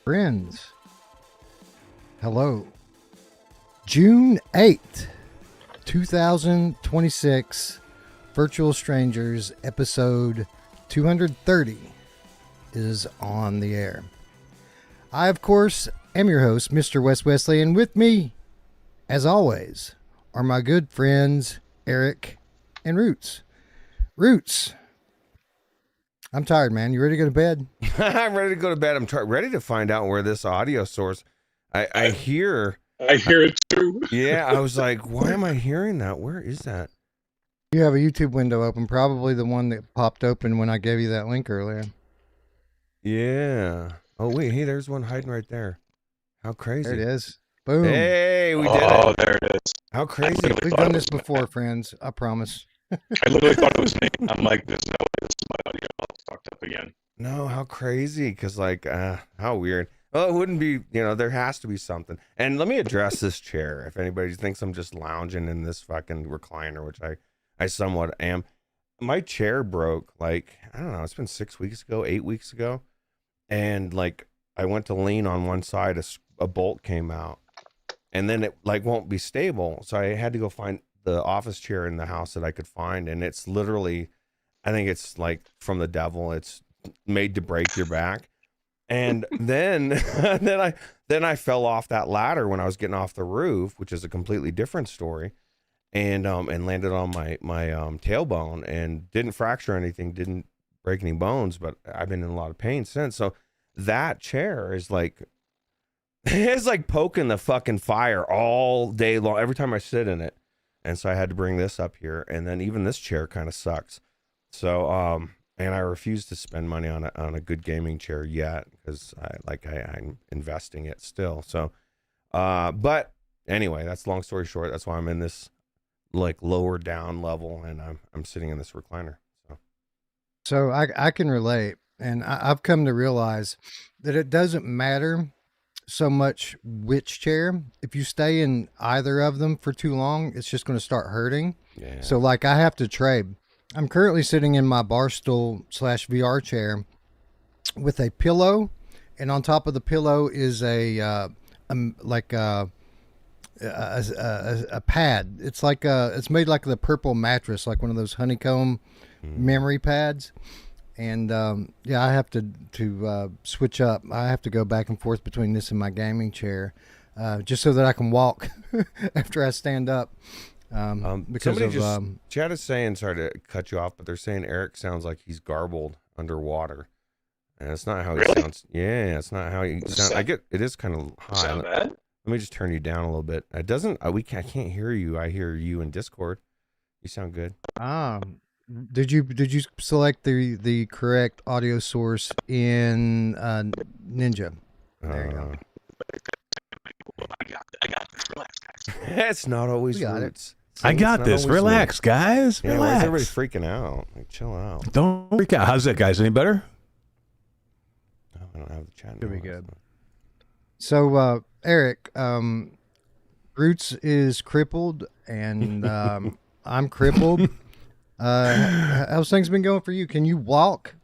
Friends, hello. June 8th, 2026, Virtual Strangers, episode 230 is on the air. I, of course, am your host, Mr. Wes Wesley, and with me, as always, are my good friends, Eric and Ruuts. Ruuts, I'm tired, man. You ready to go to bed? I'm ready to go to bed. I'm ready to find out where this audio source. I hear it too. Yeah, I was like, why am I hearing that? Where is that? You have a YouTube window open, probably the one that popped open when I gave you that link earlier. Yeah. Oh, wait. Hey, there's one hiding right there. How crazy. There it is. Boom. Hey, we did it. Oh, there it is. How crazy. We've done this before, friends. I promise. I literally thought it was me. I'm like, there's no way this is my audio. It's fucked up again. No, how crazy. Because, like, how weird. Well, it wouldn't be, there has to be something. And let me address this chair. If anybody thinks I'm just lounging in this fucking recliner, which I somewhat am. My chair broke, like, I don't know, it's been 6 weeks ago, 8 weeks ago. And, like, I went to lean on one side, a bolt came out. And then it, like, won't be stable. So I had to go find the office chair in the house that I could find. And it's literally, I think it's, like, from the devil. It's made to break your back. And then then I fell off that ladder when I was getting off the roof, which is a completely different story, and landed on my tailbone and didn't fracture anything, didn't break any bones, but I've been in a lot of pain since. So that chair is like, it's like poking the fucking fire all day long every time I sit in it. And so I had to bring this up here, and then even this chair kind of sucks. So and I refuse to spend money on a good gaming chair yet because I'm investing it still. So, but anyway, that's long story short. That's why I'm in this like lower down level, and I'm sitting in this recliner. So I can relate, and I've come to realize that it doesn't matter so much which chair. If you stay in either of them for too long, it's just going to start hurting. Yeah. So like I have to trade. I'm currently sitting in my bar stool / VR chair with a pillow, and on top of the pillow is a pad. It's like it's made like the purple mattress, like one of those honeycomb memory pads. And yeah, I have to switch up. I have to go back and forth between this and my gaming chair, just so that I can walk after I stand up. Because Chad is saying, sorry to cut you off, but they're saying Eric sounds like he's garbled underwater, and it's not how he sounds. Yeah, it's not how he sounds. I get it is kind of high. Sound bad? Let me just turn you down a little bit. It doesn't. I can't hear you. I hear you in Discord. You sound good. Did you select the correct audio source in Ninja? There you go. I got this. Relax, guys. It's not always Ruuts. I got this. Relax, guys. Yeah, relax. why is everybody freaking out? Like, chill out. Don't freak out. How's that, guys? Any better? No, I don't have the chat. Should be good. So, Eric, Ruuts is crippled, and I'm crippled. How's things been going for you? Can you walk?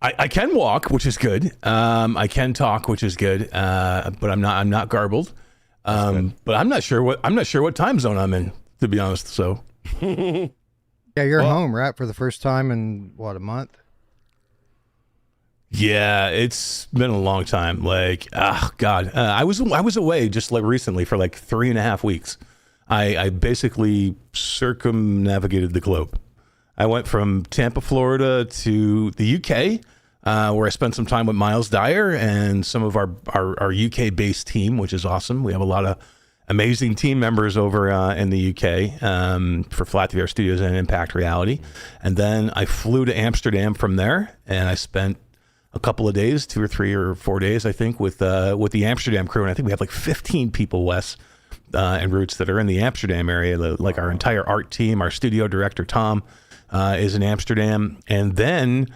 I can walk, which is good. I can talk, which is good. But I'm not garbled. But I'm not sure what time zone I'm in, to be honest. So yeah, you're home, right? For the first time in what, a month? Yeah, it's been a long time. Like, God, I was away just like recently for like 3.5 weeks. I basically circumnavigated the globe. I went from Tampa, Florida to the UK, where I spent some time with Miles Dyer and some of our UK-based team, which is awesome. We have a lot of amazing team members over in the UK for FlatOut Studios and Impact Reality. And then I flew to Amsterdam from there, and I spent a couple of days, 2 or 3 or 4 days, I think, with the Amsterdam crew. And I think we have like 15 people, Wes, and Ruuts that are in the Amsterdam area, like our entire art team. Our studio director, Tom, is in Amsterdam. And then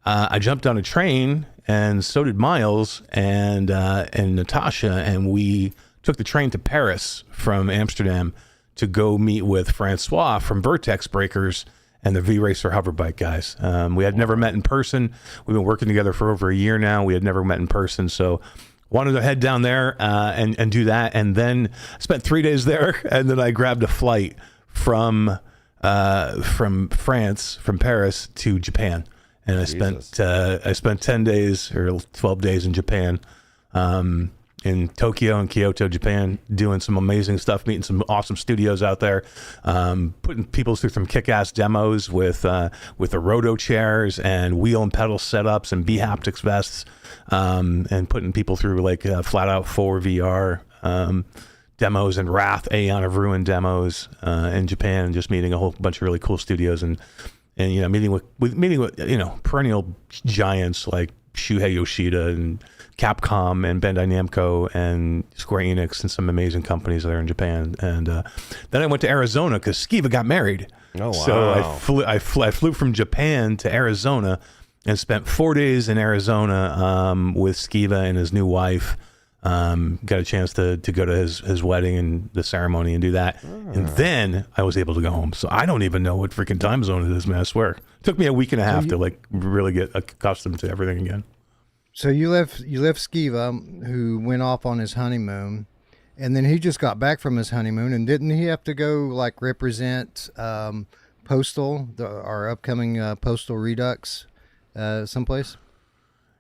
I jumped on a train, and so did Miles and Natasha, and we took the train to Paris from Amsterdam to go meet with Francois from Vertex Breakers and the V Racer hoverbike guys. We had never met in person. We've been working together for over a year now. We had never met in person, so wanted to head down there and do that. And then spent 3 days there, and then I grabbed a flight from France, from Paris to Japan, and I spent 10 days or 12 days in Japan. In Tokyo and Kyoto, Japan, doing some amazing stuff, meeting some awesome studios out there, putting people through some kick-ass demos with the roto chairs and wheel and pedal setups and B-haptics vests, and putting people through like FlatOut 4 VR demos and Wrath Aeon of Ruin demos in Japan, and just meeting a whole bunch of really cool studios and meeting with perennial giants like Shuhei Yoshida and Capcom and Bandai Namco and Square Enix and some amazing companies there in Japan. And then I went to Arizona because Skiva got married. Oh, wow. So I flew from Japan to Arizona and spent 4 days in Arizona with Skiva and his new wife. Got a chance to go to his wedding and the ceremony and do that. And then I was able to go home. So I don't even know what freaking time zone it is, man. I swear. It took me a week and a half to like really get accustomed to everything again. So you left Skiva, who went off on his honeymoon, and then he just got back from his honeymoon, and didn't he have to go like represent Postal, our upcoming Postal Redux, someplace?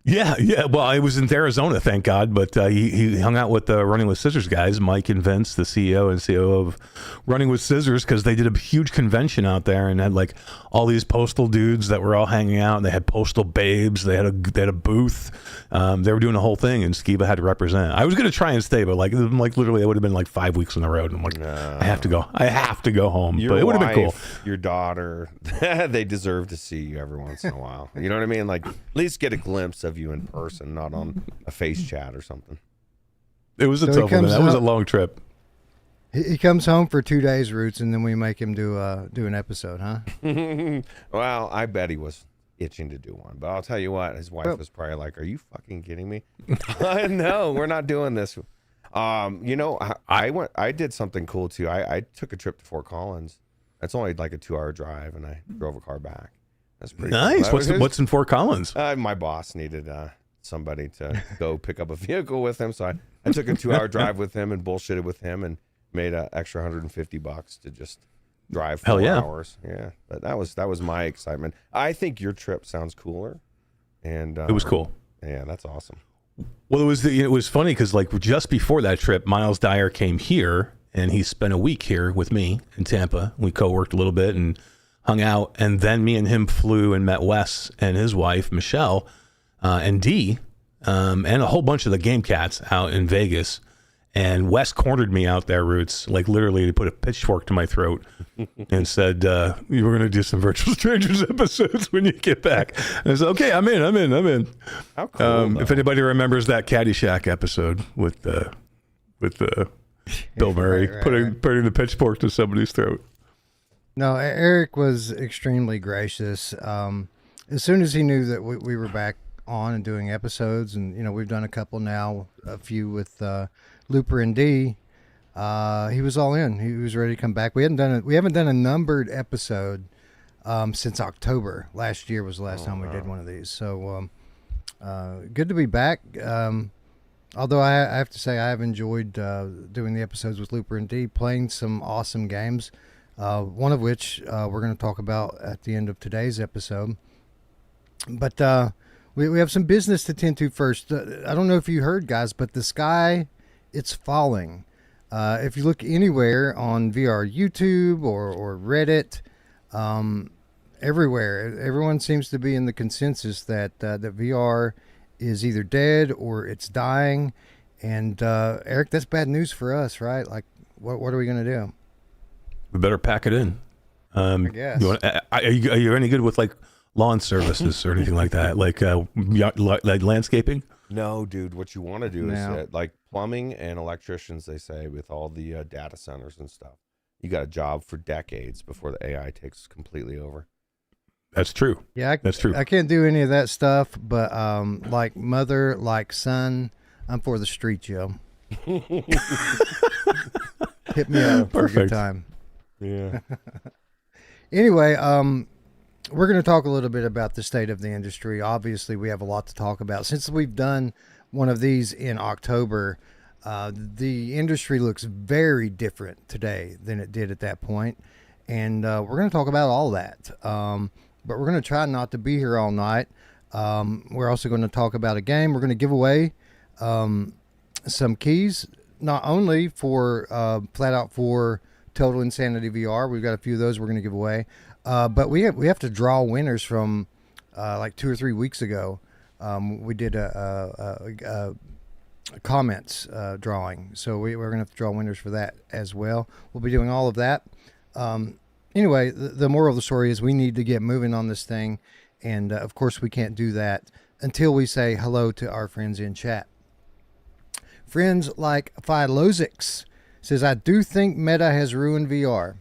Yeah. Well, I was in Arizona, thank God, but he hung out with the Running with Scissors guys, Mike and Vince, the CEO and COO of Running with Scissors, because they did a huge convention out there and had like all these postal dudes that were all hanging out, and they had postal babes. They had a booth. They were doing the whole thing, and Skiba had to represent. I was going to try and stay, but like literally, it would have been like 5 weeks on the road. And I'm like, no. I have to go home. Your but it would have been cool. Your daughter, they deserve to see you every once in a while. You know what I mean? Like, at least get a glimpse of you in person, not on a face chat or something. It was a tough one. That was a long trip. He comes home for 2 days, Ruuts, and then we make him do an episode, huh? Well, I bet he was itching to do one, but I'll tell you what, his wife was probably like, "Are you fucking kidding me?" No, we're not doing this. I did something cool too. I took a trip to Fort Collins. That's only like a 2-hour drive, and I drove a car back. That's pretty nice. Cool. What's in Fort Collins? My boss needed somebody to go pick up a vehicle with him, so I took a 2-hour drive with him and bullshitted with him and made an extra $150 to just drive 4 hours. Yeah, but that was my excitement. I think your trip sounds cooler, and it was cool. Yeah, that's awesome. Well, it was funny because like just before that trip, Miles Dyer came here and he spent a week here with me in Tampa. We co-worked a little bit and hung out, and then me and him flew and met Wes and his wife Michelle and Dee and a whole bunch of the Game Cats out in Vegas. And Wes cornered me out there, Ruuts, like literally he put a pitchfork to my throat and said, "You were going to do some Virtual Strangers episodes when you get back." And I said, "Okay, I'm in." How cool! If anybody remembers that Caddyshack episode with Bill Murray putting the pitchfork to somebody's throat. No, Eric was extremely gracious. As soon as he knew that we were back on and doing episodes, and we've done a couple now, a few with Looper and D, he was all in. He was ready to come back. We haven't done a numbered episode since October last year was the last time we did one of these. So good to be back. Although I have to say I have enjoyed doing the episodes with Looper and D, playing some awesome games. One of which we're going to talk about at the end of today's episode. But we have some business to tend to first. I don't know if you heard, guys, but the sky, it's falling. If you look anywhere on VR YouTube or Reddit, everywhere, everyone seems to be in the consensus that VR is either dead or it's dying. And Eric, that's bad news for us, right? Like, what are we going to do? We better pack it in. I guess. Are you any good with like lawn services or anything like that? Like landscaping? No, dude. What you want to do is like plumbing and electricians, they say, with all the data centers and stuff. You got a job for decades before the AI takes completely over. That's true. Yeah, that's true. I can't do any of that stuff, but like mother, like son, I'm for the street, yo. Hit me up for a good time. Yeah. Anyway, we're going to talk a little bit about the state of the industry. Obviously, we have a lot to talk about. Since we've done one of these in October, the industry looks very different today than it did at that point. And we're going to talk about all that. But we're going to try not to be here all night. We're also going to talk about a game. We're going to give away some keys, not only for FlatOut 4 Total Insanity VR. We've got a few of those we're going to give away. But we have to draw winners from like 2 or 3 weeks ago. We did a comments drawing, so we're going to have to draw winners for that as well. We'll be doing all of that. Anyway, the moral of the story is we need to get moving on this thing, and of course we can't do that until we say hello to our friends in chat. Friends like Philosix says, I do think Meta has ruined VR.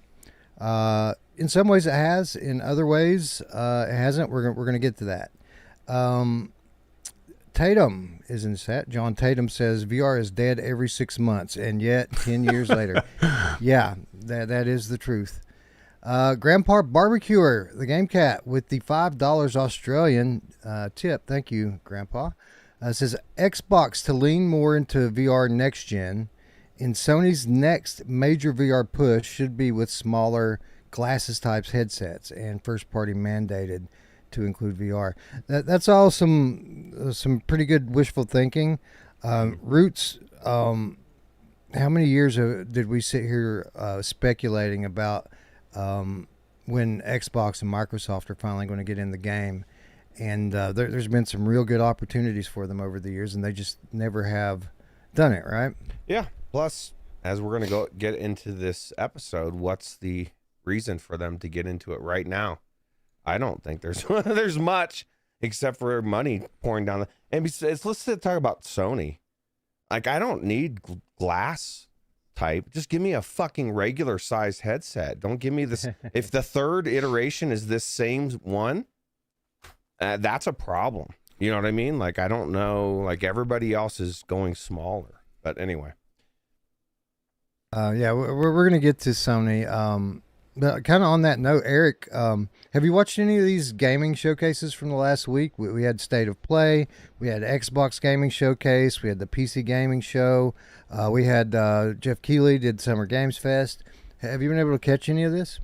In some ways it has. In other ways it hasn't. We're going to get to that. Tatum is in chat. John Tatum says VR is dead every 6 months, and yet 10 years later. Yeah, that is the truth. Grandpa Barbecuer, the Game Cat, with the $5 Australian tip. Thank you, Grandpa. Says Xbox to lean more into VR next gen. In Sony's next major VR push should be with smaller glasses types headsets and first party mandated to include VR. That's all some pretty good wishful thinking. Ruuts, how many years did we sit here speculating about when Xbox and Microsoft are finally going to get in the game? And there's been some real good opportunities for them over the years, and they just never have done it, right? Yeah. Plus, as we're going to get into this episode, what's the reason for them to get into it right now? I don't think there's much except for money pouring down. And besides, let's talk about Sony. Like, I don't need glass type. Just give me a fucking regular sized headset. Don't give me this. If the third iteration is this same one, that's a problem. You know what I mean? Like, I don't know. Like, everybody else is going smaller. But anyway. Yeah, we're going to get to Sony. But kind of on that note, Eric, have you watched any of these gaming showcases from the last week? We had State of Play, we had Xbox Gaming Showcase, we had the PC Gaming Show, we had Jeff Keighley did Summer Games Fest. Have you been able to catch any of this?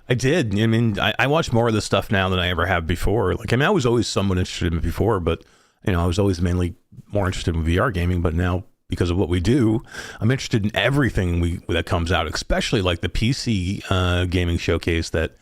I did. I mean, I watch more of this stuff now than I ever have before. Like, I mean, I was always somewhat interested in it before, but, you know, I was always mainly more interested in VR gaming, but now, because of what we do, I'm interested in everything that comes out, especially like the PC gaming showcase that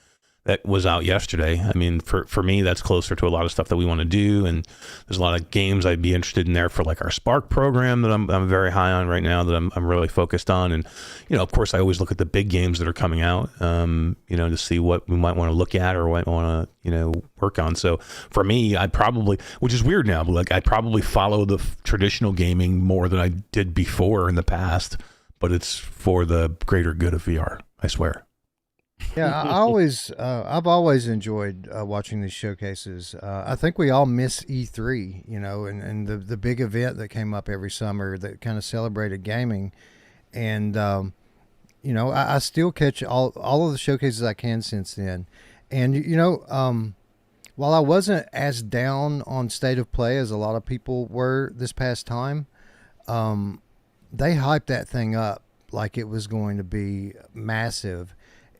was out yesterday. I mean, for me, that's closer to a lot of stuff that we want to do, and there's a lot of games I'd be interested in there for like our Spark program that I'm very high on right now, that I'm really focused on. And, you know, of course, I always look at the big games that are coming out, you know, to see what we might want to look at or what want to, you know, work on. So for me, I'd probably, which is weird now, but like I'd probably follow the traditional gaming more than I did before in the past, but it's for the greater good of VR, I swear. Yeah, I've always enjoyed watching these showcases. I think we all miss E3, you know, and the big event that came up every summer that kind of celebrated gaming. And, you know, I still catch all of the showcases I can since then. And, you know, while I wasn't as down on State of Play as a lot of people were this past time, they hyped that thing up like it was going to be massive.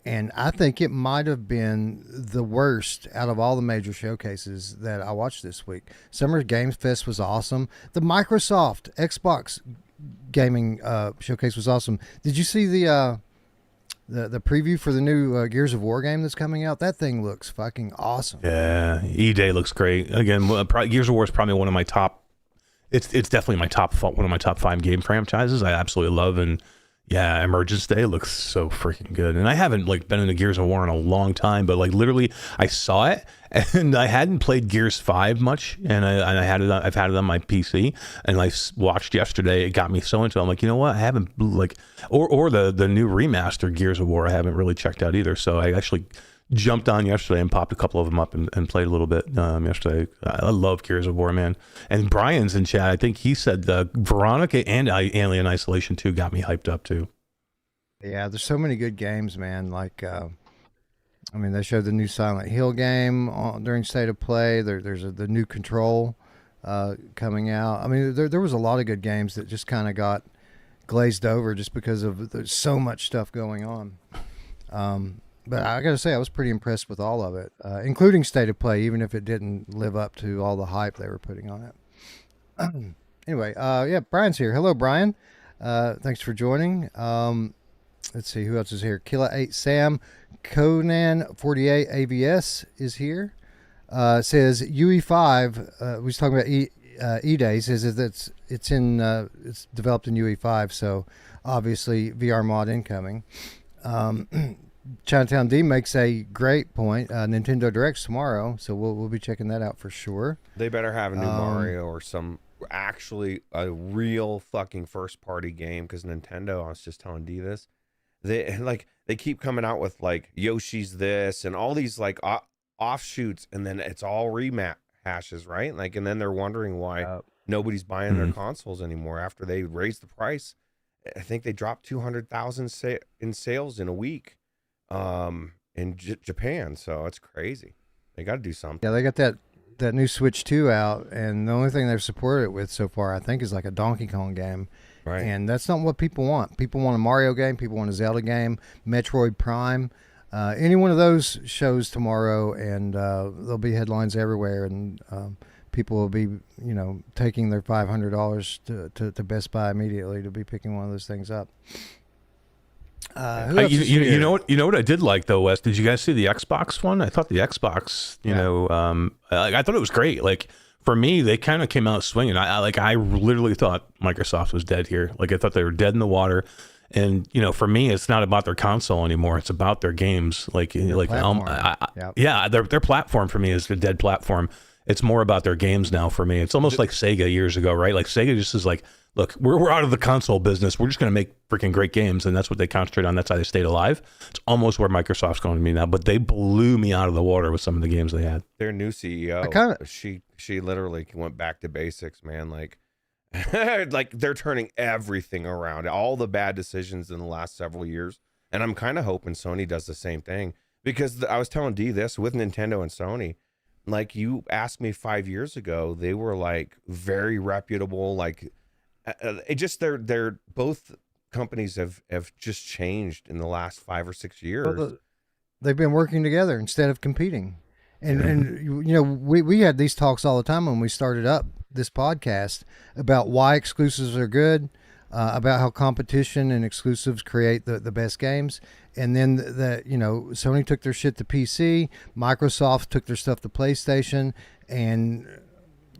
And I think it might have been the worst out of all the major showcases that I watched this week. Summer Games Fest was awesome. The Microsoft Xbox gaming showcase was awesome. Did you see the preview for the new Gears of War game that's coming out? That thing looks fucking awesome. Yeah, E-Day looks great. Again, Gears of War is probably one of my top. It's definitely one of my top 5 game franchises. I absolutely love, and yeah, Emergence Day looks so freaking good. And I haven't like been into Gears of War in a long time, but like literally I saw it and I hadn't played Gears 5 much, and I've had it on my PC, and I watched yesterday. It got me so into it. I'm like, you know what? I haven't like or the new remastered Gears of War I haven't really checked out either. So I actually jumped on yesterday and popped a couple of them up and played a little bit yesterday. I love Gears of War, man. And Brian's in chat. I think he said Veronica and Alien Isolation 2 got me hyped up too. Yeah, there's so many good games, man. Like I mean, they showed the new Silent Hill game during State of Play. There's the new Control coming out. I mean, there was a lot of good games that just kind of got glazed over just because of there's so much stuff going on. But I got to say, I was pretty impressed with all of it, including State of Play, even if it didn't live up to all the hype they were putting on it. Anyway, yeah, Brian's here. Hello, Brian. Thanks for joining. Let's see, who else is here? Killa 8 Sam, Conan 48 AVS is here. Says UE5. We was talking about E-Day. Says it's developed in UE5, so obviously VR mod incoming. Chinatown D makes a great point. Nintendo Direct's tomorrow, so we'll be checking that out for sure. They better have a new Mario or some actually a real fucking first party game, because Nintendo, I was just telling D this, they keep coming out with like Yoshi's this and all these like offshoots, and then it's all rehashes, right? Like, and then they're wondering why nobody's buying their consoles anymore after they raised the price. I think they dropped 200,000 in sales in a week in Japan, so it's crazy. They got to do something. Yeah, they got that new Switch 2 out, and the only thing they've supported it with so far, I think, is like a Donkey Kong game. Right. And that's not what people want. People want a Mario game. People want a Zelda game, Metroid Prime. Any one of those shows tomorrow, and there'll be headlines everywhere, and people will be, taking their $500 to Best Buy immediately to be picking one of those things up. You know what I did like though, Wes? Did you guys see the Xbox one? I thought the Xbox, I thought it was great. Like for me, they kind of came out swinging. I literally thought Microsoft was dead here. Like I thought they were dead in the water. And for me, it's not about their console anymore. It's about their games. Their platform for me is a dead platform. It's more about their games now for me. It's almost like Sega years ago, right? Like Sega just is like, look, we're out of the console business. We're just going to make freaking great games, and that's what they concentrate on. That's how they stayed alive. It's almost where Microsoft's going to be now. But they blew me out of the water with some of the games they had. Their new CEO, she literally went back to basics, man. Like, like they're turning everything around. All the bad decisions in the last several years, and I'm kind of hoping Sony does the same thing, because I was telling D this with Nintendo and Sony. Like, you asked me 5 years ago, they were like very reputable. Like, it just they're both companies have just changed in the last 5 or 6 years. They've been working together instead of competing, and we had these talks all the time when we started up this podcast about why exclusives are good, about how competition and exclusives create the best games. And then Sony took their shit to PC, Microsoft took their stuff to PlayStation, and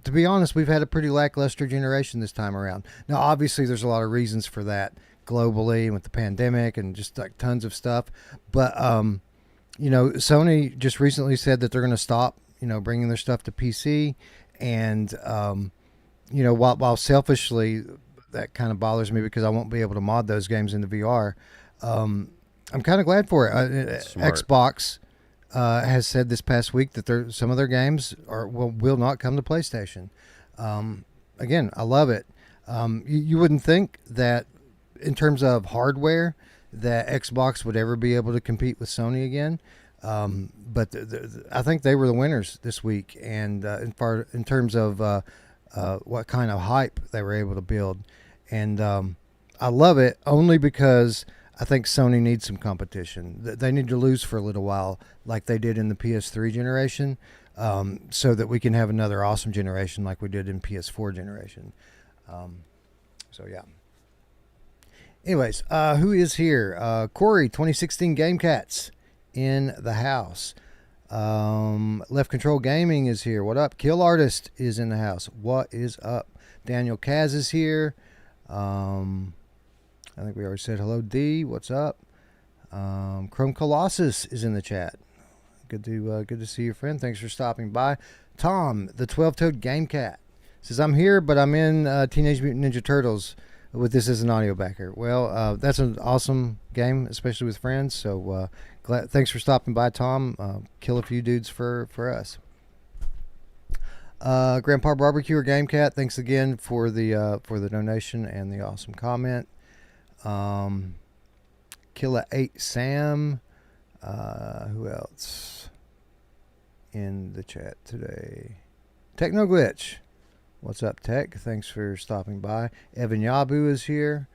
to be honest, we've had a pretty lackluster generation this time around. Now, obviously, there's a lot of reasons for that globally with the pandemic and just like tons of stuff. But Sony just recently said that they're going to stop, bringing their stuff to PC, and while selfishly that kind of bothers me because I won't be able to mod those games into VR. I'm kind of glad for it. Xbox has said this past week that some of their games will not come to PlayStation. Again, I love it. You wouldn't think that in terms of hardware that Xbox would ever be able to compete with Sony again. But I think they were the winners this week, and in terms of what kind of hype they were able to build. And I love it only because I think Sony needs some competition. They need to lose for a little while like they did in the PS3 generation, so that we can have another awesome generation like we did in PS4 generation. So, yeah. Anyways, who is here? Corey, 2016 Game Cats in the house. Left Control Gaming is here. What up? Kill Artist is in the house. What is up? Daniel Kaz is here. I think we already said hello. D, what's up? Chrome Colossus is in the chat. Good to see you, friend. Thanks for stopping by. Tom, the 12-toed Game Cat, says, I'm here, but I'm in Teenage Mutant Ninja Turtles with this as an audio backer. Well, that's an awesome game, especially with friends. So thanks for stopping by, Tom. Kill a few dudes for us. Grandpa Barbecue or Game Cat, thanks again for the donation and the awesome comment. Killa 8 Sam, Who else in the chat today? Techno Glitch. What's up, Tech? Thanks for stopping by. Evan Yabu is here.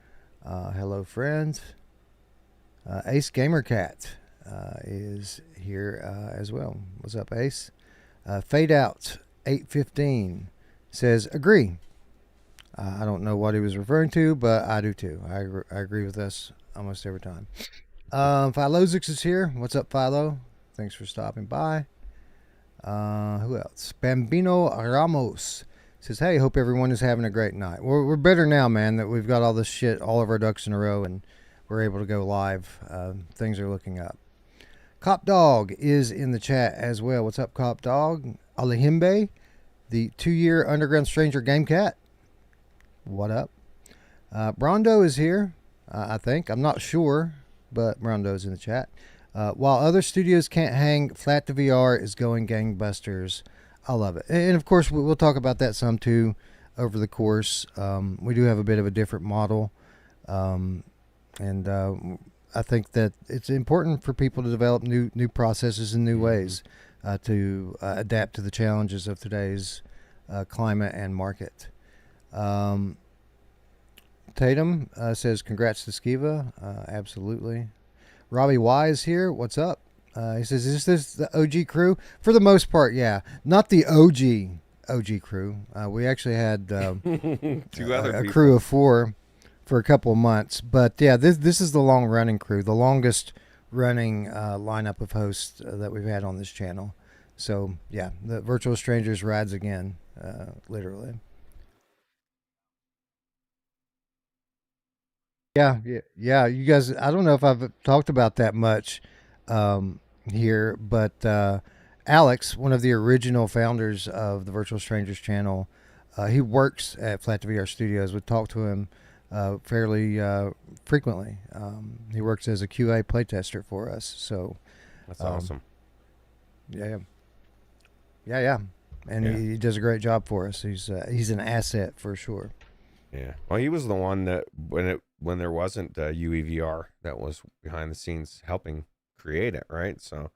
Hello, friends. Ace Gamercat is here as well. What's up, Ace? Fade Out 815 says, agree. I don't know what he was referring to, but I do too. I agree with us almost every time. Philozix is here. What's up, Philo? Thanks for stopping by. Who else? Bambino Ramos says, hey, hope everyone is having a great night. We're better now, man, that we've got all this shit, all of our ducks in a row, and we're able to go live. Things are looking up. Cop Dog is in the chat as well. What's up, Cop Dog? Alihimbe, the 2-year Underground Stranger Game Cat. What up? Brondo is here, I think. I'm not sure, but Brondo's in the chat. While other studios can't hang, Flat to VR is going gangbusters. I love it. And of course, we'll talk about that some too over the course. We do have a bit of a different model. And I think that it's important for people to develop new processes and new ways to adapt to the challenges of today's climate and market. Tatum says, congrats to Skiva. Absolutely. Robbie Y is here. What's up? He says, is this the OG crew? For the most part, yeah. Not the OG crew. We actually had Two other a people. crew of 4 for a couple of months. But yeah, this is the long-running crew, the longest running lineup of hosts that we've had on this channel. So yeah, the Virtual Strangers rides again, literally. Yeah. You guys, I don't know if I've talked about that much here, but Alex, one of the original founders of the Virtual Strangers channel, he works at Flat to VR Studios. We talk to him fairly frequently. He works as a QA playtester for us. So That's awesome. Yeah. And he does a great job for us. He's an asset for sure. Yeah. Well, he was the one that when there wasn't UEVR that was behind the scenes helping create it, right? So,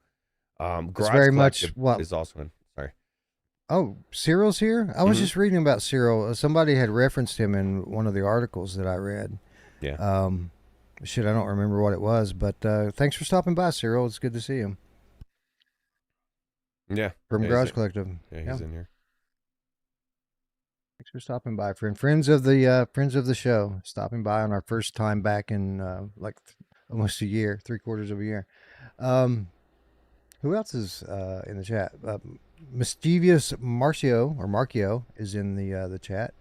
It's very much what is also in. Sorry. Oh, Cyril's here? I was just reading about Cyril. Somebody had referenced him in one of the articles that I read. Yeah. Shit, I don't remember what it was, but thanks for stopping by, Cyril. It's good to see him. Yeah. From Garage Collective. Yeah, he's in here. Thanks for stopping by, friend. Friends of the show, stopping by on our first time back in almost a year, 3/4 of a year. Who else is in the chat? Mischievous Marcio is in the chat.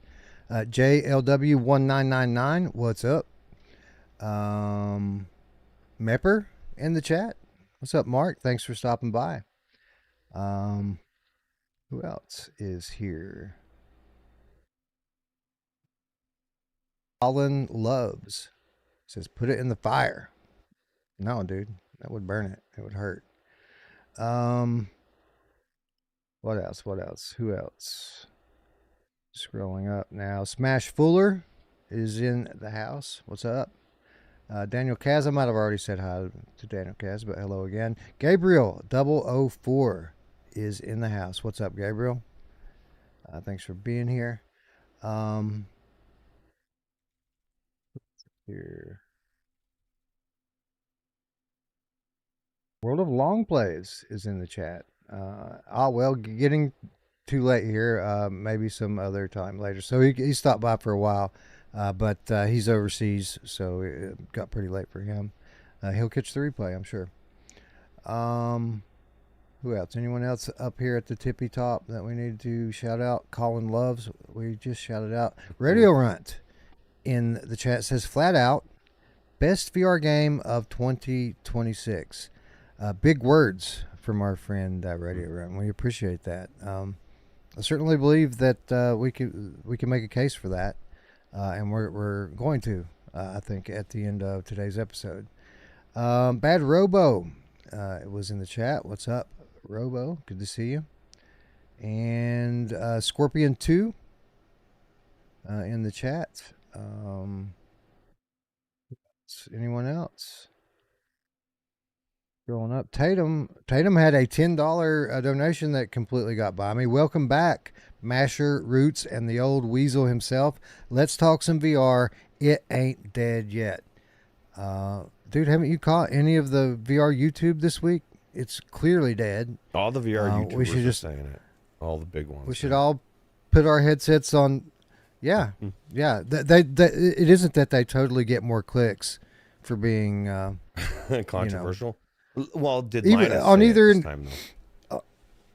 JLW1999, what's up? Mepper in the chat. What's up, Mark? Thanks for stopping by. Who else is here? Colin Loves says, put it in the fire. No, dude, that would burn it. It would hurt. What else? Who else? Scrolling up now. Smash Fuller is in the house. What's up? Daniel Kaz, I might have already said hi to Daniel Kaz, but hello again. Gabriel 004 is in the house. What's up, Gabriel? Thanks for being here. Here. World of Long Plays is in the chat. Well, getting too late here. Maybe some other time later. So he stopped by for a while, but he's overseas, so it got pretty late for him. He'll catch the replay, I'm sure. Who else? Anyone else up here at the tippy top that we need to shout out? Colin Loves, we just shouted out. Radio Runt in the chat says, FlatOut, best VR game of 2026. Big words from our friend Radio Runt. We appreciate that. I certainly believe that we can make a case for that, and we're going to. I think at the end of today's episode. Bad Robo was in the chat. What's up, Robo? Good to see you. And Scorpion 2 in the chat. Anyone else? Going up. Tatum had a $10 donation that completely got by me. Welcome back, Masher, Ruuts, and the old weasel himself. Let's talk some VR. It ain't dead yet. Dude, haven't you caught any of the VR YouTube this week? It's clearly dead. All the VR YouTubers we should are saying it. All the big ones. We should all put our headsets on. Yeah, yeah. It isn't that they totally get more clicks for being controversial. Well, did even Linus on say either it this time, though?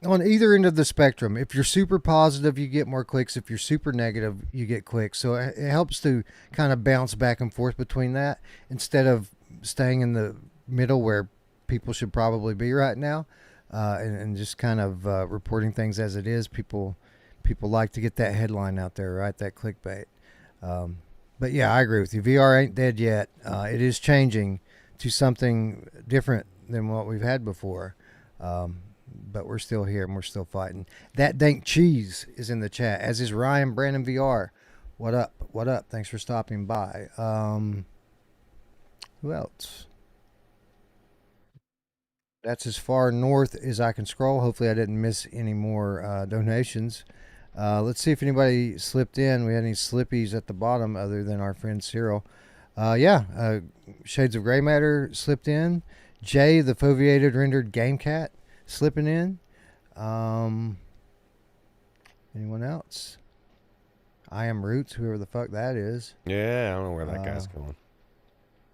On either end of the spectrum. If you're super positive, you get more clicks. If you're super negative, you get clicks. So it helps to kind of bounce back and forth between that instead of staying in the middle where people should probably be right now, and just kind of reporting things as it is. People like to get that headline out there, right? That clickbait. But yeah, I agree with you. VR ain't dead yet. It is changing to something different than what we've had before. But we're still here and we're still fighting. That dank cheese is in the chat, as is Ryan Brandon VR. What up? What up? Thanks for stopping by. Who else? That's as far north as I can scroll. Hopefully I didn't miss any more donations. Let's see if anybody slipped in. We had any slippies at the bottom other than our friend Cyril. Shades of Gray Matter slipped in. Jay, the foveated rendered game cat, slipping in. Anyone else? I am Ruuts, whoever the fuck that is. Yeah, I don't know where that guy's going.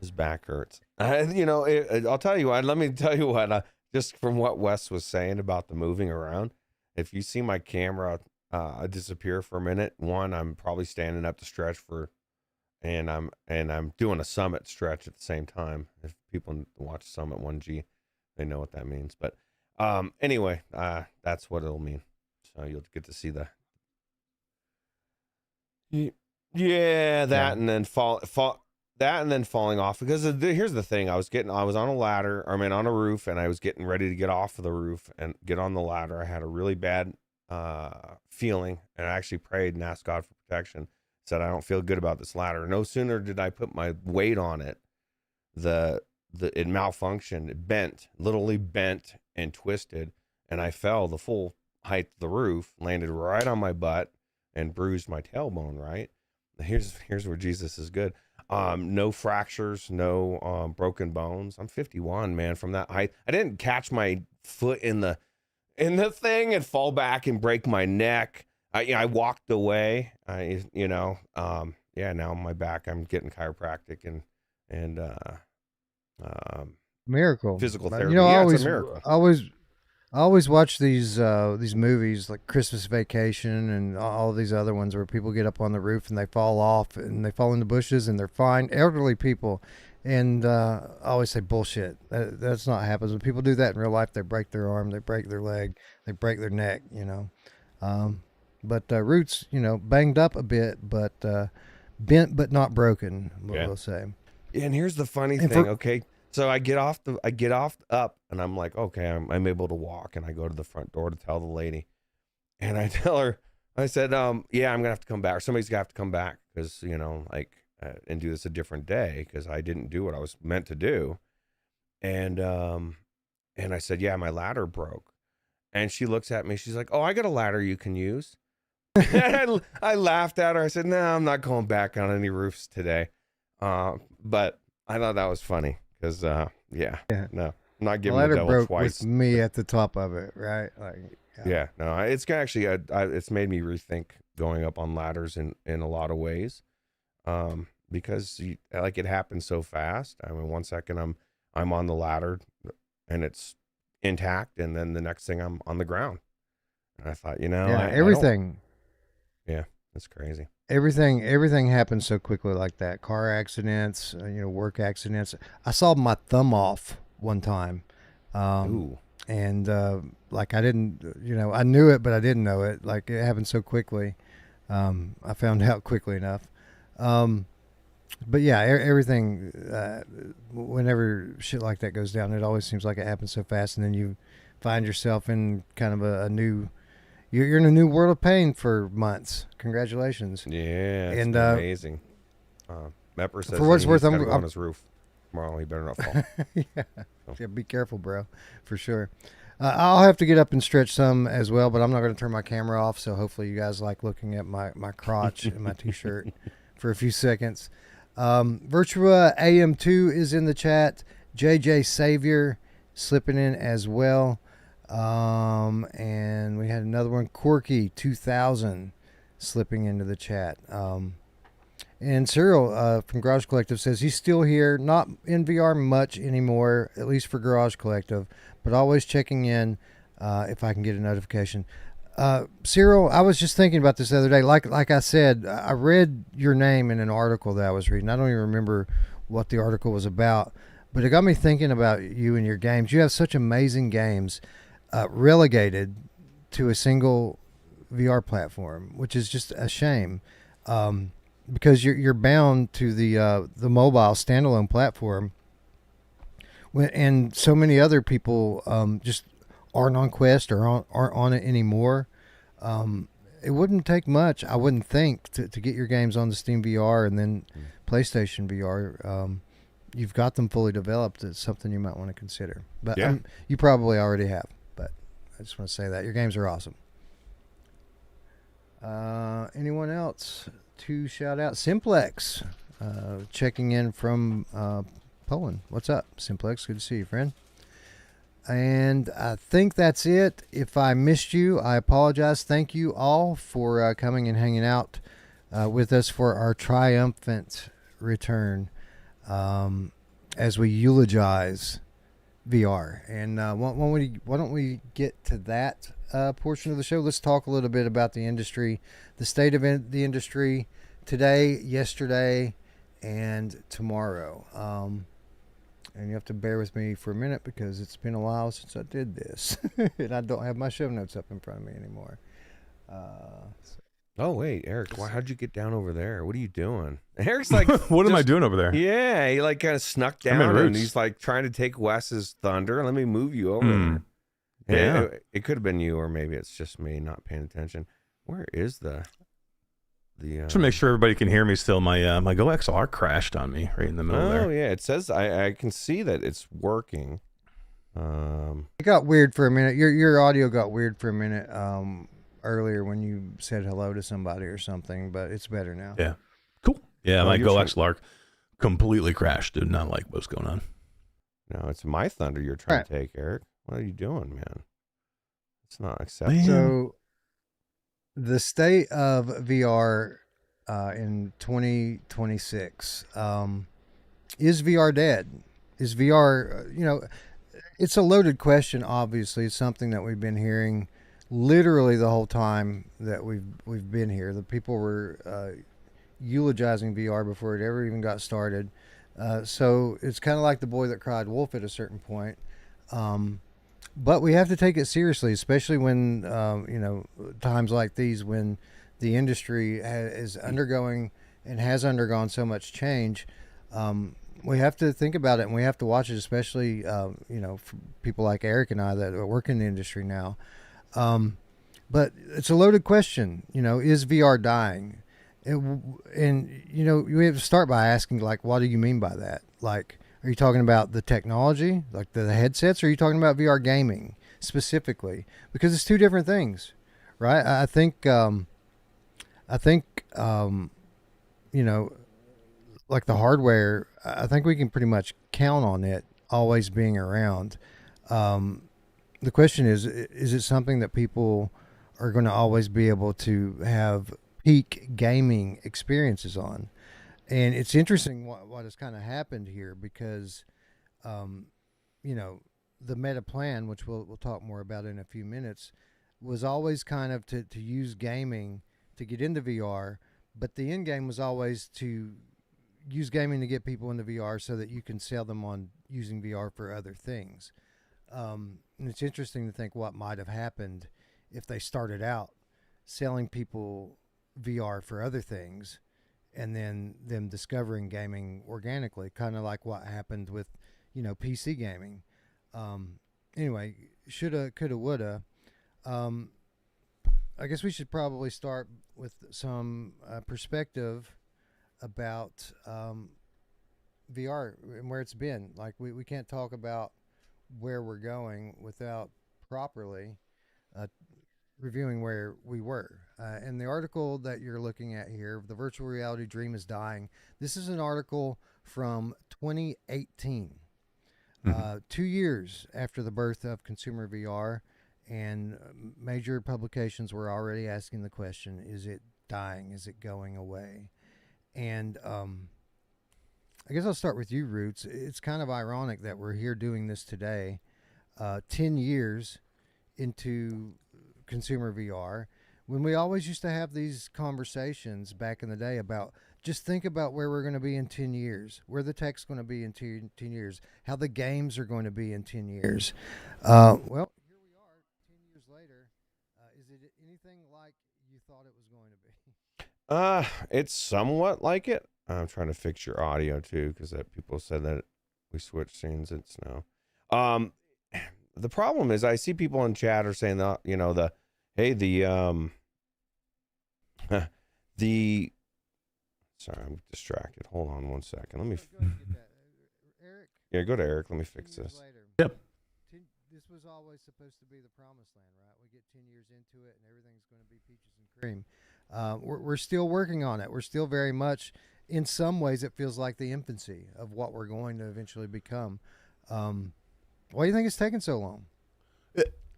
His back hurts. I'll tell you what. Let me tell you what. Just from what Wes was saying about the moving around, if you see my camera disappear for a minute, one, I'm probably standing up to stretch and I'm doing a summit stretch at the same time. If people watch Summit 1G, they know what that means. But anyway, that's what it'll mean. So you'll get to see the and then falling off, because here's the thing. I was on a ladder, on a roof, and I was getting ready to get off of the roof and get on the ladder. I had a really bad feeling, and I actually prayed and asked God for protection. Said, I don't feel good about this ladder. No sooner did I put my weight on it, it malfunctioned. It literally bent and twisted, and I fell the full height of the roof, landed right on my butt, and bruised my tailbone. Right, here's where Jesus is good. No fractures, no broken bones. I'm 51, man. From that height, I didn't catch my foot in the thing and fall back and break my neck. I walked away. Now my back, I'm getting chiropractic and miracle physical therapy. It's a miracle. I always watch these movies like Christmas Vacation and all these other ones where people get up on the roof and they fall off and they fall in the bushes and they're fine. Elderly people. And I always say bullshit. That's not happens. When people do that in real life, they break their arm, they break their leg, they break their neck, But Ruuts, banged up a bit, but bent but not broken, we'll say. And here's the funny thing, okay? So I get off up, and I'm like, okay, I'm able to walk, and I go to the front door to tell the lady, and I tell her, I said, I'm gonna have to come back, or somebody's gonna have to come back, because and do this a different day, because I didn't do what I was meant to do, and I said, yeah, my ladder broke, and she looks at me, she's like, oh, I got a ladder you can use. I laughed at her. I said, no, I'm not going back on any roofs today. But I thought that was funny because, no, I'm not giving the devil broke twice. With me at the top of it, right? No, it's actually, it's made me rethink going up on ladders in a lot of ways. Because it happens so fast. 1 second I'm on the ladder and it's intact, and then the next thing I'm on the ground. And I thought, everything. That's crazy. Everything happens so quickly like that. Car accidents, work accidents. I saw my thumb off one time. Ooh. And I didn't, I knew it, but I didn't know it. Like, it happened so quickly. I found out quickly enough. But yeah, everything, whenever shit like that goes down, it always seems like it happens so fast, and then you find yourself in kind of a new, you're in a new world of pain for months. Congratulations. Yeah, it's amazing. Mepper says for what it's worth, I'm on his roof. Well, you better not fall. Yeah, be careful, bro, for sure. I'll have to get up and stretch some as well, but I'm not going to turn my camera off, so hopefully you guys like looking at my crotch and my T-shirt for a few seconds. Virtua AM2 is in the chat. JJ Savior slipping in as well. And we had another one, Corky 2000, slipping into the chat. And Cyril from Garage Collective says he's still here, not in VR much anymore, at least for Garage Collective, but always checking in if I can get a notification. Cyril, I was just thinking about this the other day. Like I said, I read your name in an article that I was reading. I don't even remember what the article was about, but it got me thinking about you and your games. You have such amazing games relegated to a single VR platform, which is just a shame. Because you're bound to the mobile standalone platform, and so many other people just aren't on Quest or aren't on it anymore. It wouldn't take much, I wouldn't think, to get your games on the Steam VR and then PlayStation VR. You've got them fully developed. It's something you might want to consider. But Yeah. You probably already have. But I just want to say that your games are awesome. Anyone else to shout out? Simplex, checking in from Poland. What's up, Simplex? Good to see you, friend. And I think that's it. If I missed you, I apologize. Thank you all for coming and hanging out with us for our triumphant return as we eulogize VR. And why don't we get to that portion of the show? Let's talk a little bit about the industry, the state of the industry today, yesterday, and tomorrow. And you have to bear with me for a minute because it's been a while since I did this. And I don't have my show notes up in front of me anymore. Oh, wait, Eric, how'd you get down over there? What are you doing? Eric's like... What am I doing over there? Yeah, he like kind of snuck I'm in down and Ruuts. he's like trying to take Wes's thunder. Let me move you over there. Yeah. It could have been you, or maybe it's just me not paying attention. Where is the Just to make sure everybody can hear me still, my Go XLR crashed on me right in the middle Oh, there. yeah, it says I can see that it's working. It got weird for a minute. Your audio got weird for a minute earlier when you said hello to somebody or something, but it's better now. Yeah. Cool. Yeah, Oh, my you're Go trying- XLR completely crashed. Did not like what's going on. No, it's my thunder you're trying Right. to take, Eric. What are you doing, man? It's not acceptable. Man. So the state of VR in 2026, is VR dead? Is VR, it's a loaded question. Obviously, it's something that we've been hearing literally the whole time that we've been here. The people were eulogizing VR before it ever even got started. So it's kind of like the boy that cried wolf at a certain point. But we have to take it seriously, especially when, times like these when the industry is undergoing and has undergone so much change. We have to think about it and we have to watch it, especially, for people like Eric and I that work in the industry now. But it's a loaded question, is VR dying? We have to start by asking, like, what do you mean by that? Like, are you talking about the technology, like the headsets, or are you talking about VR gaming specifically? Because it's two different things, right? I think, like the hardware, I think we can pretty much count on it always being around. The question is it something that people are going to always be able to have peak gaming experiences on? And it's interesting what has kind of happened here because, the meta plan, which we'll talk more about in a few minutes, was always kind of to use gaming to get into VR, but the end game was always to use gaming to get people into VR so that you can sell them on using VR for other things. And it's interesting to think what might have happened if they started out selling people VR for other things and then them discovering gaming organically, kind of like what happened with, PC gaming. Anyway, shoulda, coulda, woulda. I guess we should probably start with some perspective about VR and where it's been. Like we can't talk about where we're going without properly uh, reviewing where we were. And the article that you're looking at here, The Virtual Reality Dream is Dying, this is an article from 2018, 2 years after the birth of consumer VR. And major publications were already asking the question, is it dying? Is it going away? And I guess I'll start with you, Ruuts. It's kind of ironic that we're here doing this today, 10 years into consumer VR, when we always used to have these conversations back in the day about just think about where we're going to be in 10 years, where the tech's going to be in 10 years, how the games are going to be in 10 years. Well, here we are 10 years later. Is it anything like you thought it was going to be? It's somewhat like it. I'm trying to fix your audio too, because that people said that we switched scenes. It's no. The problem is I see people in chat are saying that, you know, the sorry, I'm distracted. Hold on one second. Let me Go ahead and get that. Eric, yeah, go to Eric. Let me 10 fix years this. later. Yep. This was always supposed to be the promised land, right? We get 10 years into it and everything's going to be peaches and cream. We're still working on it. We're still very much, in some ways, it feels like the infancy of what we're going to eventually become. Why do you think it's taken so long?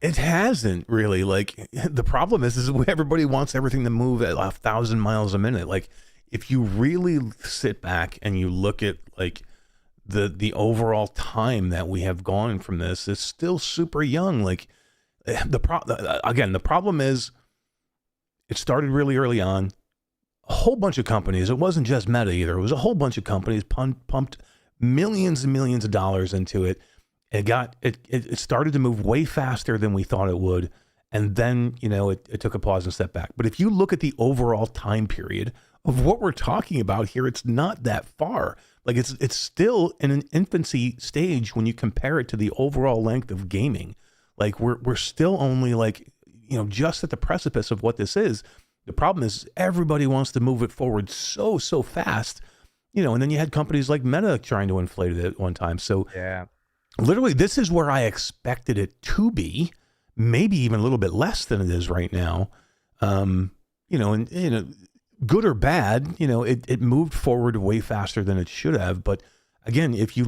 It hasn't really. Like, the problem is everybody wants everything to move at 1,000 miles a minute. Like, if you really sit back and you look at like the overall time that we have gone from this, it's still super young. Like, the problem is it started really early on. A whole bunch of companies. It wasn't just Meta either. It was a whole bunch of companies pumped millions and millions of dollars into it. It started to move way faster than we thought it would, and then it took a pause and step back. But if you look at the overall time period of what we're talking about here, it's not that far. Like, it's still in an infancy stage when you compare it to the overall length of gaming. Like, we're still only like just at the precipice of what this is. The problem is everybody wants to move it forward so fast, and then you had companies like Meta trying to inflate it at one time. So Yeah. literally, this is where I expected it to be, maybe even a little bit less than it is right now. Good or bad, it moved forward way faster than it should have. But again, if you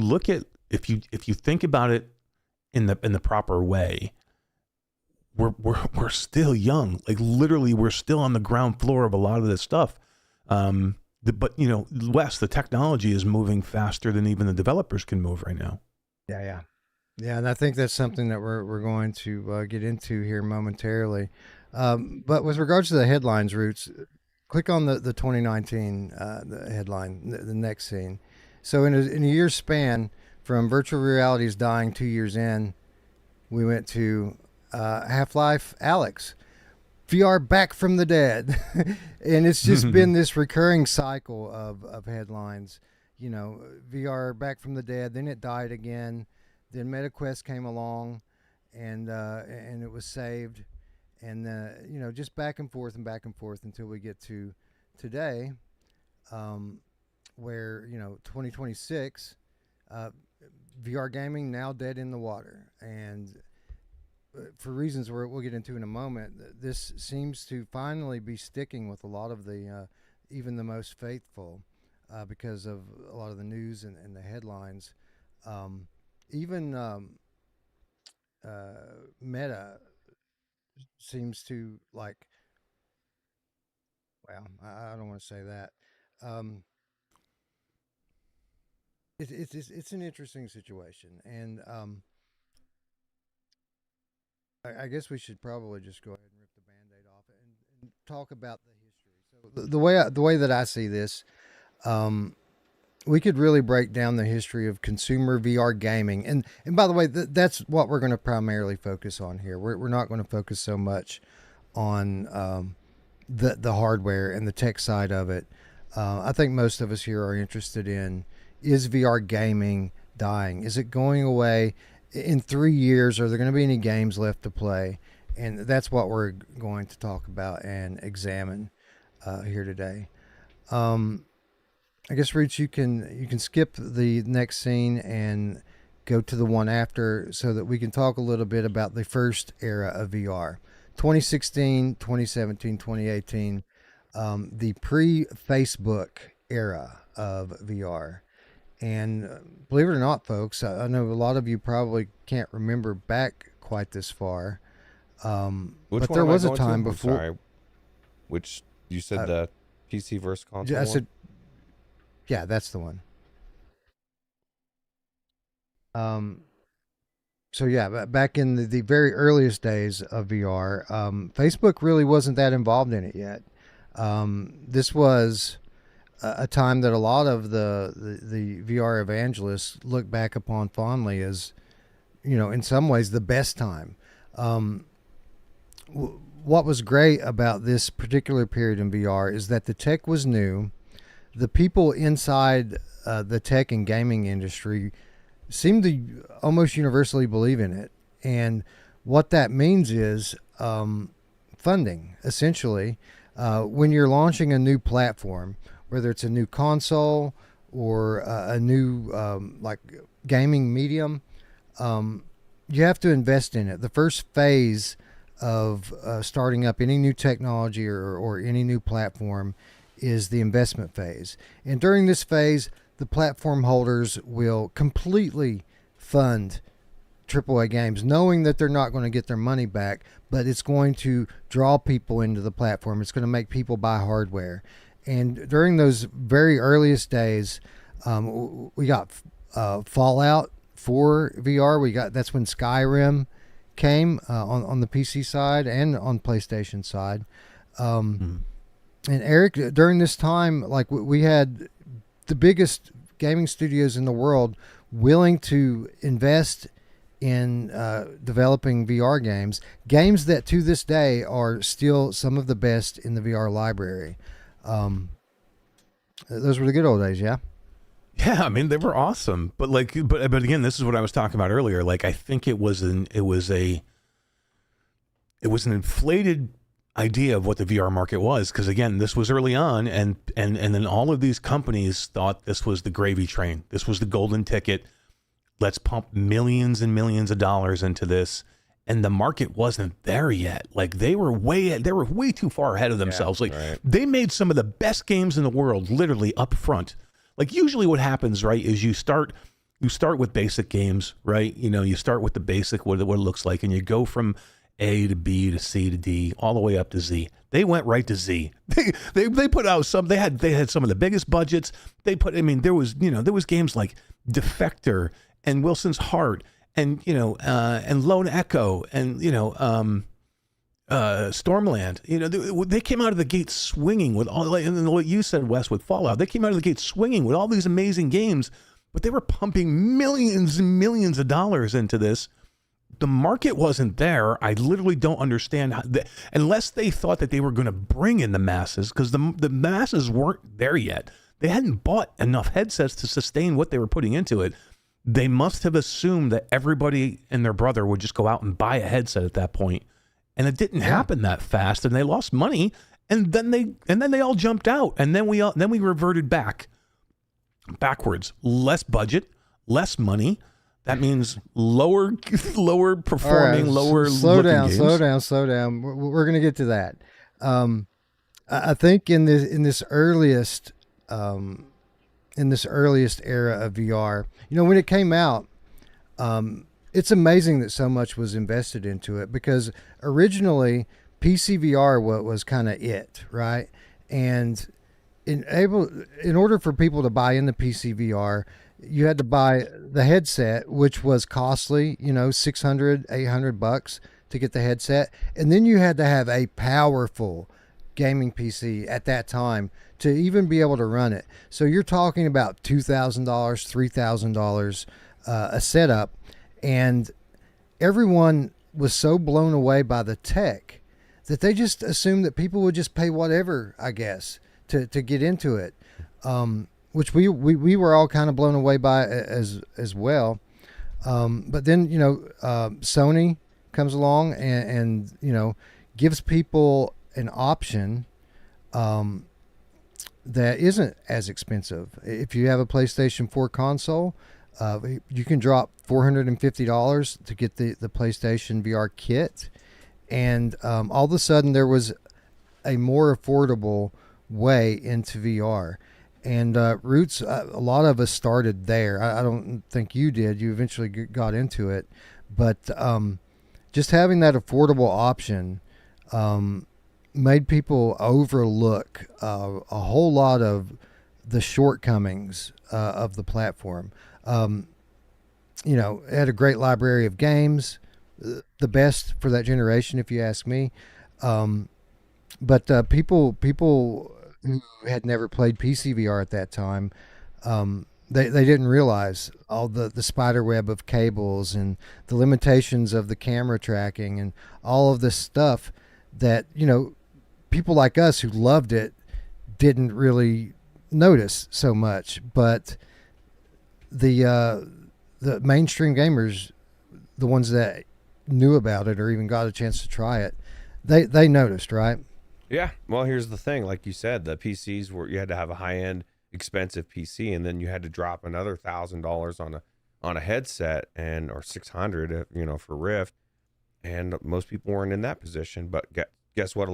think about it in the proper way, we're still young. Like, literally, we're still on the ground floor of a lot of this stuff. But Wes, the technology is moving faster than even the developers can move right now. Yeah. Yeah, and I think that's something that we're going to get into here momentarily. But with regards to the headlines, Ruuts, click on the 2019 the headline, the next scene. So in a year's span, from virtual reality's dying 2 years in, we went to Half-Life Alyx, VR back from the dead. And it's just been this recurring cycle of headlines. VR back from the dead, then it died again. Then MetaQuest came along, and it was saved, and just back and forth until we get to today, where 2026, VR gaming now dead in the water, and for reasons we'll get into in a moment, this seems to finally be sticking with a lot of the even the most faithful. Because of a lot of the news and the headlines. Even Meta seems to like, well, I don't want to say that. It's an interesting situation. And I guess we should probably just go ahead and rip the Band-Aid off it and talk about the history. So the way that I see this, we could really break down the history of consumer VR gaming. And by the way, that's what we're going to primarily focus on here. We're not going to focus so much on the hardware and the tech side of it. I think most of us here are interested in, is VR gaming dying? Is it going away? In 3 years, are there going to be any games left to play? And that's what we're going to talk about and examine here today. I guess, Ruuts, you can skip the next scene and go to the one after so that we can talk a little bit about the first era of VR. 2016, 2017, 2018, the pre-Facebook era of VR. And believe it or not, folks, I know a lot of you probably can't remember back quite this far. Which but one there am I was a going to? time I'm before. sorry. Which you said the PC versus console? I one? said, yeah, that's the one. So yeah, back in the very earliest days of VR, Facebook really wasn't that involved in it yet. This was a time that a lot of the VR evangelists look back upon fondly as, in some ways the best time. What was great about this particular period in VR is that the tech was new. The people inside the tech and gaming industry seem to almost universally believe in it. And what that means is funding, essentially. When you're launching a new platform, whether it's a new console or a new like gaming medium, you have to invest in it. The first phase of starting up any new technology or any new platform is the investment phase. And during this phase, the platform holders will completely fund AAA games, knowing that they're not going to get their money back, but it's going to draw people into the platform. It's going to make people buy hardware. And during those very earliest days, we got Fallout 4 VR. That's when Skyrim came on the PC side and on PlayStation side. And Eric, during this time, like we had the biggest gaming studios in the world willing to invest in developing VR games that to this day are still some of the best in the VR library. Those were the good old days, yeah. Yeah, I mean they were awesome, but again, this is what I was talking about earlier. Like I think it was an inflated idea of what the VR market was, because again, this was early on, and then all of these companies thought this was the gravy train. This was the golden ticket. Let's pump millions and millions of dollars into this, and the market wasn't there yet. Like they were way too far ahead of themselves. They made some of the best games in the world literally up front. Like usually what happens, right, is you start with basic games, right? You start with the basic, what it looks like, and you go from A to B to C to D all the way up to Z. They went right to Z. They put out they had some of the biggest budgets. There was games like Defector and Wilson's Heart and Lone Echo and Stormland. They came out of the gate swinging with all, and what you said, Wes, with Fallout. They came out of the gate swinging with all these amazing games, but they were pumping millions and millions of dollars into this. The market wasn't there. I literally don't understand how, unless they thought that they were going to bring in the masses, because the masses weren't there yet. They hadn't bought enough headsets to sustain what they were putting into it. They must have assumed that everybody and their brother would just go out and buy a headset at that point. And it didn't happen that fast, and they lost money, and then they all jumped out, and then we reverted backwards. Less budget, less money. That means lower performing, lower slow down, games. slow down. We're going to get to that. I think in this earliest era of VR, when it came out, it's amazing that so much was invested into it, because originally PC VR was kind of it, right? And in order for people to buy into PC VR, you had to buy the headset, which was costly, $600, $800 to get the headset. And then you had to have a powerful gaming PC at that time to even be able to run it. So you're talking about $2,000, $3,000 a setup. And everyone was so blown away by the tech that they just assumed that people would just pay whatever, I guess, to get into it. Which we were all kind of blown away by as well. But then, Sony comes along and gives people an option that isn't as expensive. If you have a PlayStation 4 console, you can drop $450 to get the PlayStation VR kit. And all of a sudden, there was a more affordable way into VR. And Ruuts, a lot of us started there. I don't think you did. You eventually got into it. But just having that affordable option made people overlook a whole lot of the shortcomings of the platform. You know, it had a great library of games, the best for that generation, if you ask me. But people who had never played PC VR at that time, they didn't realize all the spider web of cables and the limitations of the camera tracking and all of this stuff that, you know, people like us who loved it didn't really notice so much. But the mainstream gamers, the ones that knew about it or even got a chance to try it, they noticed, right? Yeah. Well, here's the thing. Like you said, the PCs were, you had to have a high-end, expensive PC, and then you had to drop another $1,000 on a headset, and or $600, you know, for Rift. And most people weren't in that position. But guess what?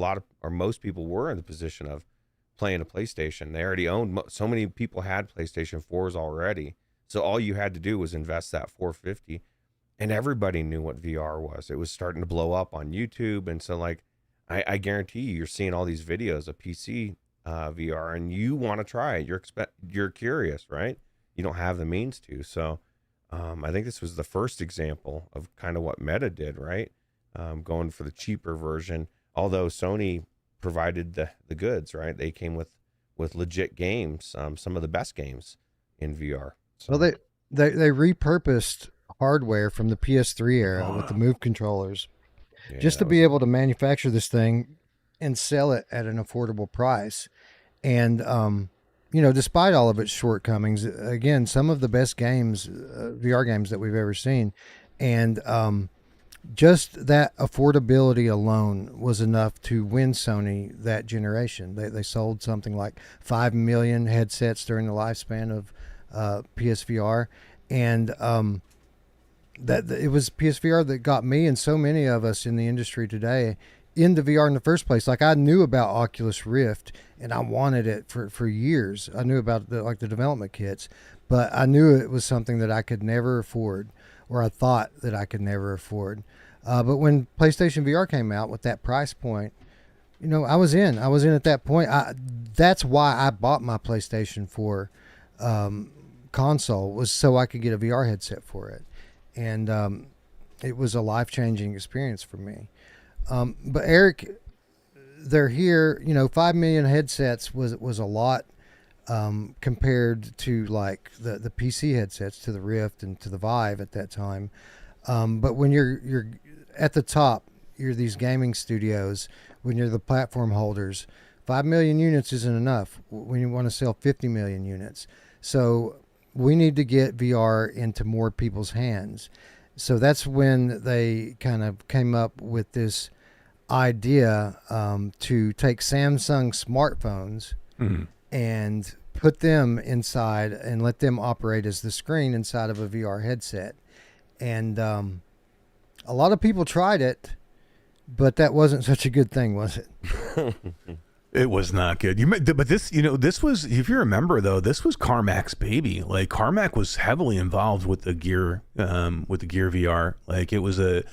Most people were in the position of playing a PlayStation. They already owned. So many people had PlayStation 4s already. So all you had to do was invest that $450, and everybody knew what VR was. It was starting to blow up on YouTube, and so like, I guarantee you're seeing all these videos of PC VR, and you want to try it. You're curious, right? You don't have the means to. So I think this was the first example of kind of what Meta did, right? Going for the cheaper version, although Sony provided the goods, right? They came with legit games, some of the best games in VR. So. Well, they repurposed hardware from the PS3 era with the Move controllers. Yeah, just to be able to manufacture this thing and sell it at an affordable price. And, you know, despite all of its shortcomings, again, some of the best games, VR games that we've ever seen. And just that affordability alone was enough to win Sony that generation. They sold something like 5 million headsets during the lifespan of PSVR. And that it was PSVR that got me and so many of us in the industry today into VR in the first place. Like, I knew about Oculus Rift and I wanted it for years. I knew about the development kits, but I knew it was something that I could never afford, or I thought that I could never afford. But when PlayStation VR came out with that price point, you know, I was in at that point. That's why I bought my PlayStation 4 console, was so I could get a VR headset for it. And it was a life-changing experience for me. But Eric, they're here. You know, 5 million headsets was a lot compared to like the PC headsets, to the Rift and to the Vive at that time. But when you're at the top, you're these gaming studios. When you're the platform holders, 5 million units isn't enough. When you want to sell 50 million units, so we need to get VR into more people's hands. So that's when they kind of came up with this idea to take Samsung smartphones and put them inside and let them operate as the screen inside of a VR headset. And a lot of people tried it, but that wasn't such a good thing, was it? It was not good. But this, you know, this was, if you remember though, this was Carmack's baby. Like, Carmack was heavily involved with the Gear VR. Like, it was a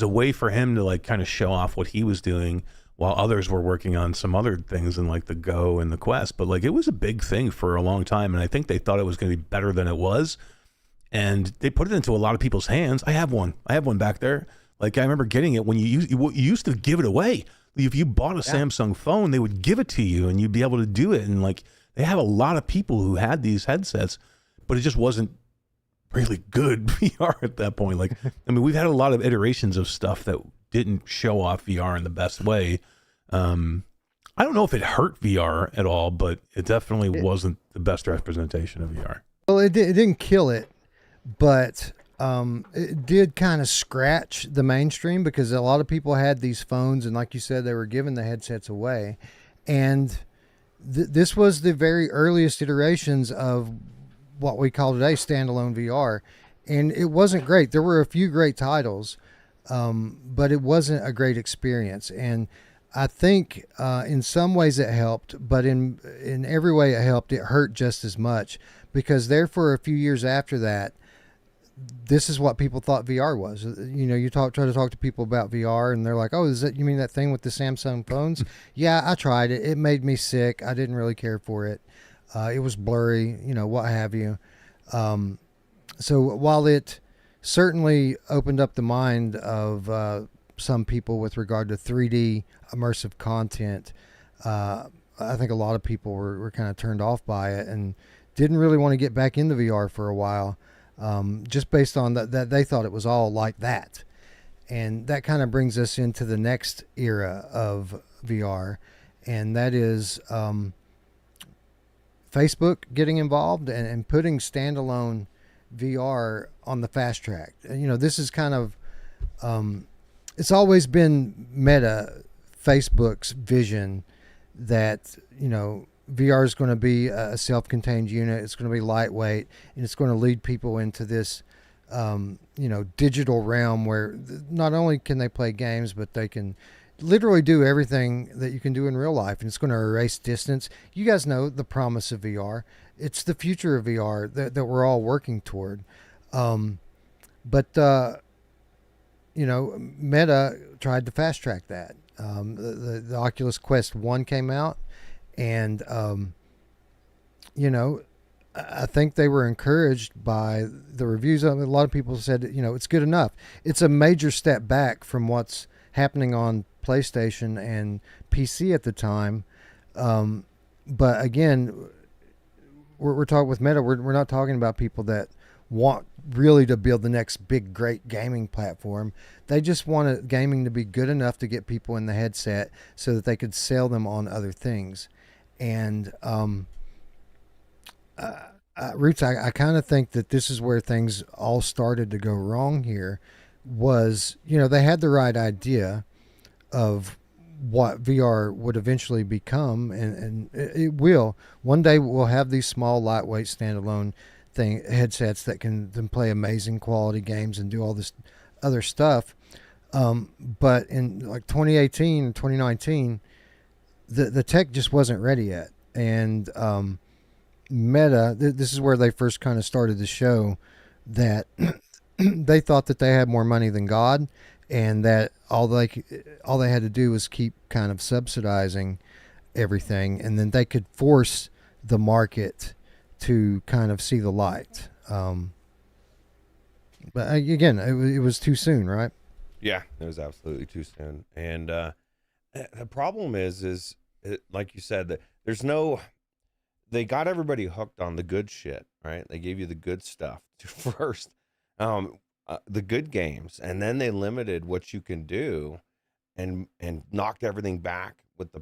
way for him to like kind of show off what he was doing, while others were working on some other things in like the Go and the Quest. But like, it was a big thing for a long time, and I think they thought it was going to be better than it was, and they put it into a lot of people's hands. I have one back there. Like, I remember getting it when you used to give it away. If you bought a Samsung phone, they would give it to you and you'd be able to do it. And like, they have a lot of people who had these headsets, but it just wasn't really good VR at that point. Like, I mean, we've had a lot of iterations of stuff that didn't show off VR in the best way. I don't know if it hurt VR at all, but it definitely wasn't the best representation of VR. Well, it didn't kill it, but it did kind of scratch the mainstream, because a lot of people had these phones, and like you said, they were giving the headsets away, and this was the very earliest iterations of what we call today standalone VR, and it wasn't great. There were a few great titles, but it wasn't a great experience. And I think in some ways it helped, but in every way it helped, it hurt just as much, because there for a few years after that, this is what people thought VR was. You know, you try to talk to people about VR, and they're like, "Oh, is that, you mean that thing with the Samsung phones?" Yeah, I tried it. It made me sick. I didn't really care for it. It was blurry, you know, what have you. So while it certainly opened up the mind of some people with regard to 3D immersive content, I think a lot of people were kind of turned off by it and didn't really want to get back into VR for a while. Just based on that they thought it was all like that. And that kind of brings us into the next era of VR, and that is Facebook getting involved and putting standalone VR on the fast track. You know, this is kind of, it's always been Meta, Facebook's vision that, you know, VR is going to be a self-contained unit. It's going to be lightweight, and it's going to lead people into this, you know, digital realm where not only can they play games, but they can literally do everything that you can do in real life, and it's going to erase distance. You guys know the promise of VR. It's the future of VR that we're all working toward. But you know, Meta tried to fast track that. The Oculus Quest 1 came out, and you know, I think they were encouraged by the reviews. I mean, a lot of people said, you know, it's good enough. It's a major step back from what's happening on PlayStation and PC at the time. But again, we're talking with Meta. We're not talking about people that want really to build the next big, great gaming platform. They just want gaming to be good enough to get people in the headset so that they could sell them on other things. And Ruuts, I kind of think that this is where things all started to go wrong here. Was, you know, they had the right idea of what VR would eventually become, and it will. One day we'll have these small, lightweight, standalone headsets that can then play amazing quality games and do all this other stuff. But in like 2018 and 2019, the tech just wasn't ready yet. And Meta, this is where they first kind of started to show that they thought that they had more money than God, and that all they had to do was keep kind of subsidizing everything, and then they could force the market to kind of see the light. But again, it was too soon, right? Yeah, it was absolutely too soon. And the problem is like you said, that they got everybody hooked on the good shit, right? They gave you the good stuff first, the good games, and then they limited what you can do, and knocked everything back with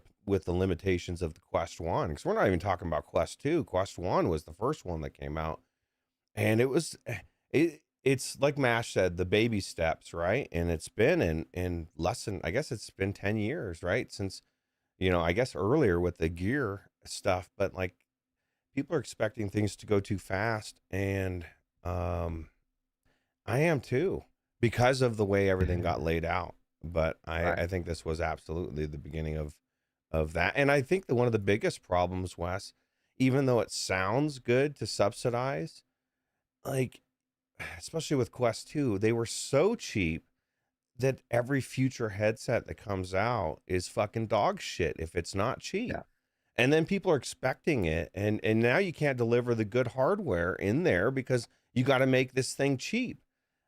the limitations of the Quest 1. Because we're not even talking about Quest 2. Quest 1 was the first one that came out, and it's like Mash said, the baby steps, right? And it's been in less than, I guess it's been 10 years, right? Since, you know, I guess earlier with the gear stuff, but like, people are expecting things to go too fast, and I am too, because of the way everything got laid out. But I think this was absolutely the beginning of that. And I think that one of the biggest problems, Wes, even though it sounds good to subsidize, like, especially with Quest 2, they were so cheap that every future headset that comes out is fucking dog shit if it's not cheap. Yeah. And then people are expecting it, and now you can't deliver the good hardware in there because you got to make this thing cheap.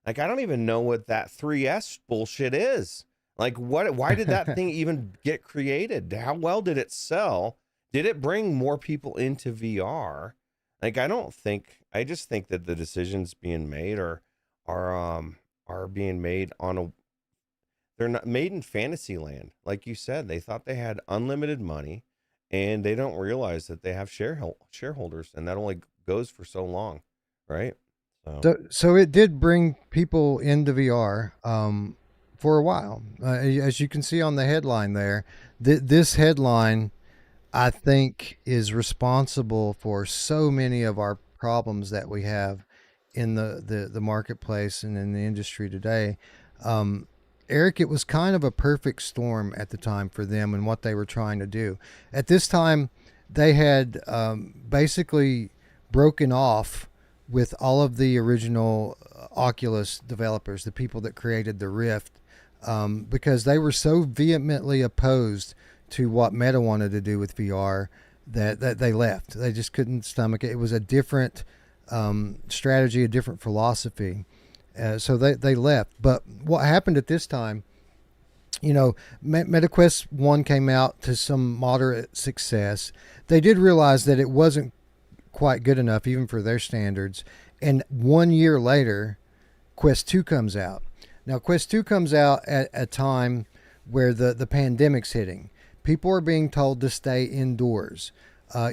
Like, I don't even know what that 3S bullshit is. Like, why did that thing even get created? How well did it sell? Did it bring more people into VR? Like, I just think that the decisions being made are being made they're not made in fantasy land. Like you said, they thought they had unlimited money, and they don't realize that they have shareholders, and that only goes for so long, right? So it did bring people into VR for a while. As you can see on the headline there, this headline I think is responsible for so many of our problems that we have in the marketplace and in the industry today. Um, Eric, it was kind of a perfect storm at the time for them and what they were trying to do. At this time, they had basically broken off with all of the original Oculus developers, the people that created the Rift, because they were so vehemently opposed to what Meta wanted to do with VR that they left. They just couldn't stomach it. It was a different strategy, a different philosophy. So they left. But what happened at this time, MetaQuest 1 came out to some moderate success. They did realize that it wasn't quite good enough, even for their standards. And 1 year later, Quest 2 comes out. Now, Quest 2 comes out at a time where the pandemic's hitting. People are being told to stay indoors.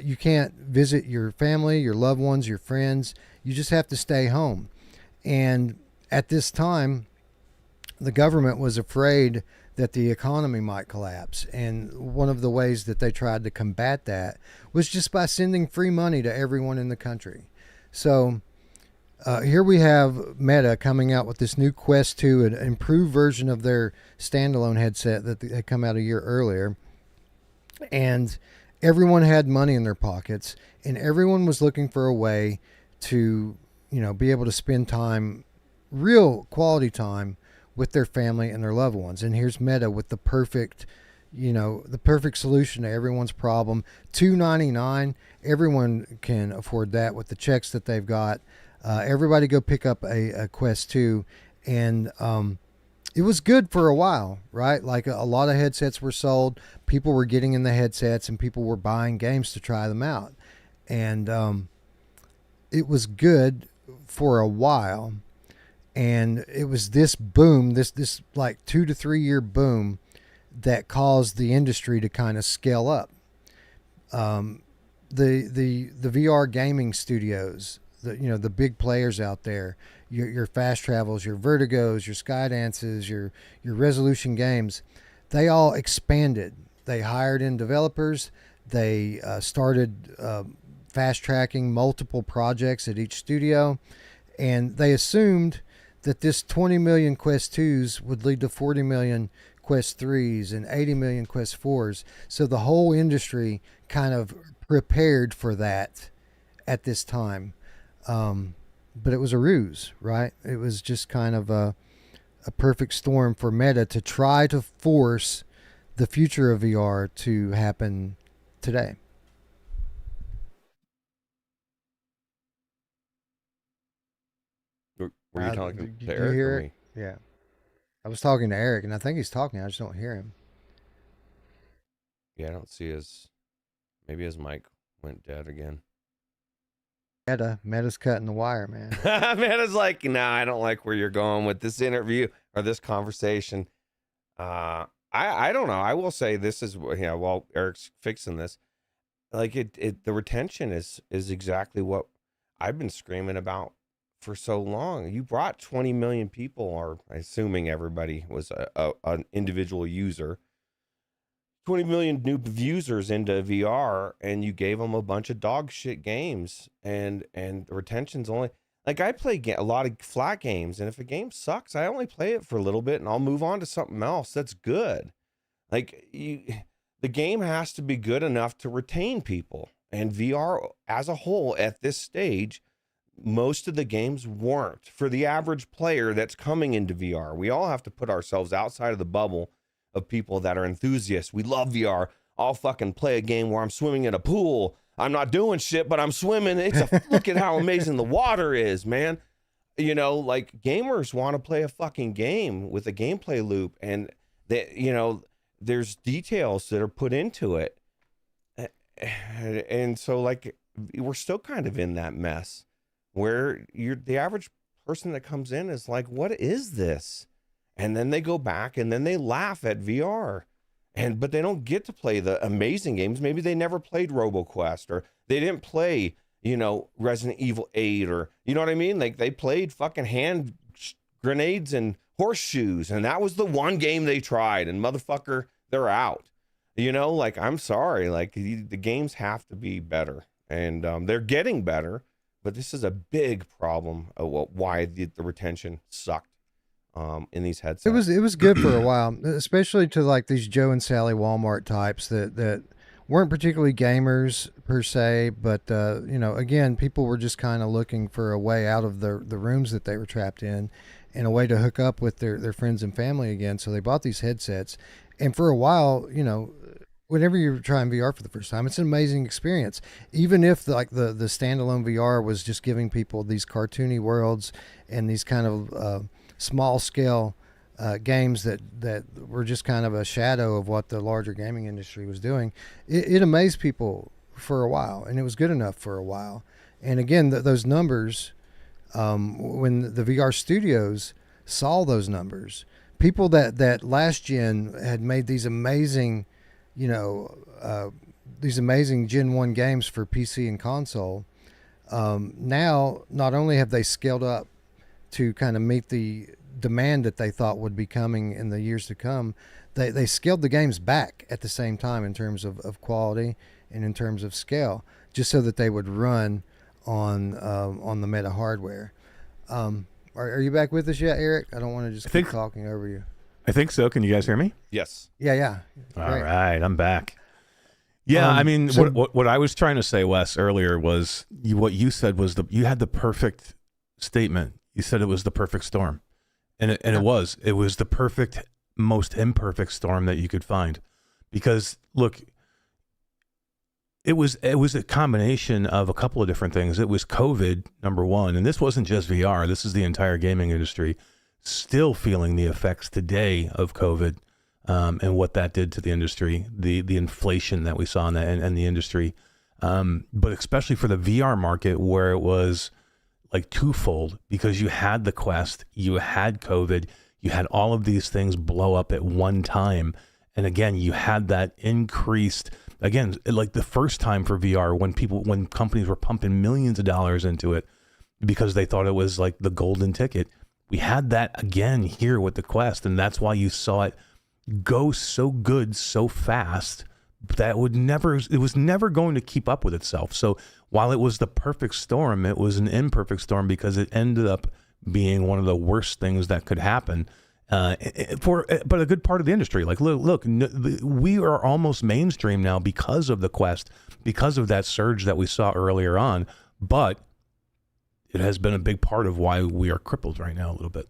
You can't visit your family, your loved ones, your friends. You just have to stay home. And at this time, the government was afraid that the economy might collapse. And one of the ways that they tried to combat that was just by sending free money to everyone in the country. So here we have Meta coming out with this new Quest 2, an improved version of their standalone headset that had come out a year earlier. And everyone had money in their pockets, and everyone was looking for a way to, be able to spend time, real quality time, with their family and their loved ones. And here's Meta with the perfect solution to everyone's problem. $299, everyone can afford that with the checks that they've got. Everybody go pick up a Quest 2, and it was good for a while, right? Like a lot of headsets were sold. People were getting in the headsets and people were buying games to try them out. And it was good for a while. And it was this boom, this like 2 to 3 year boom that caused the industry to kind of scale up. The VR gaming studios, the big players out there, your Fast Travels, your Vertigos, your Skydances, your Resolution Games, they all expanded. They hired in developers. They started fast tracking multiple projects at each studio, and they assumed that this 20 million Quest 2s would lead to 40 million Quest 3s and 80 million Quest 4s. So the whole industry kind of prepared for that at this time. But it was a ruse, right? It was just kind of a perfect storm for Meta to try to force the future of VR to happen today. Were you talking Did to you Eric hear or it? me? Yeah. I was talking to Eric, and I think he's talking. I just don't hear him. Yeah, I don't see maybe his mic went dead again. Meta's cutting the wire, man. Meta's like, nah, I don't like where you're going with this interview or this conversation. I don't know. I will say this is, while Eric's fixing this, like the retention is exactly what I've been screaming about for so long. You brought 20 million people, or assuming everybody was an individual user, 20 million new users into VR, and you gave them a bunch of dog shit games, and the retention's only, like, I play a lot of flat games, and if a game sucks, I only play it for a little bit and I'll move on to something else that's good. Like, the game has to be good enough to retain people, and VR as a whole at this stage, most of the games weren't. For the average player that's coming into VR, we all have to put ourselves outside of the bubble of people that are enthusiasts. We love VR. I'll fucking play a game where I'm swimming in a pool. I'm not doing shit, but I'm swimming. Look at how amazing the water is, man. Like, gamers want to play a fucking game with a gameplay loop, and there's details that are put into it. And so, like, we're still kind of in that mess where the average person that comes in is like, what is this? And then they go back and then they laugh at VR, but they don't get to play the amazing games. Maybe they never played RoboQuest, or they didn't play, Resident Evil 8, or, you know what I mean? Like, they played fucking hand grenades and horseshoes, and that was the one game they tried, and motherfucker, they're out. You know, like, I'm sorry, like, the games have to be better, and they're getting better, but this is a big problem of why the retention sucked in these headsets. It was good for a while, especially to like these Joe and Sally Walmart types that weren't particularly gamers per se, but you know, again, people were just kind of looking for a way out of the rooms that they were trapped in, and a way to hook up with their friends and family again. So they bought these headsets, and for a while, you know, whenever you're trying VR for the first time, it's an amazing experience. Even if the standalone VR was just giving people these cartoony worlds and these kind of small scale games that were just kind of a shadow of what the larger gaming industry was doing, it amazed people for a while, and it was good enough for a while. And again, those numbers, when the VR studios saw those numbers, people that last gen had made these amazing, you know, these amazing Gen 1 games for PC and console, now not only have they scaled up to kind of meet the demand that they thought would be coming in the years to come, they scaled the games back at the same time in terms of quality and in terms of scale, just so that they would run on the Meta hardware. Are you back with us yet, Eric? I don't want to just keep talking over you. I think so. Can you guys hear me? Yes. Yeah. All Great. right, I'm back. Yeah, I mean, so- what I was trying to say, Wes, earlier was what you said was you had the perfect statement. You said it was the perfect storm, and it was the perfect, most imperfect storm that you could find, because look, it was a combination of a couple of different things. It was COVID, number one, and this wasn't just VR. This is the entire gaming industry still feeling the effects today of COVID, and what that did to the industry, the inflation that we saw in the industry, but especially for the VR market, where it was like twofold, because you had the Quest, you had COVID, you had all of these things blow up at one time. And again, you had that increased, again, like the first time for VR, when companies were pumping millions of dollars into it because they thought it was like the golden ticket. We had that again here with the Quest, and that's why you saw it go so good so fast that it was never going to keep up with itself. So while it was the perfect storm, it was an imperfect storm, because it ended up being one of the worst things that could happen but a good part of the industry. Like, look, we are almost mainstream now because of the Quest, because of that surge that we saw earlier on, but it has been a big part of why we are crippled right now a little bit.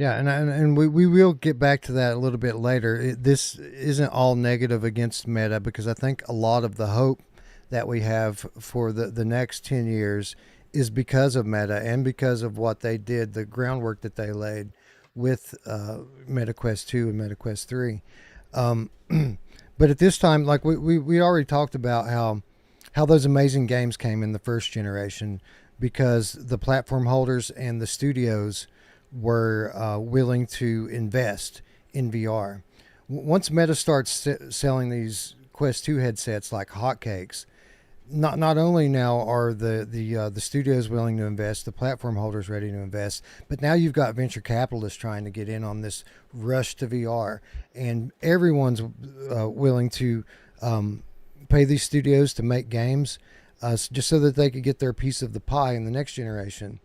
Yeah, and we will get back to that a little bit later. This isn't all negative against Meta, because I think a lot of the hope that we have for the next 10 years is because of Meta and because of what they did, the groundwork that they laid with Meta Quest 2 and Meta Quest 3. But at this time, like we already talked about how those amazing games came in the first generation, because the platform holders and the studios were willing to invest in VR. Once Meta starts selling these Quest 2 headsets like hotcakes, not only now are the studios willing to invest, the platform holders ready to invest, but now you've got venture capitalists trying to get in on this rush to VR, and everyone's willing to pay these studios to make games just so that they could get their piece of the pie in the next generation.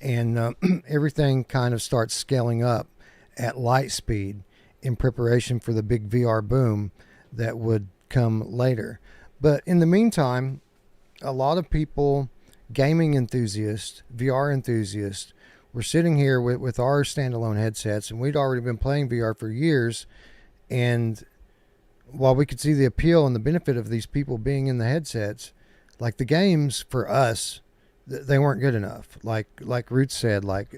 And everything kind of starts scaling up at light speed in preparation for the big VR boom that would come later. But in the meantime, a lot of people, gaming enthusiasts, VR enthusiasts, were sitting here with our standalone headsets, and we'd already been playing VR for years. And while we could see the appeal and the benefit of these people being in the headsets, like the games for us, they weren't good enough. Like Ruuts said, like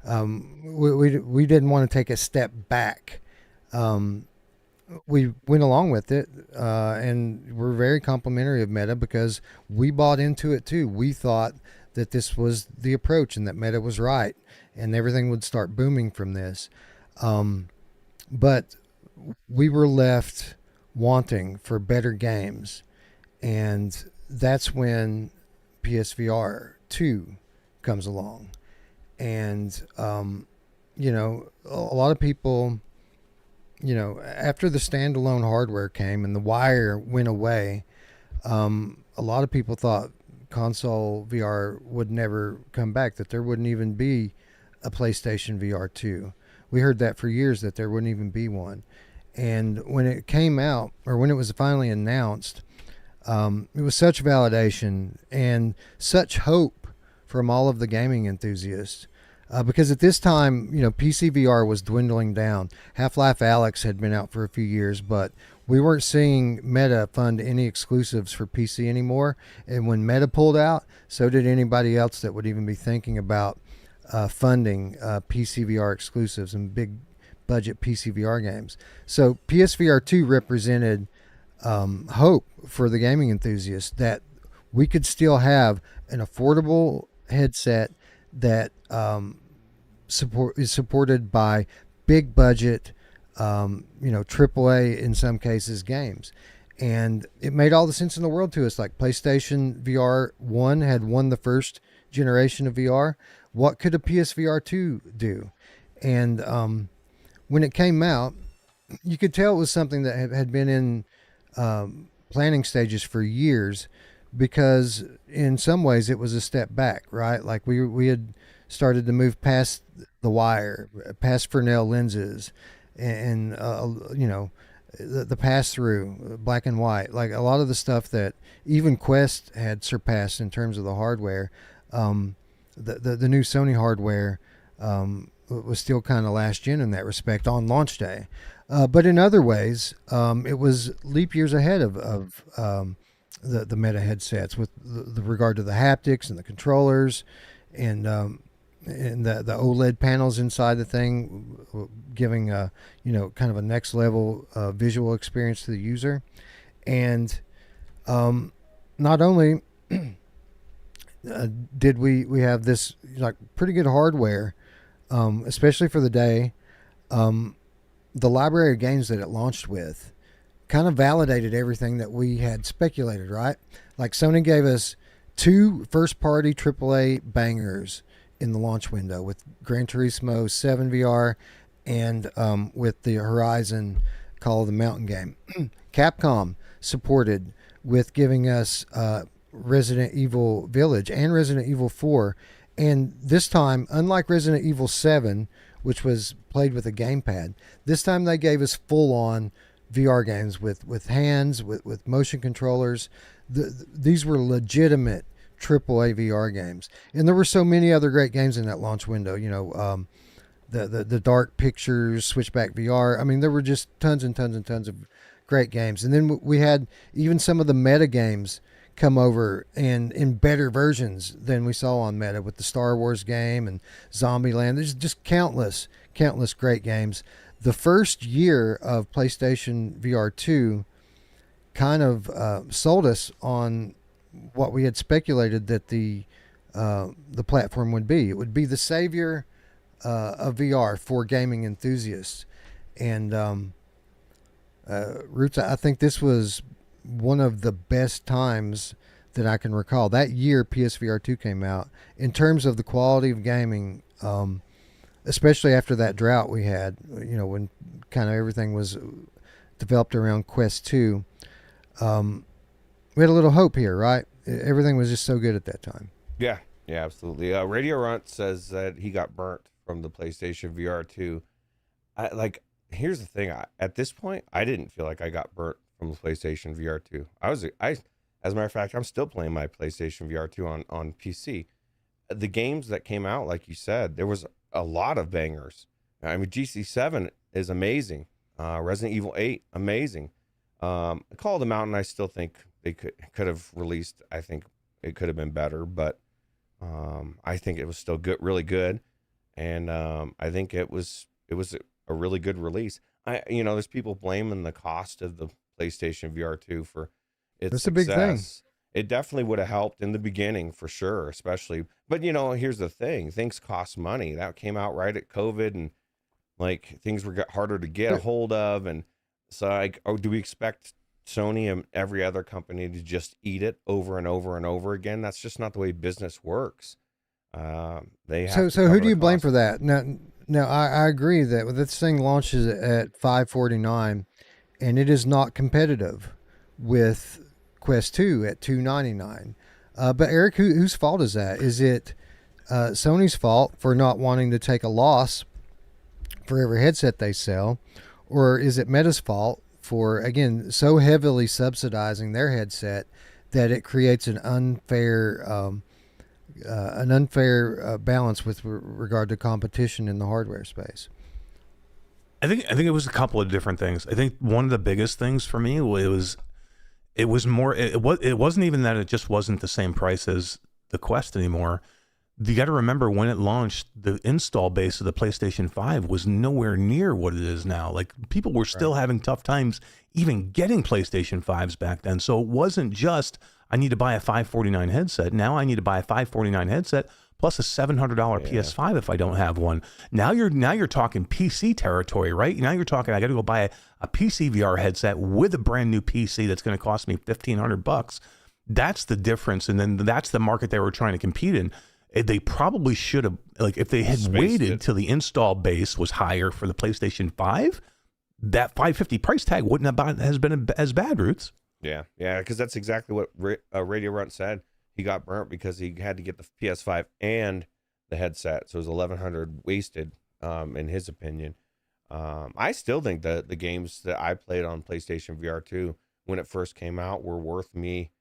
we didn't want to take a step back. We went along with it, and we're very complimentary of Meta because we bought into it too. We thought that this was the approach and that Meta was right, and everything would start booming from this. But we were left wanting for better games, and that's when PSVR 2 comes along. And, you know, a lot of people, after the standalone hardware came and the wire went away, a lot of people thought console VR would never come back, that there wouldn't even be a PlayStation VR 2. We heard that for years, that there wouldn't even be one. And when it came out, or when it was finally announced, it was such validation and such hope from all of the gaming enthusiasts. Because at this time, PC VR was dwindling down. Half-Life Alyx had been out for a few years, but we weren't seeing Meta fund any exclusives for PC anymore. And when Meta pulled out, so did anybody else that would even be thinking about funding PC VR exclusives and big budget PC VR games. So PSVR 2 represented hope for the gaming enthusiasts, that we could still have an affordable headset that is supported by big budget, AAA in some cases games. And it made all the sense in the world to us. Like PlayStation VR 1 had won the first generation of VR. What could a PSVR 2 do? And when it came out, you could tell it was something that had been in planning stages for years, because in some ways it was a step back, right? Like we had started to move past the wire, past Fresnel lenses, and the pass-through, black and white, like a lot of the stuff that even Quest had surpassed in terms of the hardware. The new Sony hardware was still kind of last gen in that respect on launch day. But in other ways, it was leap years ahead of the Meta headsets with the regard to the haptics and the controllers and the OLED panels inside the thing, giving kind of a next level visual experience to the user. And not only did we have this like pretty good hardware, especially for the day, the library of games that it launched with kind of validated everything that we had speculated, right? Like Sony gave us 2 first-party AAA bangers in the launch window with Gran Turismo 7 VR and with the Horizon Call of the Mountain game. Capcom supported with giving us Resident Evil Village and Resident Evil 4. And this time, unlike Resident Evil 7, which was played with a gamepad, this time they gave us full-on VR games with hands, with motion controllers. These were legitimate AAA VR games. And there were so many other great games in that launch window. The Dark Pictures, Switchback VR. I mean, there were just tons and tons and tons of great games. And then we had even some of the meta games come over and in better versions than we saw on Meta, with the Star Wars game and Zombieland. There's just countless great games. The first year of PlayStation VR 2 kind of sold us on what we had speculated that the platform would be. It would be the savior of VR for gaming enthusiasts. And Ruuts, I think this was one of the best times that I can recall. That year PSVR 2 came out, in terms of the quality of gaming, especially after that drought we had, when kind of everything was developed around Quest 2. We had a little hope here, right? Everything was just so good at that time. Yeah, absolutely. Radio Runt says that he got burnt from the PlayStation VR 2. Here's the thing. At this point, I didn't feel like I got burnt from the PlayStation VR 2. As a matter of fact, I'm still playing my PlayStation VR 2 on PC. The games that came out, like you said, there was a lot of bangers. I mean, GC7 is amazing. Resident Evil 8, amazing. Call of the Mountain, I still think they could have released. I think it could have been better, but I think it was still good, really good. And I think it was a really good release. There's people blaming the cost of the PlayStation VR 2 for its That's success. a big thing. It definitely would have helped in the beginning for sure, especially. But here's the thing: things cost money. That came out right at COVID, and like things were harder to get a hold of. And so, do we expect Sony and every other company to just eat it over and over and over again? That's just not the way business works. They have so who do you blame for that? Now, Now, I agree that this thing launches at $549, and it is not competitive with Quest 2 at $299. But Eric, whose fault is that? Is it Sony's fault for not wanting to take a loss for every headset they sell, or is it Meta's fault for, again, so heavily subsidizing their headset that it creates an unfair balance with regard to competition in the hardware space? I think it was a couple of different things. I think one of the biggest things for me was it wasn't even that it just wasn't the same price as the Quest anymore. You got to remember, when it launched, the install base of the PlayStation 5 was nowhere near what it is now. Like, people were still having tough times even getting PlayStation 5s back then. So it wasn't just, I need to buy a $549 headset. Now I need to buy a $549 headset plus a $700 PS5 if I don't have one. Now you're talking PC territory, right? Now you're talking, I got to go buy a PC VR headset with a brand new PC that's going to cost me $1,500. That's the difference. And then that's the market they were trying to compete in. They probably should have, like, if they had waited till the install base was higher for the PlayStation 5, that $550 price tag wouldn't have been as bad, Ruuts. Yeah, because that's exactly what Radio Runt said. He got burnt because he had to get the PS5 and the headset, so it was $1,100 wasted, in his opinion. I still think that the games that I played on PlayStation VR 2 when it first came out were worth me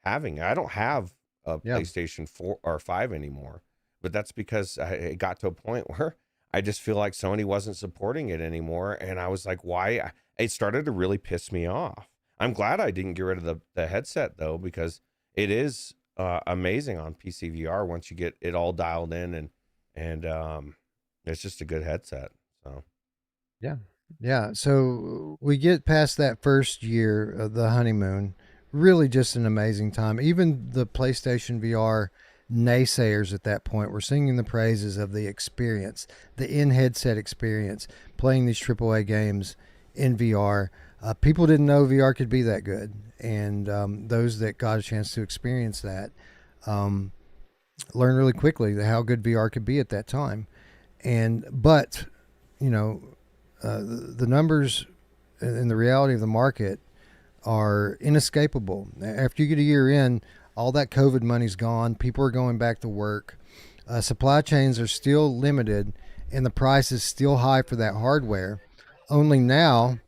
having. I don't have a PlayStation 4 or 5 anymore, but that's because it got to a point where I just feel like Sony wasn't supporting it anymore, and I was like, why? It started to really piss me off. I'm glad I didn't get rid of the headset, though, because it is amazing on PC VR once you get it all dialed in, and it's just a good headset. So yeah. So we get past that first year of the honeymoon. Really just an amazing time. Even the PlayStation VR naysayers at that point were singing the praises of the experience, the in-headset experience, playing these AAA games in VR. People didn't know VR could be that good. And those that got a chance to experience that learned really quickly how good VR could be at that time. But, the numbers and the reality of the market are inescapable. After you get a year in, all that COVID money's gone. People are going back to work. Supply chains are still limited, and the price is still high for that hardware. Only now,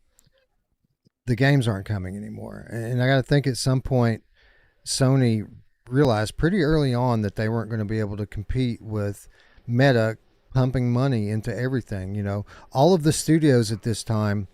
the games aren't coming anymore. And I got to think at some point, Sony realized pretty early on that they weren't going to be able to compete with Meta pumping money into everything. All of the studios at this time,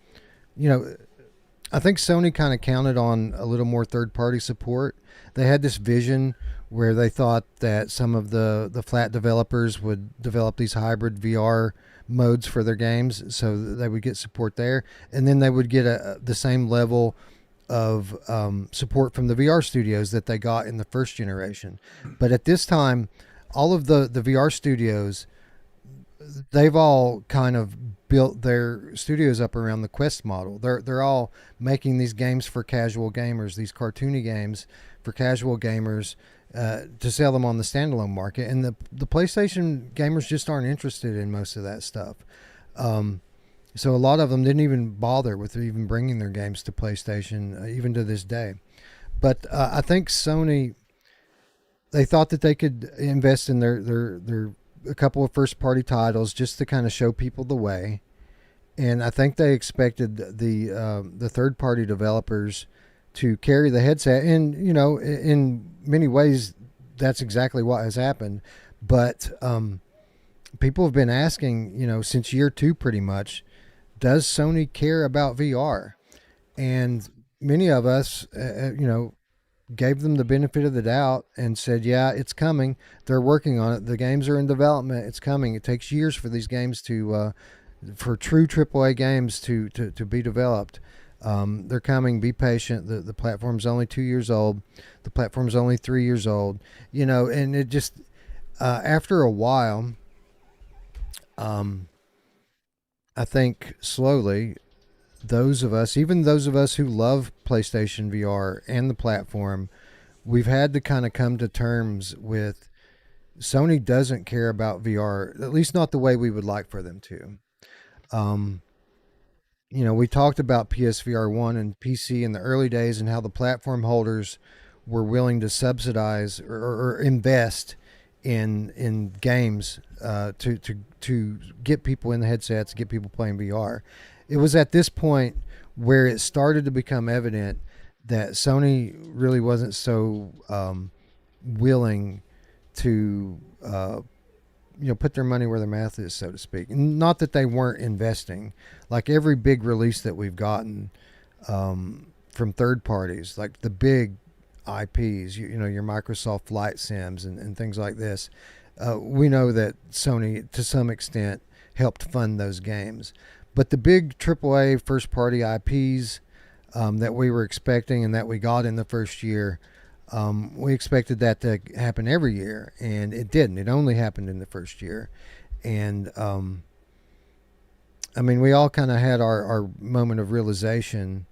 I think Sony kind of counted on a little more third-party support. They had this vision where they thought that some of the flat developers would develop these hybrid VR modes for their games, so that they would get support there, and then they would get the same level of support from the VR studios that they got in the first generation. But at this time, all of the VR studios, they've all kind of built their studios up around the Quest model. They're all making these games for casual gamers, these cartoony games for casual gamers, to sell them on the standalone market. And the PlayStation gamers just aren't interested in most of that stuff. So a lot of them didn't even bother with even bringing their games to PlayStation, even to this day. But I think Sony, they thought that they could invest in their a couple of first-party titles just to kind of show people the way, and I think they expected the third-party developers to carry the headset. And in many ways, that's exactly what has happened. But people have been asking, since year 2, pretty much, does Sony care about VR? And many of us, gave them the benefit of the doubt and said, yeah, it's coming. They're working on it. The games are in development. It's coming. It takes years for these games for true AAA games to be developed. They're coming. Be patient. The platform's only 2 years old. The platform's only 3 years old. And it just, after a while, I think slowly, even those of us who love PlayStation VR and the platform, we've had to kind of come to terms with Sony doesn't care about VR, at least not the way we would like for them to. We talked about PSVR 1 and PC in the early days and how the platform holders were willing to subsidize or invest in games to get people in the headsets, get people playing VR. It was at this point where it started to become evident that Sony really wasn't so willing to put their money where their mouth is, so to speak. Not that they weren't investing. Like every big release that we've gotten from third parties, like the big IPs, your Microsoft Flight Sims and things like this, we know that Sony, to some extent, helped fund those games. But the big AAA first-party IPs that we were expecting and that we got in the first year, we expected that to happen every year, and it didn't. It only happened in the first year. And, we all kind of had our moment of realization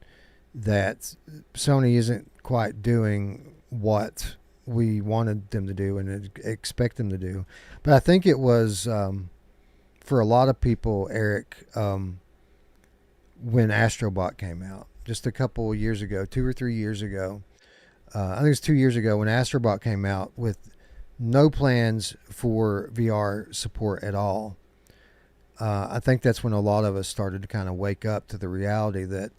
that Sony isn't quite doing what we wanted them to do and expect them to do. But I think it was, for a lot of people, Eric, when Astrobot came out, just a couple of years ago, 2 or 3 years ago, I think it was 2 years ago when Astrobot came out with no plans for VR support at all. I think that's when a lot of us started to kind of wake up to the reality that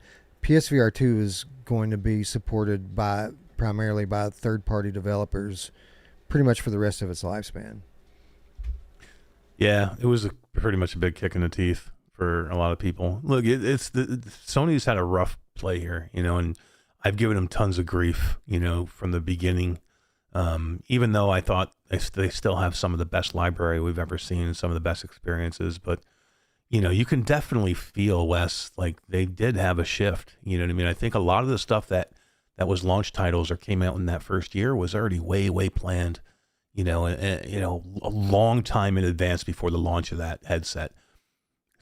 PSVR 2 is going to be supported primarily by third-party developers pretty much for the rest of its lifespan. Yeah, it was pretty much a big kick in the teeth for a lot of people. Look, Sony's had a rough play here, and I've given them tons of grief, from the beginning. Even though I thought they still have some of the best library we've ever seen, some of the best experiences, but you can definitely feel, Wes, like they did have a shift. You know what I mean? I think a lot of the stuff that was launch titles or came out in that first year was already way, way planned, a long time in advance before the launch of that headset.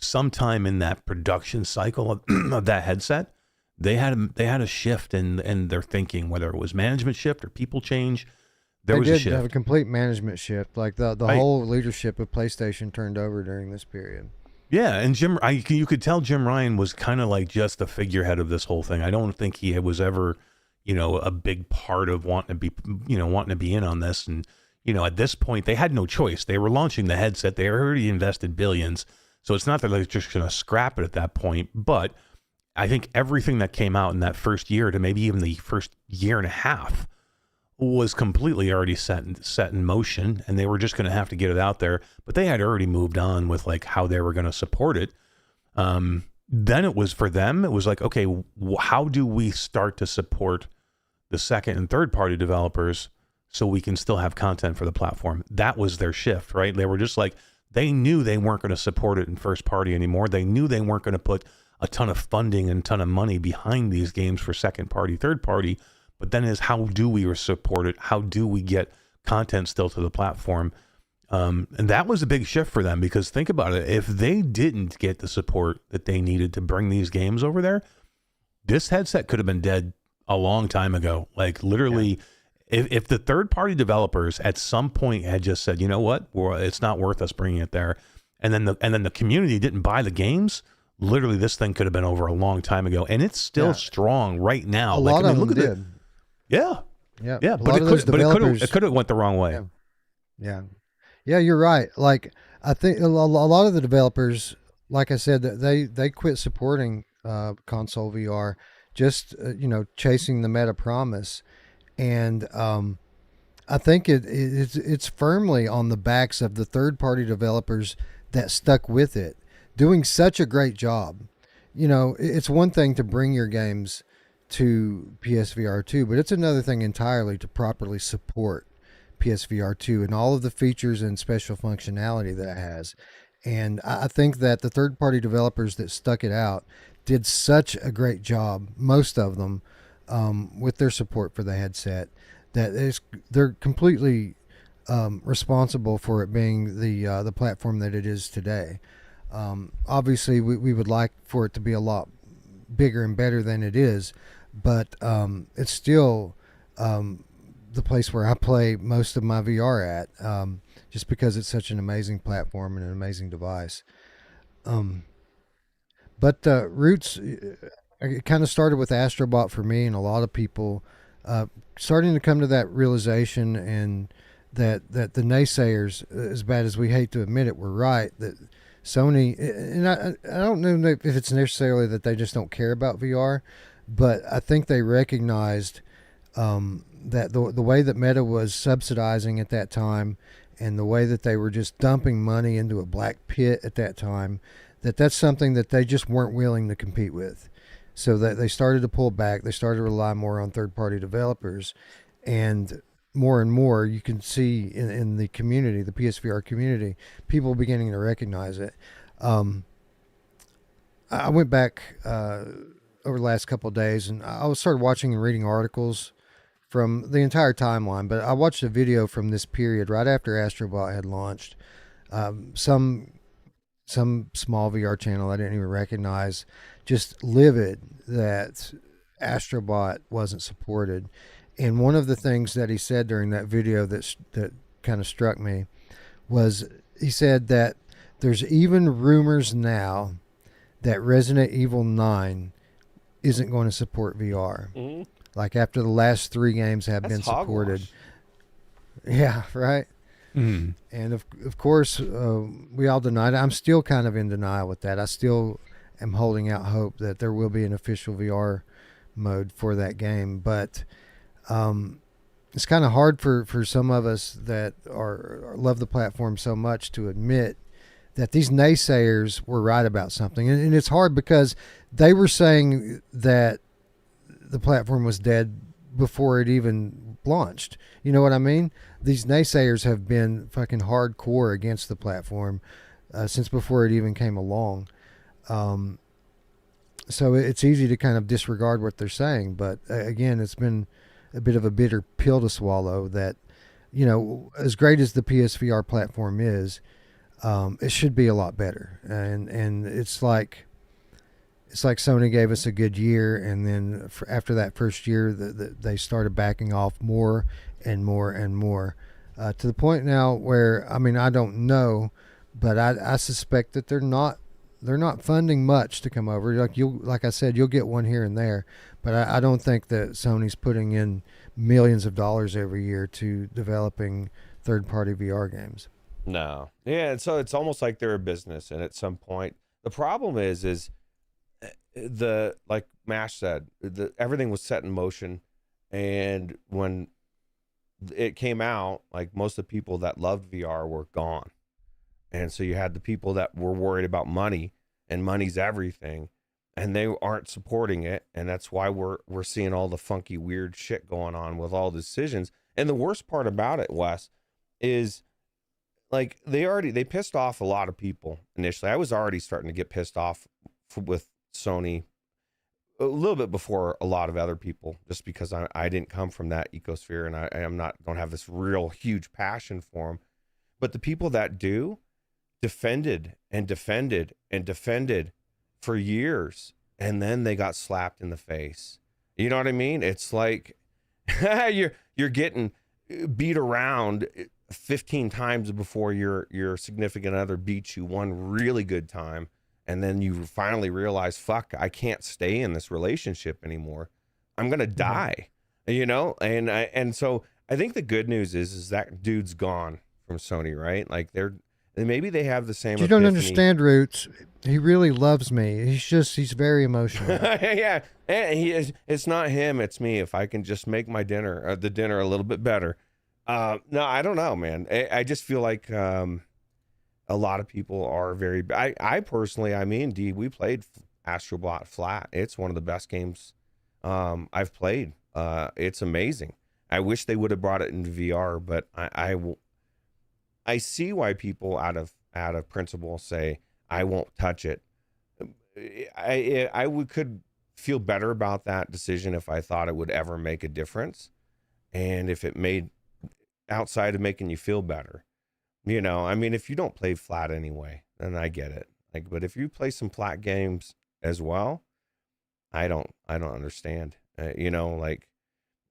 Sometime in that production cycle of that headset, they had a shift in their thinking, whether it was management shift or people change. There was a shift. They did have a complete management shift. Like the whole leadership of PlayStation turned over during this period. Yeah, and you could tell Jim Ryan was kind of like just the figurehead of this whole thing. I don't think he was ever, a big part of wanting to be in on this. And at this point, they had no choice. They were launching the headset. They already invested billions, so it's not that they're just going to scrap it at that point. But I think everything that came out in that first year to maybe even the first year and a half was completely already set in motion, and they were just going to have to get it out there. But they had already moved on with like how they were going to support it. Then it was for them. It was like, okay, how do we start to support the second and third party developers so we can still have content for the platform? That was their shift, right? They were just like, they knew they weren't going to support it in first party anymore. They knew they weren't going to put a ton of funding and a ton of money behind these games for second party, third party. But then is how do we support it? How do we get content still to the platform? And that was a big shift for them, because think about it. If they didn't get the support that they needed to bring these games over there, this headset could have been dead a long time ago. Like literally, if the third party developers at some point had just said, you know what, it's not worth us bringing it there, and then the community didn't buy the games, literally this thing could have been over a long time ago, and it's still strong right now. A lot of them did. Yeah. But it could have went the wrong way. Yeah, you're right. Like I think a lot of the developers, like I said, they quit supporting console VR, just chasing the meta promise, and I think it's firmly on the backs of the third party developers that stuck with it, doing such a great job. It's one thing to bring your games to PSVR 2, but it's another thing entirely to properly support PSVR 2 and all of the features and special functionality that it has. And I think that the third-party developers that stuck it out did such a great job, most of them, with their support for the headset, that they're completely responsible for it being the platform that it is today. Obviously, we would like for it to be a lot bigger and better than it is, but it's still the place where I play most of my VR at. just because it's such an amazing platform and an amazing device. But Roots, it kind of started with Astrobot for me and a lot of people starting to come to that realization, and that the naysayers, as bad as we hate to admit it, were right. That Sony, and I don't know if it's necessarily that they just don't care about VR, but I think they recognized that the way that Meta was subsidizing at that time, and the way that they were just dumping money into a black pit at that time, that's something that they just weren't willing to compete with. So that they started to pull back. They started to rely more on third-party developers, and more you can see in the community, the PSVR community, people beginning to recognize it. I went back over the last couple of days, and I started watching and reading articles from the entire timeline, but I watched a video from this period right after Astrobot had launched. Some small VR channel I didn't even recognize, just livid that Astrobot wasn't supported. And one of the things that he said during that video that kind of struck me was, he said that there's even rumors now that Resident Evil 9 isn't going to support VR. Mm-hmm. Like after the last 3 games have been supported. Hogwash. Yeah, right. Mm. And of course, we all denied it. I'm still kind of in denial with that. I still am holding out hope that there will be an official VR mode for that game. But it's kind of hard for some of us that love the platform so much to admit that these naysayers were right about something. And it's hard because they were saying that the platform was dead before it even launched. You know what I mean? These naysayers have been fucking hardcore against the platform since before it even came along. So it's easy to kind of disregard what they're saying. But again, it's been a bit of a bitter pill to swallow that, you know, as great as the PSVR platform is, it should be a lot better. And it's like Sony gave us a good year, and then after that first year, they started backing off more and more and more, to the point now where, I mean, I don't know, but I suspect that they're not funding much to come over. Like I said, you'll get one here and there, but I don't think that Sony's putting in millions of dollars every year to developing third-party VR games. No, yeah, and so it's almost like they're a business, and at some point, the problem is like Mash said, everything was set in motion, and when it came out, like, most of the people that loved VR were gone, and so you had the people that were worried about money, and money's everything, and they aren't supporting it, and that's why we're seeing all the funky weird shit going on with all the decisions. And the worst part about it, Wes, is like they pissed off a lot of people initially. I was already starting to get pissed off with Sony a little bit before a lot of other people, just because I didn't come from that ecosphere, and I don't have this real huge passion for them. But the people that do defended and defended and defended for years, and then they got slapped in the face. You know what I mean? It's like you're getting beat around 15 times before your significant other beats you one really good time. And then you finally realize, fuck, I can't stay in this relationship anymore. I'm going to die, you know? And so I think the good news is that dude's gone from Sony, right? Like maybe they have the same. You don't understand, Roots. He really loves me. He's very emotional. Yeah. And it's not him, it's me. If I can just make my dinner, the dinner a little bit better. No, I don't know, man. I just feel like, a lot of people are very. I personally, me and D, we played Astrobot Flat. It's one of the best games I've played. It's amazing. I wish they would have brought it into VR, but I see why people out of principle say I won't touch it. I could feel better about that decision if I thought it would ever make a difference, and if it made, outside of making you feel better. You know, I mean, if you don't play Flat anyway, then I get it. Like, but if you play some Flat games as well, I don't understand. You know, like,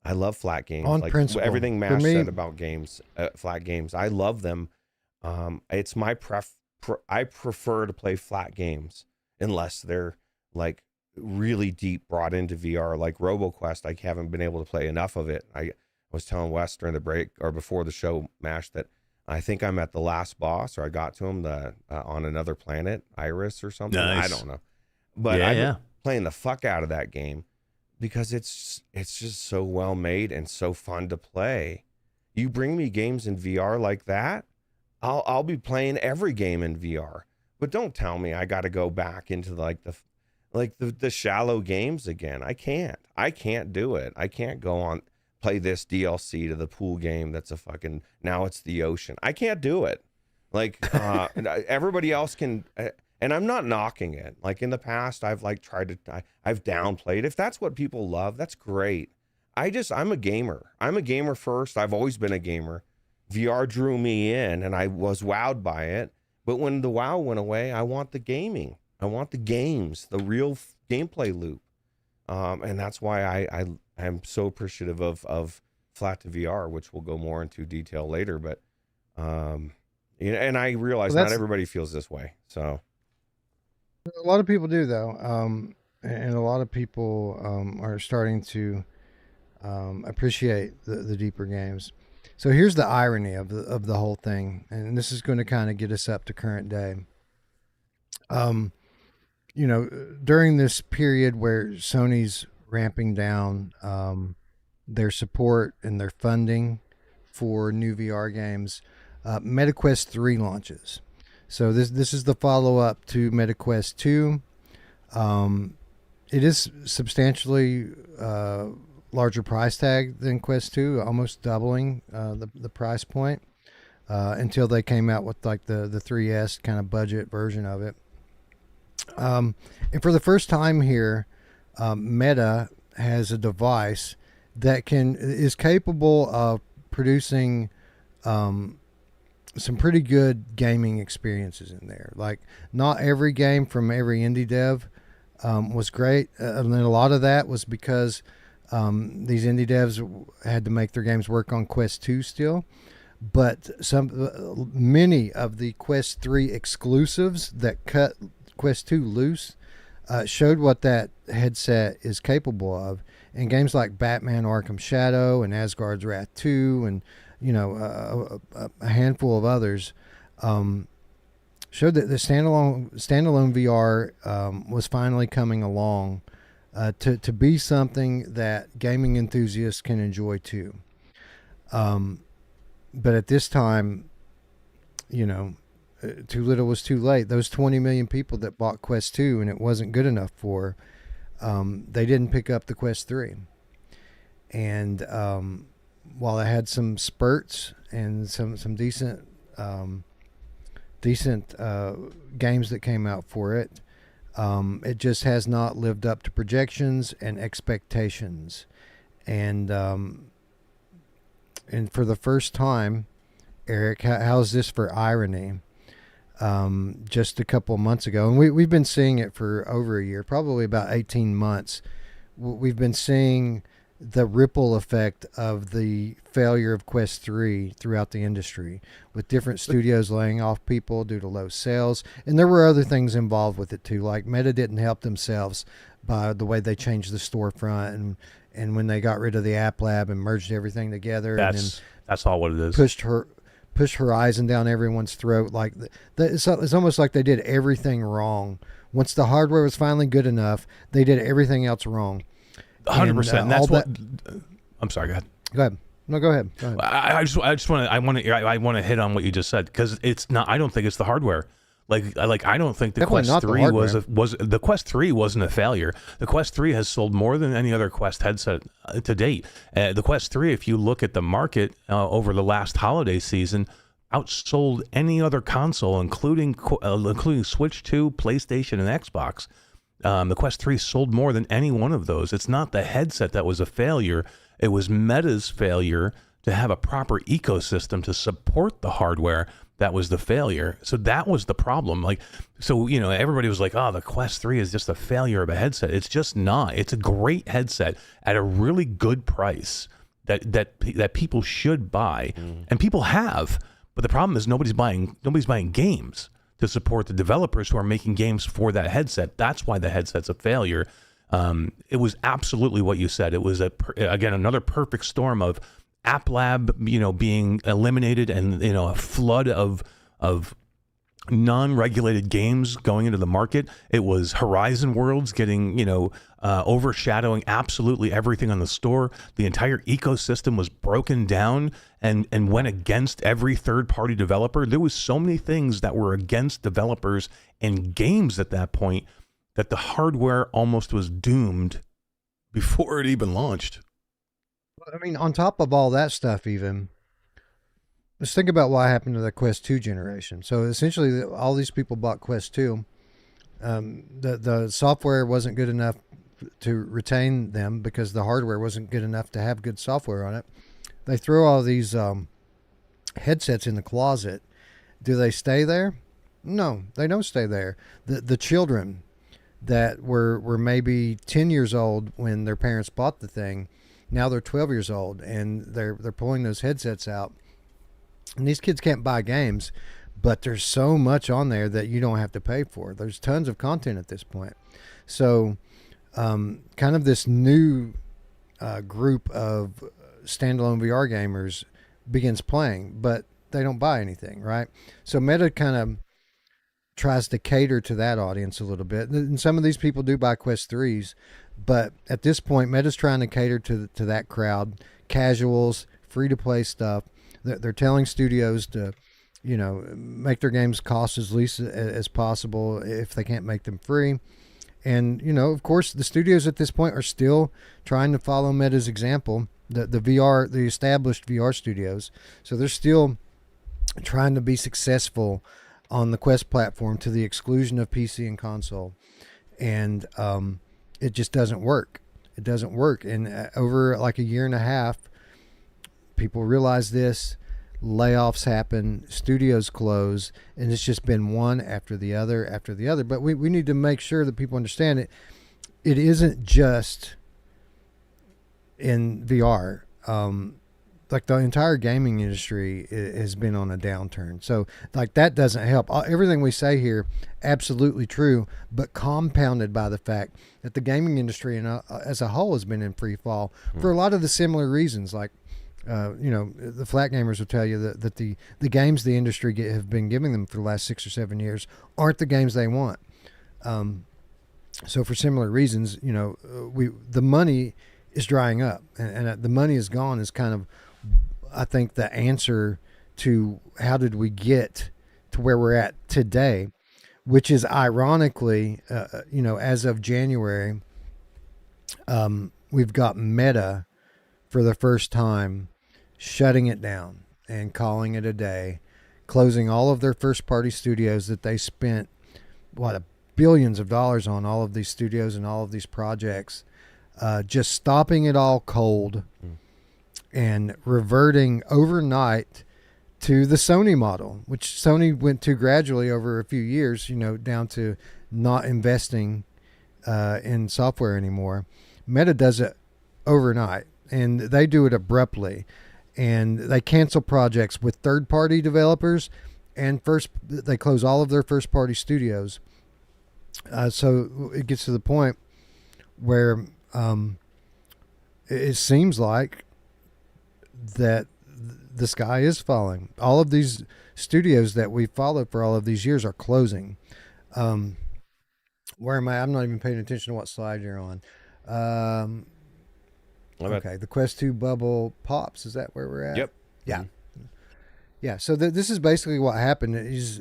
I love Flat games. On like principle, everything Mash said about games, Flat games, I love them It's my I prefer to play flat games unless they're like really deep brought into VR, like RoboQuest. I haven't been able to play enough of it. I was telling Wes during the break or before the show, Mash, that I think I'm at the last boss, or I got to him on another planet, Iris or something. Nice. I don't know, but I'm playing the fuck out of that game because it's just so well made and so fun to play. You bring me games in VR like that, I'll be playing every game in VR. But don't tell me I got to go back into the shallow games again. I can't do it. I can't go on play this DLC to the pool game that's a fucking, now it's the ocean. I can't do it. Like everybody else can, and I'm not knocking it. Like in the past, I've like I've downplayed. If that's what people love, that's great. I'm a gamer. I'm a gamer first. I've always been a gamer. VR drew me in and I was wowed by it. But when the wow went away, I want the gaming. I want the games, the real gameplay loop. And that's why I'm so appreciative of Flat to VR, which we'll go more into detail later. But, and I realize not everybody feels this way. So a lot of people do, though. And a lot of people are starting to appreciate the deeper games. So here's the irony of the whole thing, and this is going to kind of get us up to current day. During this period where Sony's ramping down their support and their funding for new VR games, MetaQuest 3 launches. So this is the follow-up to MetaQuest 2. It is substantially larger price tag than Quest 2, almost doubling the price point until they came out with like the 3S kind of budget version of it. And for the first time here, Meta has a device that is capable of producing some pretty good gaming experiences in there. Like not every game from every indie dev was great, and then a lot of that was because these indie devs had to make their games work on Quest 2 still, but many of the Quest 3 exclusives that cut Quest 2 loose showed what that headset is capable of. And games like Batman Arkham Shadow and Asgard's Wrath 2 and a handful of others showed that the standalone VR was finally coming along to be something that gaming enthusiasts can enjoy too. But at this time, too little was too late. Those 20 million people that bought Quest 2 and it wasn't good enough for, they didn't pick up the Quest 3. And while it had some spurts and some decent games that came out for it, it just has not lived up to projections and expectations. And for the first time, Eric, how's this for irony? Just a couple of months ago, and we've been seeing it for over a year, probably about 18 months. We've been seeing the ripple effect of the failure of Quest 3 throughout the industry, with different studios laying off people due to low sales. And there were other things involved with it too, like Meta didn't help themselves by the way they changed the storefront and when they got rid of the App Lab and merged everything together. That's all what it is. Pushed Horizon down everyone's throat. Like it's almost like they did everything wrong. Once the hardware was finally good enough, they did everything else wrong. 100%. That's what. I'm sorry. Go ahead. Go ahead. No, go ahead. Go ahead. I just want to hit on what you just said, because it's not. I don't think it's the hardware. Like I don't think the Definitely Quest 3 was the Quest 3 wasn't a failure. The Quest 3 has sold more than any other Quest headset to date. The Quest 3, if you look at the market over the last holiday season, outsold any other console, including Switch 2, PlayStation, and Xbox. The Quest 3 sold more than any one of those. It's not the headset that was a failure. It was Meta's failure to have a proper ecosystem to support the hardware that was the failure. So that was the problem. Everybody was like, oh, the Quest 3 is just a failure of a headset. It's just not. It's a great headset at a really good price that people should buy. And people have. But the problem is nobody's buying games to support the developers who are making games for that headset. That's why the headset's a failure. It was absolutely what you said. It was again another perfect storm of App Lab, being eliminated, and a flood of non-regulated games going into the market. It was Horizon Worlds getting, overshadowing absolutely everything on the store. The entire ecosystem was broken down and went against every third-party developer. There was so many things that were against developers and games at that point that the hardware almost was doomed before it even launched. I mean, on top of all that stuff, even, let's think about what happened to the Quest 2 generation. So essentially, all these people bought Quest 2. The software wasn't good enough to retain them because the hardware wasn't good enough to have good software on it. They throw all these headsets in the closet. Do they stay there? No, they don't stay there. The children that were maybe 10 years old when their parents bought the thing, now they're 12 years old, and they're pulling those headsets out. And these kids can't buy games, but there's so much on there that you don't have to pay for. There's tons of content at this point. So kind of this new group of standalone VR gamers begins playing, but they don't buy anything, right? So Meta kind of tries to cater to that audience a little bit. And some of these people do buy Quest 3s, but at this point, Meta's trying to cater to that crowd, casuals, free-to-play stuff. They're telling studios to, make their games cost as least as possible if they can't make them free. And, of course, the studios at this point are still trying to follow Meta's example, the established VR studios. So they're still trying to be successful on the Quest platform to the exclusion of PC and console. And it just doesn't work. It doesn't work. And over like a year and a half, people realize this, layoffs happen, studios close, and it's just been one after the other after the other. But we need to make sure that people understand it. It isn't just in VR. Like the entire gaming industry has been on a downturn. So like that doesn't help. Everything we say here, absolutely true, but compounded by the fact that the gaming industry as a whole has been in free fall for a lot of the similar reasons. Like, the flat gamers will tell you that the games the industry have been giving them for the last 6 or 7 years aren't the games they want. So for similar reasons, the money is drying up, and the money is gone is kind of, I think, the answer to how did we get to where we're at today, which is ironically, as of January, we've got Meta for the first time shutting it down and calling it a day, closing all of their first party studios that they spent billions of dollars on, all of these studios and all of these projects, just stopping it all cold and reverting overnight to the Sony model, which Sony went to gradually over a few years, down to not investing in software anymore. Meta does it overnight, and they do it abruptly, and they cancel projects with third-party developers, and they close all of their first-party studios. So it gets to the point where it seems like that the sky is falling. All of these studios that we followed for all of these years are closing. Where am I? I'm not even paying attention to what slide you're on. Okay, the Quest 2 bubble pops. Is that where we're at? Yep. Yeah. Yeah, so this is basically what happened is,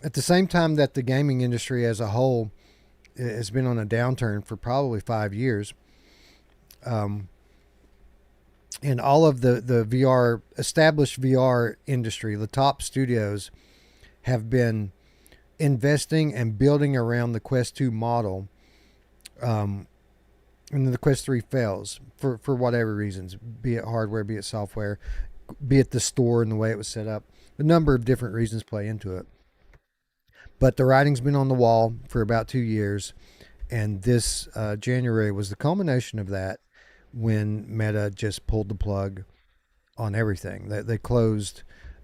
at the same time that the gaming industry as a whole has been on a downturn for probably 5 years, and all of the established VR industry, the top studios have been investing and building around the Quest 2 model, and then the Quest 3 fails for whatever reasons, be it hardware, be it software, be it the store and the way it was set up. A number of different reasons play into it. But the writing's been on the wall for about 2 years, and this January was the culmination of that, when Meta just pulled the plug on everything. They closed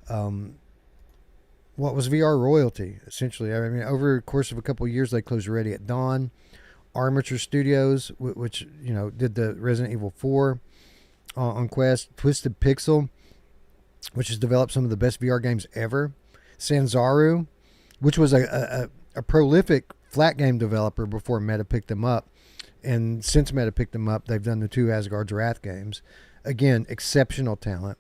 what was VR royalty, essentially. I mean, over the course of a couple of years, they closed Ready at Dawn, Armature Studios, which did the Resident Evil 4 on Quest, Twisted Pixel, which has developed some of the best VR games ever, Sanzaru, which was a prolific flat game developer before Meta picked them up, and since Meta picked them up, they've done the 2 Asgard's Wrath games. Again, exceptional talent.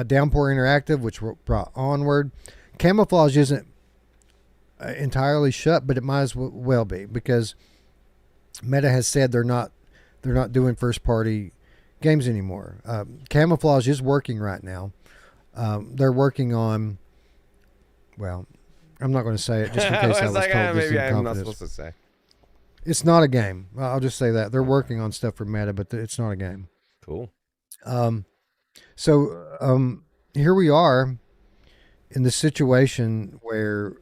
Downpour Interactive, which brought Onward. Camouflage isn't entirely shut, but it might as well be, because Meta has said they're not doing first party games anymore. Camouflage is working right now. They're working on, well, I'm not going to say it just in case I was like, told this maybe in I'm not confidence. supposed to say. It's not a game. I'll just say that they're working on stuff for Meta, but it's not a game. Cool. So here we are in the situation where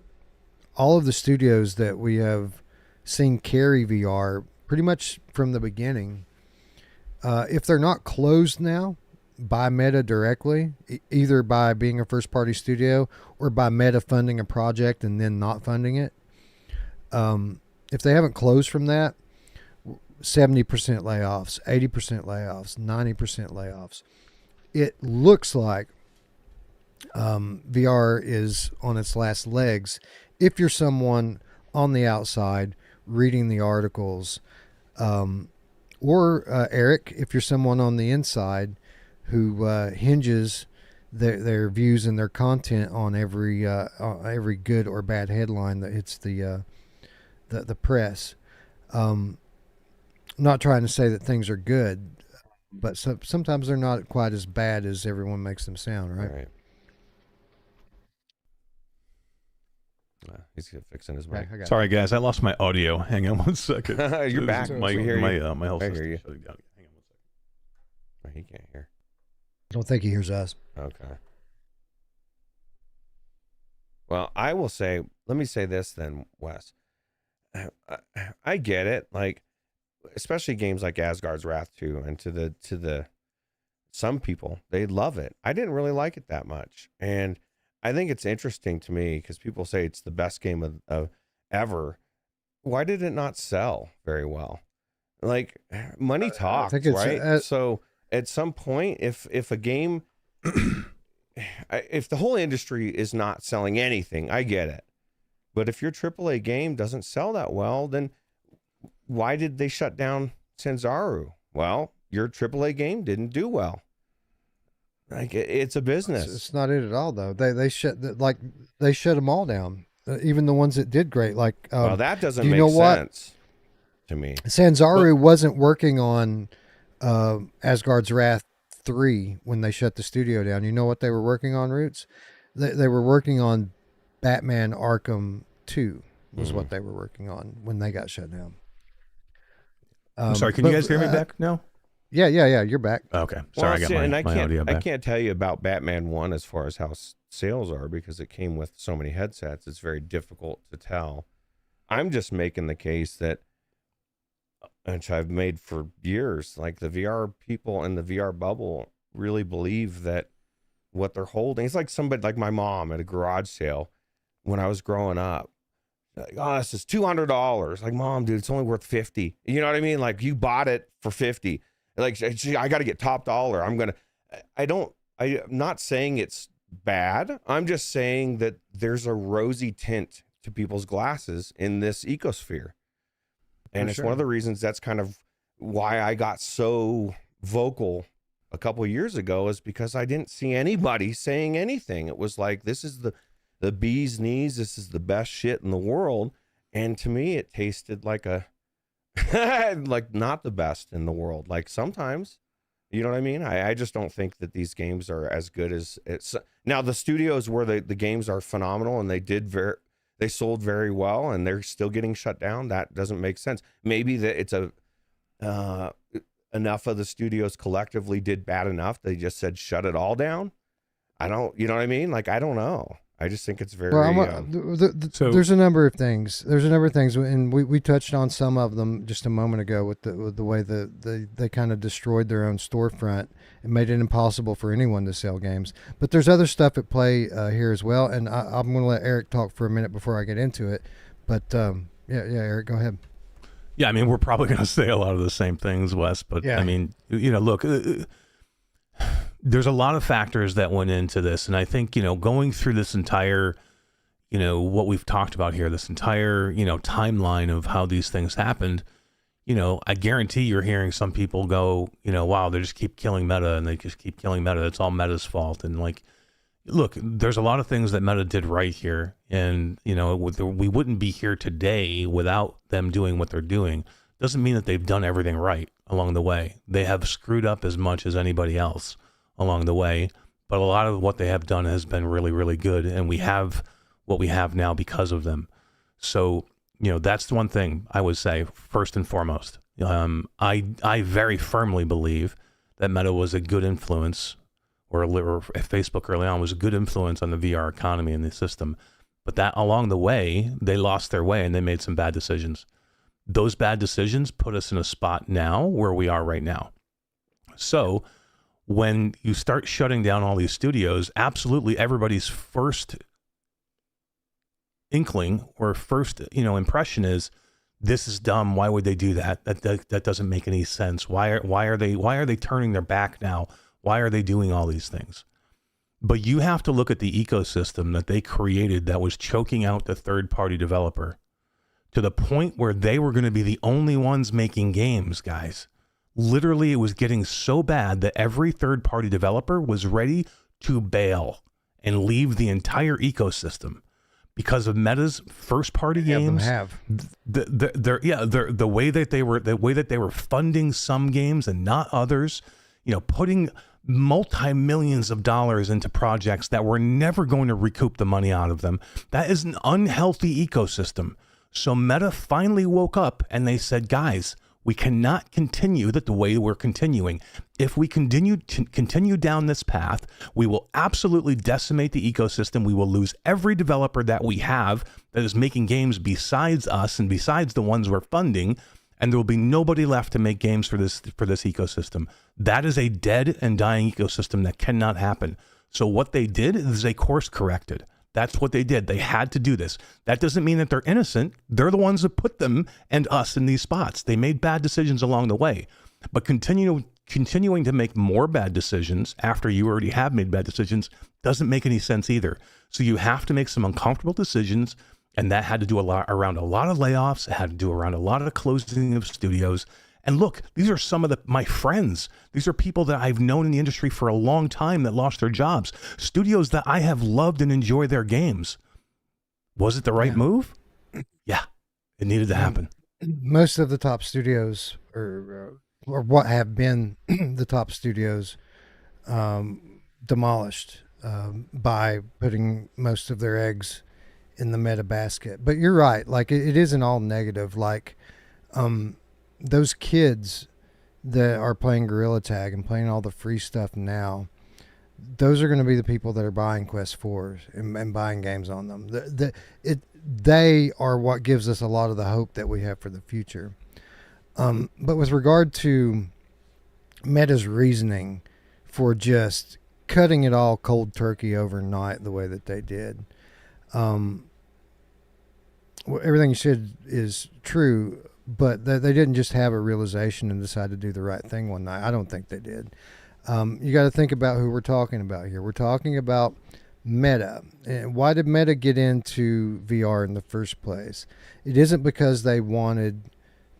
all of the studios that we have seen carry VR pretty much from the beginning, if they're not closed now by Meta directly, either by being a first party studio or by Meta funding a project and then not funding it, if they haven't closed from that, 70% layoffs, 80% layoffs, 90% layoffs. It looks like VR is on its last legs. If you're someone on the outside reading the articles, or Eric, if you're someone on the inside who hinges their views and their content on every good or bad headline that hits the press. Not trying to say that things are good, but sometimes they're not quite as bad as everyone makes them sound, right? Right. He's fixing his mic. Sorry, guys, I lost my audio. Hang on one second. You're back. My We hear you. my whole I system hear you. shutting down. Hang on one second. Oh, he can't hear. I don't think he hears us. Okay. Well, I will say, let me say this then, Wes. I get it, like, especially games like Asgard's Wrath 2, and to the some people, they love it. I didn't really like it that much, and I think it's interesting to me because people say it's the best game of ever. Why did it not sell very well? Like, money talks, right? So at some point, if a game, if the whole industry is not selling anything, I get it. But if your AAA game doesn't sell that well, then why did they shut down Sanzaru? Well, your AAA game didn't do well. Like, it's a business. It's not it at all, though. They shut them all down, even the ones that did great. Like, well, that doesn't do you make know sense to me. Sanzaru wasn't working on Asgard's Wrath 3 when they shut the studio down. You know what they were working on, Ruuts? They were working on Batman Arkham 2 was what they were working on when they got shut down. I'm sorry, can you guys hear me back now? Yeah, you're back. Okay. Sorry, I got my audio back. I can't tell you about Batman 1 as far as how sales are because it came with so many headsets. It's very difficult to tell. I'm just making the case that, which I've made for years, like the VR people in the VR bubble really believe that what they're holding, it's like somebody like my mom at a garage sale when I was growing up. Like, oh, this is $200. Like, Mom, dude, it's only worth $50. You know what I mean? Like, you bought it for $50. Like, I got to get top dollar. I'm not saying it's bad. I'm just saying that there's a rosy tint to people's glasses in this ecosphere. And it's one of the reasons that's kind of why I got so vocal a couple of years ago, is because I didn't see anybody saying anything. It was like, this is the bee's knees. This is the best shit in the world. And to me, it tasted like like not the best in the world. Like sometimes, you know what I mean? I just don't think that these games are as good as it's. Now the studios where the games are phenomenal and they sold very well and they're still getting shut down. That doesn't make sense. Maybe that it's enough of the studios collectively did bad enough. They just said, shut it all down. You know what I mean? Like, I don't know. I just think it's very. Well, So- there's a number of things. And we touched on some of them just a moment ago with the way they kind of destroyed their own storefront and made it impossible for anyone to sell games. But there's other stuff at play here as well, and I'm going to let Eric talk for a minute before I get into it. But yeah, Eric, go ahead. Yeah, I mean, we're probably going to say a lot of the same things, Wes, but Yeah. I mean, look, there's a lot of factors that went into this. And I think, going through this entire, what we've talked about here, this entire, timeline of how these things happened, I guarantee you're hearing some people go, wow, they just keep killing Meta and they just keep killing Meta. It's all Meta's fault. And like, look, there's a lot of things that Meta did right here. And, we wouldn't be here today without them doing what they're doing. Doesn't mean that they've done everything right along the way. They have screwed up as much as anybody else along the way, but a lot of what they have done has been really, really good, and we have what we have now because of them. So, that's the one thing I would say first and foremost. I very firmly believe that Meta was a good influence, or Facebook early on was a good influence on the VR economy and the system, but that along the way, they lost their way and they made some bad decisions. Those bad decisions put us in a spot now where we are right now. So when you start shutting down all these studios, absolutely everybody's first inkling or first, impression is, this is dumb. Why would they do that? That doesn't make any sense. Why are they turning their back now? Why are they doing all these things? But you have to look at the ecosystem that they created that was choking out the third-party developer to the point where they were going to be the only ones making games, guys. Literally, it was getting so bad that every third-party developer was ready to bail and leave the entire ecosystem because of Meta's first-party games. The way that they were funding some games and not others. Putting multi-millions of dollars into projects that were never going to recoup the money out of them. That is an unhealthy ecosystem. So Meta finally woke up and they said, guys, we cannot continue the way we're continuing. If we continue down this path, we will absolutely decimate the ecosystem. We will lose every developer that we have that is making games besides us and besides the ones we're funding, and there will be nobody left to make games for this ecosystem. That is a dead and dying ecosystem that cannot happen. So what they did is they course corrected. That's what they did. They had to do this. That doesn't mean that they're innocent. They're the ones that put them and us in these spots. They made bad decisions along the way. But continuing to make more bad decisions after you already have made bad decisions doesn't make any sense either. So you have to make some uncomfortable decisions, and that had to do around a lot of layoffs. It had to do around a lot of closing of studios. And look, these are some of my friends. These are people that I've known in the industry for a long time that lost their jobs. Studios that I have loved and enjoyed their games. Was it the right move? Yeah, it needed to happen. Most of the top studios, or what have been the top studios, demolished by putting most of their eggs in the Meta basket. But you're right. Like, it isn't all negative. Like, those kids that are playing Gorilla Tag and playing all the free stuff now, those are going to be the people that are buying Quest 4s and buying games on them. They are what gives us a lot of the hope that we have for the future. But with regard to Meta's reasoning for just cutting it all cold turkey overnight the way that they did, everything you said is true. But they didn't just have a realization and decide to do the right thing one night. I don't think they did. You got to think about who we're talking about here. We're talking about Meta. And why did Meta get into VR in the first place? It isn't because they wanted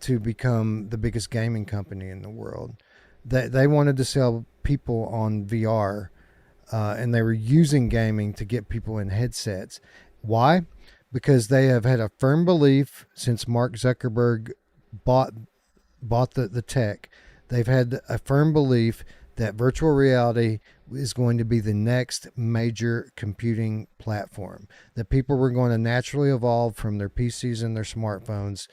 to become the biggest gaming company in the world. They wanted to sell people on VR, and they were using gaming to get people in headsets. Why? Because they have had a firm belief since Mark Zuckerberg bought the tech. They've had a firm belief that virtual reality is going to be the next major computing platform, that people were going to naturally evolve from their PCs and their smartphones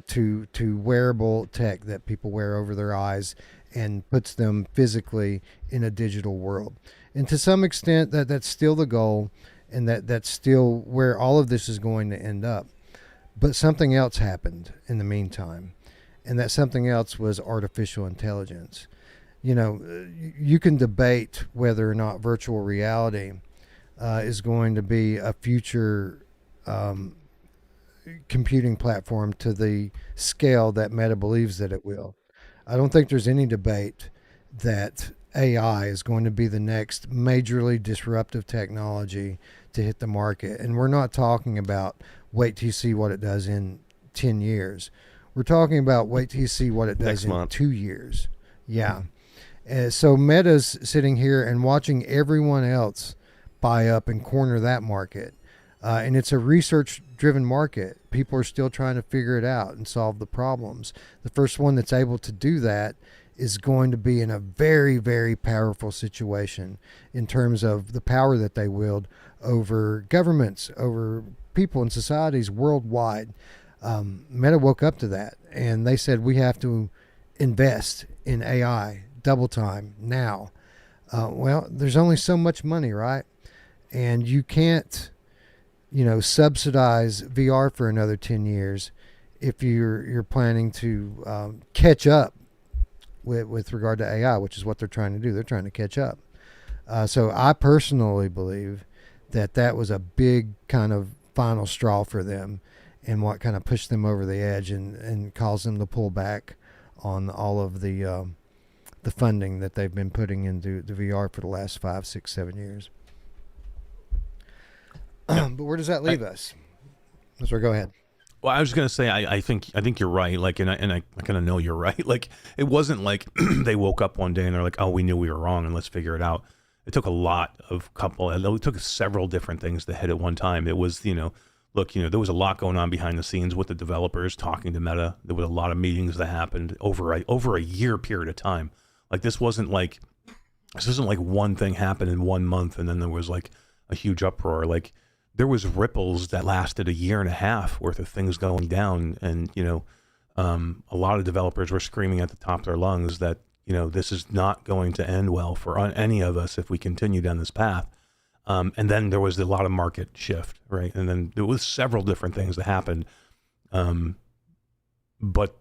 to wearable tech that people wear over their eyes and puts them physically in a digital world. And to some extent, that's still the goal. and that's still where all of this is going to end up. But something else happened in the meantime, and that something else was artificial intelligence. You know, you can debate whether or not virtual reality is going to be a future computing platform to the scale that Meta believes that it will. I don't think there's any debate that AI is going to be the next majorly disruptive technology to hit the market. And we're not talking about wait till you see what it does in 10 years. We're talking about wait till you see what it does Next in month. 2 years. Yeah. So Meta's sitting here and watching everyone else buy up and corner that market. And it's a research-driven market. People are still trying to figure it out and solve the problems. The first one that's able to do that is going to be in a very, very powerful situation in terms of the power that they wield over governments, over people and societies worldwide. Meta woke up to that, and they said we have to invest in AI double time now. Well, there's only so much money, right? And you can't, subsidize VR for another 10 years if you're planning to catch up with regard to AI, which is what they're trying to do. They're trying to catch up. So I personally believe that was a big kind of final straw for them, and what kind of pushed them over the edge and caused them to pull back on all of the funding that they've been putting into the VR for the last 5, 6, 7 years. But where does that leave us? So go ahead. Well, I was going to say, I think you're right. Like, and I kind of know you're right. Like, it wasn't like they woke up one day and they're like, oh, we knew we were wrong and let's figure it out. It took it took several different things to hit at one time. It was, there was a lot going on behind the scenes with the developers talking to Meta. There was a lot of meetings that happened over a year period of time. Like, this isn't like one thing happened in 1 month and then there was like a huge uproar. Like, there was ripples that lasted a year and a half worth of things going down. And, a lot of developers were screaming at the top of their lungs that, this is not going to end well for any of us if we continue down this path. And then there was a lot of market shift, right? And then there was several different things that happened. But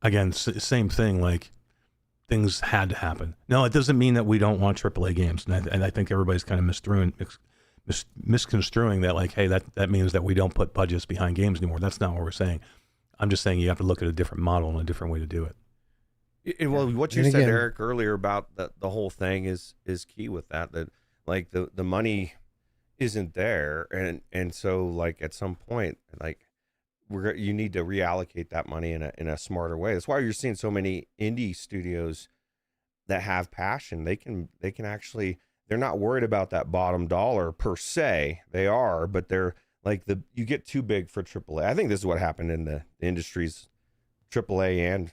again, same thing, like things had to happen. No, it doesn't mean that we don't want AAA games. And I think everybody's kind of misconstruing that, like, hey, that means that we don't put budgets behind games anymore. That's not what we're saying. I'm just saying you have to look at a different model and a different way to do it. Well, what you said, Eric, earlier about the whole thing is key with that like the money isn't there, and so like at some point, like you need to reallocate that money in a smarter way. That's why you're seeing so many indie studios that have passion. They can actually, they're not worried about that bottom dollar per se. They are, but they're like you get too big for AAA. I think this is what happened in the industries, AAA and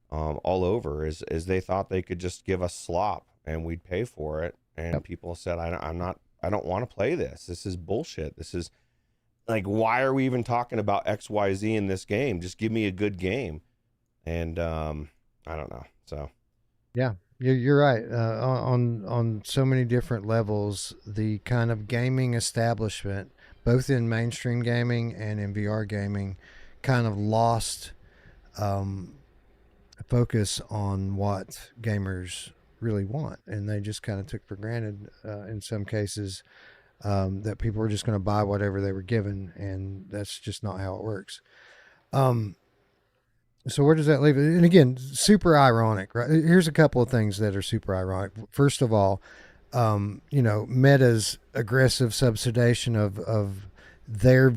all over, is they thought they could just give us slop and we'd pay for it. And people said, I don't want to play this. This is bullshit. This is like, why are we even talking about XYZ in this game? Just give me a good game. And I don't know. So yeah, you're right. On so many different levels, the kind of gaming establishment, both in mainstream gaming and in VR gaming, kind of lost focus on what gamers really want, and they just kind of took for granted in some cases that people were just going to buy whatever they were given, and that's just not how it works. So where does that leave it? And again, super ironic, right? Here's a couple of things that are super ironic. First of all, Meta's aggressive subsidization of their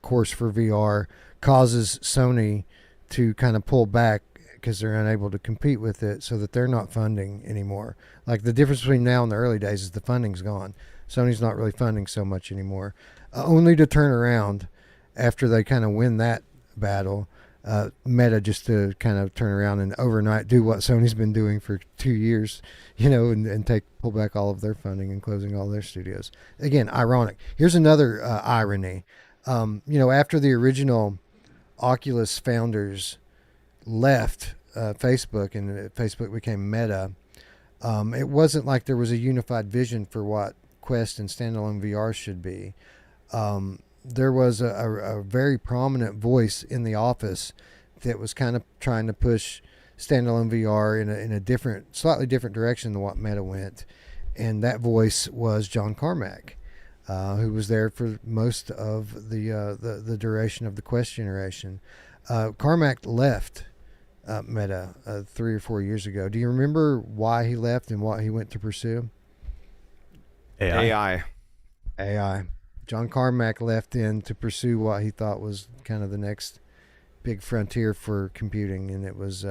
course for VR causes Sony to kind of pull back because they're unable to compete with it, so that they're not funding anymore. Like, the difference between now and the early days is the funding's gone. Sony's not really funding so much anymore, only to turn around after they kind of win that battle. Meta just to kind of turn around and overnight do what Sony's been doing for 2 years, and pull back all of their funding and closing all their studios. Again, ironic. Here's another irony. After the original Oculus founders left Facebook and Facebook became Meta, it wasn't like there was a unified vision for what Quest and standalone VR should be. There was a very prominent voice in the office that was kind of trying to push standalone VR in a different, slightly different direction than what Meta went, and that voice was John Carmack, who was there for most of the duration of the Quest generation. Carmack left Meta 3 or 4 years ago. Do you remember why he left and what he went to pursue? AI. John Carmack left in to pursue what he thought was kind of the next big frontier for computing, and it was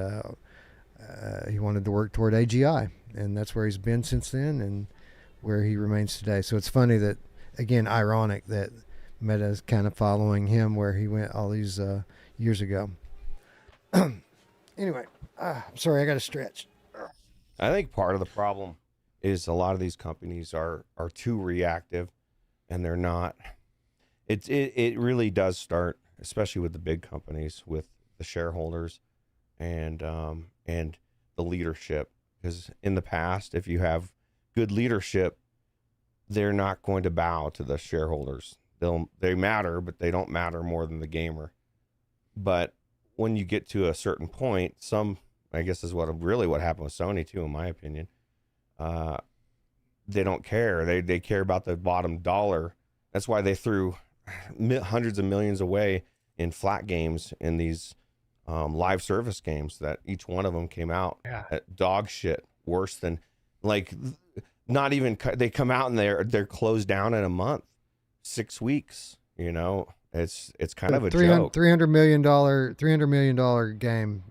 he wanted to work toward AGI, and that's where he's been since then and where he remains today. So it's funny that, again, ironic that Meta is kind of following him where he went all these years ago. Anyway, I'm sorry, I got to stretch. I think part of the problem is a lot of these companies are too reactive, and they're not. It really does start, especially with the big companies, with the shareholders and the leadership. Because in the past, if you have good leadership, they're not going to bow to the shareholders. They matter, but they don't matter more than the gamer. But when you get to a certain point, I guess is what happened with Sony too, in my opinion. They don't care. They care about the bottom dollar. That's why they threw hundreds of millions away in flat games, in these live service games, that each one of them came out at dog shit, worse than, like, not even, they come out and they're closed down in a month, 6 weeks, you know. It's kind of a joke. $300 million game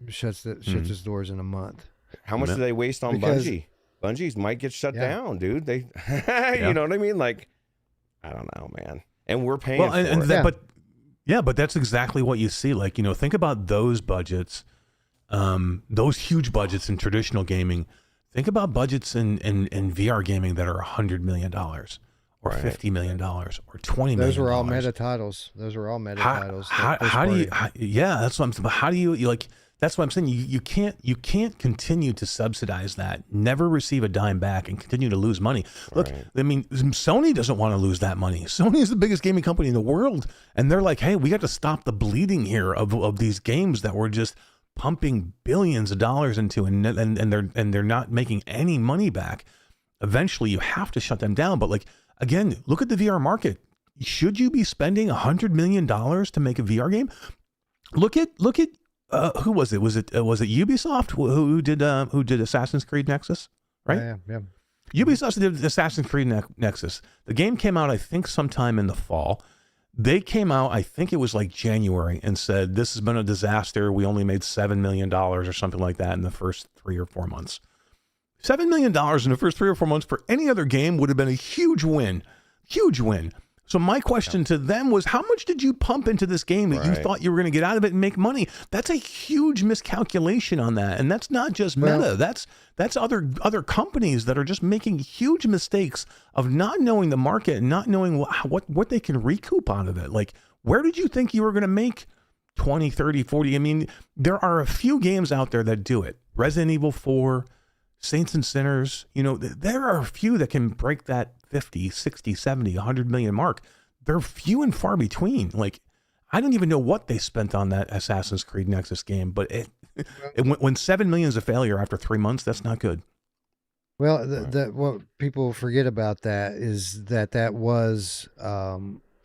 shuts its doors in a month. How much do they waste on Bungie? Bungies might get shut down, dude. They, you know what I mean? Like, I don't know, man. And we're paying for it. But that's exactly what you see. Like, you know, think about those budgets, those huge budgets in traditional gaming. Think about budgets in VR gaming that are $100 million or $50 million or $20 million. Those were all meta titles. How do you? That's what I'm saying. But how do you like? That's what I'm saying. You can't continue to subsidize that, never receive a dime back, and continue to lose money. Look, I mean, Sony doesn't want to lose that money. Sony is the biggest gaming company in the world, and they're like, hey, we got to stop the bleeding here of these games that we're just pumping billions of dollars into, and they're not making any money back. Eventually, you have to shut them down. But like, again, look at the VR market. Should you be spending $100 million to make a VR game? Look at. Who was it? Was it Ubisoft who did Assassin's Creed Nexus? Right? Yeah. Ubisoft did Assassin's Creed Nexus. The game came out, I think, sometime in the fall. They came out, I think it was like January, and said, this has been a disaster. We only made $7 million or something like that in the first 3 or 4 months. $7 million in the first 3 or 4 months for any other game would have been a huge win. Huge win. So my question to them was, how much did you pump into this game that you thought you were going to get out of it and make money? That's a huge miscalculation on that. And that's not just Meta. That's other companies that are just making huge mistakes of not knowing the market and not knowing what they can recoup out of it. Like, where did you think you were going to make 20, 30, 40? I mean, there are a few games out there that do it. Resident Evil 4, Saints and Sinners, you know, there are a few that can break that 50, 60, 70, 100 million mark. They're few and far between. Like, I don't even know what they spent on that Assassin's Creed Nexus game, but when 7 million is a failure after 3 months, that's not good. Well, what people forget about that is that was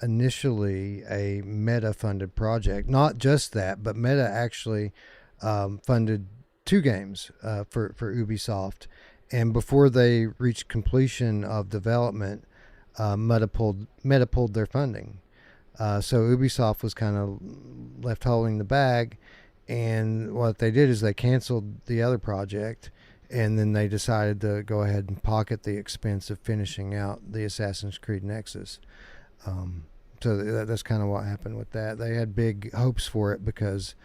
initially a Meta-funded project. Not just that, but Meta actually funded 2 games for Ubisoft. And before they reached completion of development, Meta pulled their funding. So Ubisoft was kind of left holding the bag. And what they did is they canceled the other project, and then they decided to go ahead and pocket the expense of finishing out the Assassin's Creed Nexus. So that's kind of what happened with that. They had big hopes for it because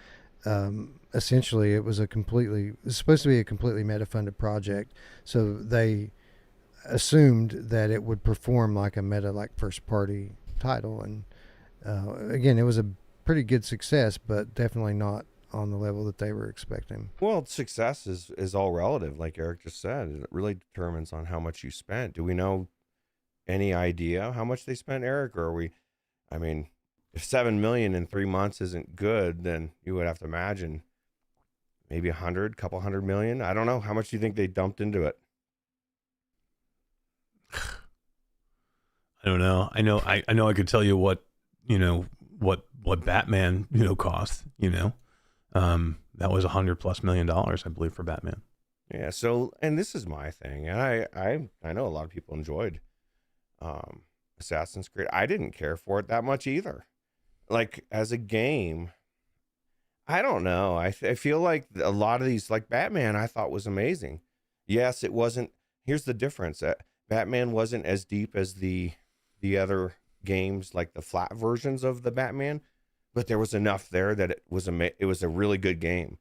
essentially it was supposed to be a completely Meta-funded project. So they assumed that it would perform like a Meta, like first-party title. And again, it was a pretty good success, but definitely not on the level that they were expecting. Well, success is all relative, like Eric just said. It really determines on how much you spent. Do we know any idea how much they spent, Eric? Or are we, I mean, if 7 million in 3 months isn't good, then you would have to imagine maybe 100, couple 100 million. I don't know. How much do you think they dumped into it? I don't know. I know I could tell you what, what Batman, cost, that was $100+ million, I believe, for Batman. Yeah. So, and this is my thing. And I know a lot of people enjoyed Assassin's Creed. I didn't care for it that much either. Like as a game, I don't know. I feel like a lot of these, like Batman, I thought was amazing. Yes, it wasn't. Here's the difference. Batman wasn't as deep as the other games, like the flat versions of the Batman, but there was enough there that it was a really good game.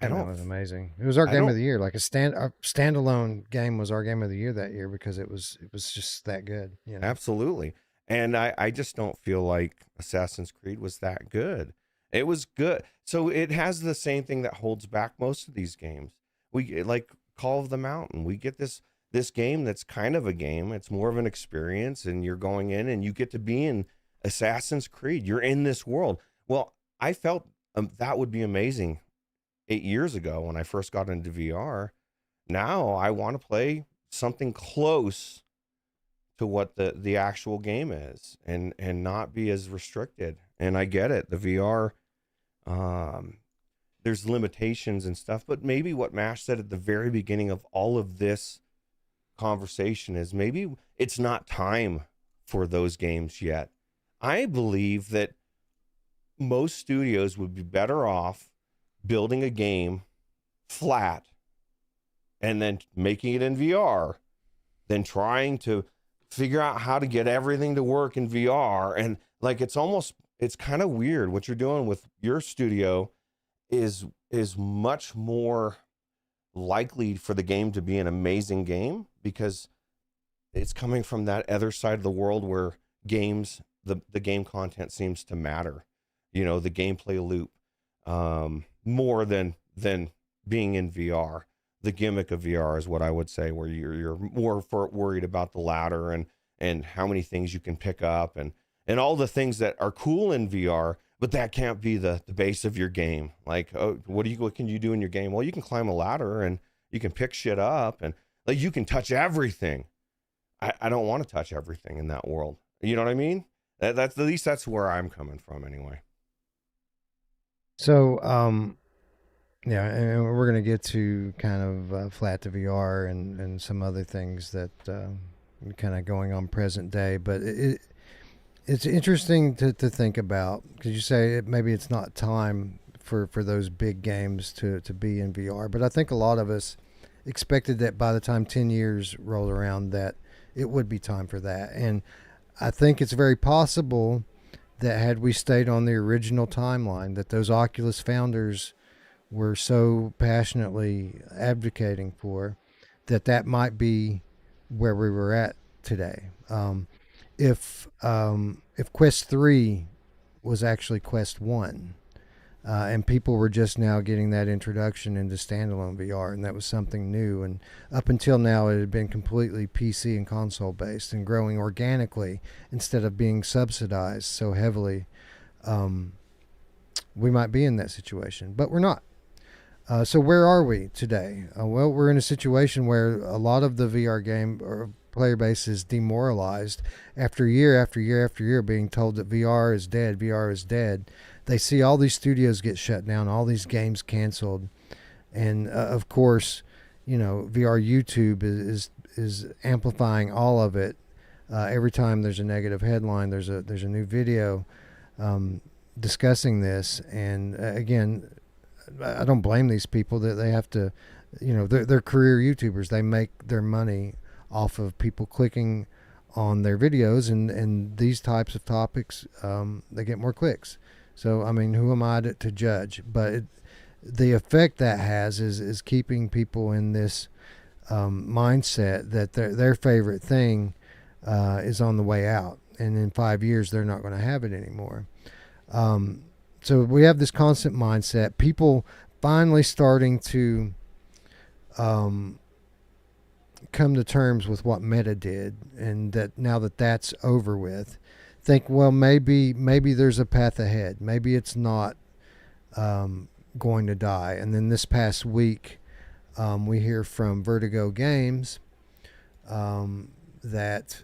I don't. That was amazing. It was our game of the year. Like a standalone game was our game of the year that year because it was just that good. Absolutely. And I just don't feel like Assassin's Creed was that good. It was good. So it has the same thing that holds back most of these games. We like Call of the Mountain. We get this game that's kind of a game. It's more of an experience, and you're going in and you get to be in Assassin's Creed. You're in this world. Well, I felt that would be amazing 8 years ago when I first got into VR. Now I want to play something close to what the actual game is and not be as restricted. And I get it. The VR, there's limitations and stuff, but maybe what Mash said at the very beginning of all of this conversation is maybe it's not time for those games yet. I believe that most studios would be better off building a game flat and then making it in VR than trying to figure out how to get everything to work in VR. And like, it's kind of weird. What you're doing with your studio is much more likely for the game to be an amazing game because it's coming from that other side of the world where games, the game content seems to matter, the gameplay loop, more than being in VR. The gimmick of VR is what I would say, where you're more worried about the ladder and how many things you can pick up and all the things that are cool in VR, but that can't be the base of your game. Like, oh, what can you do in your game? Well, you can climb a ladder and you can pick shit up and like you can touch everything. I don't want to touch everything in that world. You know what I mean? That's at least that's where I'm coming from anyway. So, yeah, and we're going to get to kind of flat to VR and some other things that kind of going on present day. But it's interesting to think about because you say maybe it's not time for those big games to be in VR. But I think a lot of us expected that by the time 10 years rolled around that it would be time for that. And I think it's very possible that had we stayed on the original timeline, that those Oculus founders were so passionately advocating for, that might be where we were at today. If Quest 3 was actually Quest 1, and people were just now getting that introduction into standalone VR, and that was something new. And up until now, it had been completely PC and console based and growing organically instead of being subsidized so heavily. We might be in that situation, but we're not. So where are we today? Well, we're in a situation where a lot of the VR game or player base is demoralized after year after year after year being told that VR is dead, VR is dead. They see all these studios get shut down, all these games canceled, and of course, VR YouTube is amplifying all of it. Every time there's a negative headline, there's a new video discussing this. And again, I don't blame these people that they have to, they're career YouTubers. They make their money off of people clicking on their videos, and these types of topics, they get more clicks. So, I mean, who am I to judge? But the effect that has is keeping people in this mindset that their favorite thing is on the way out. And in 5 years, they're not going to have it anymore. So we have this constant mindset. People finally starting to come to terms with what Meta did, and that now that that's over with, think, well, maybe there's a path ahead. Maybe it's not going to die. And then this past week, we hear from Vertigo Games that,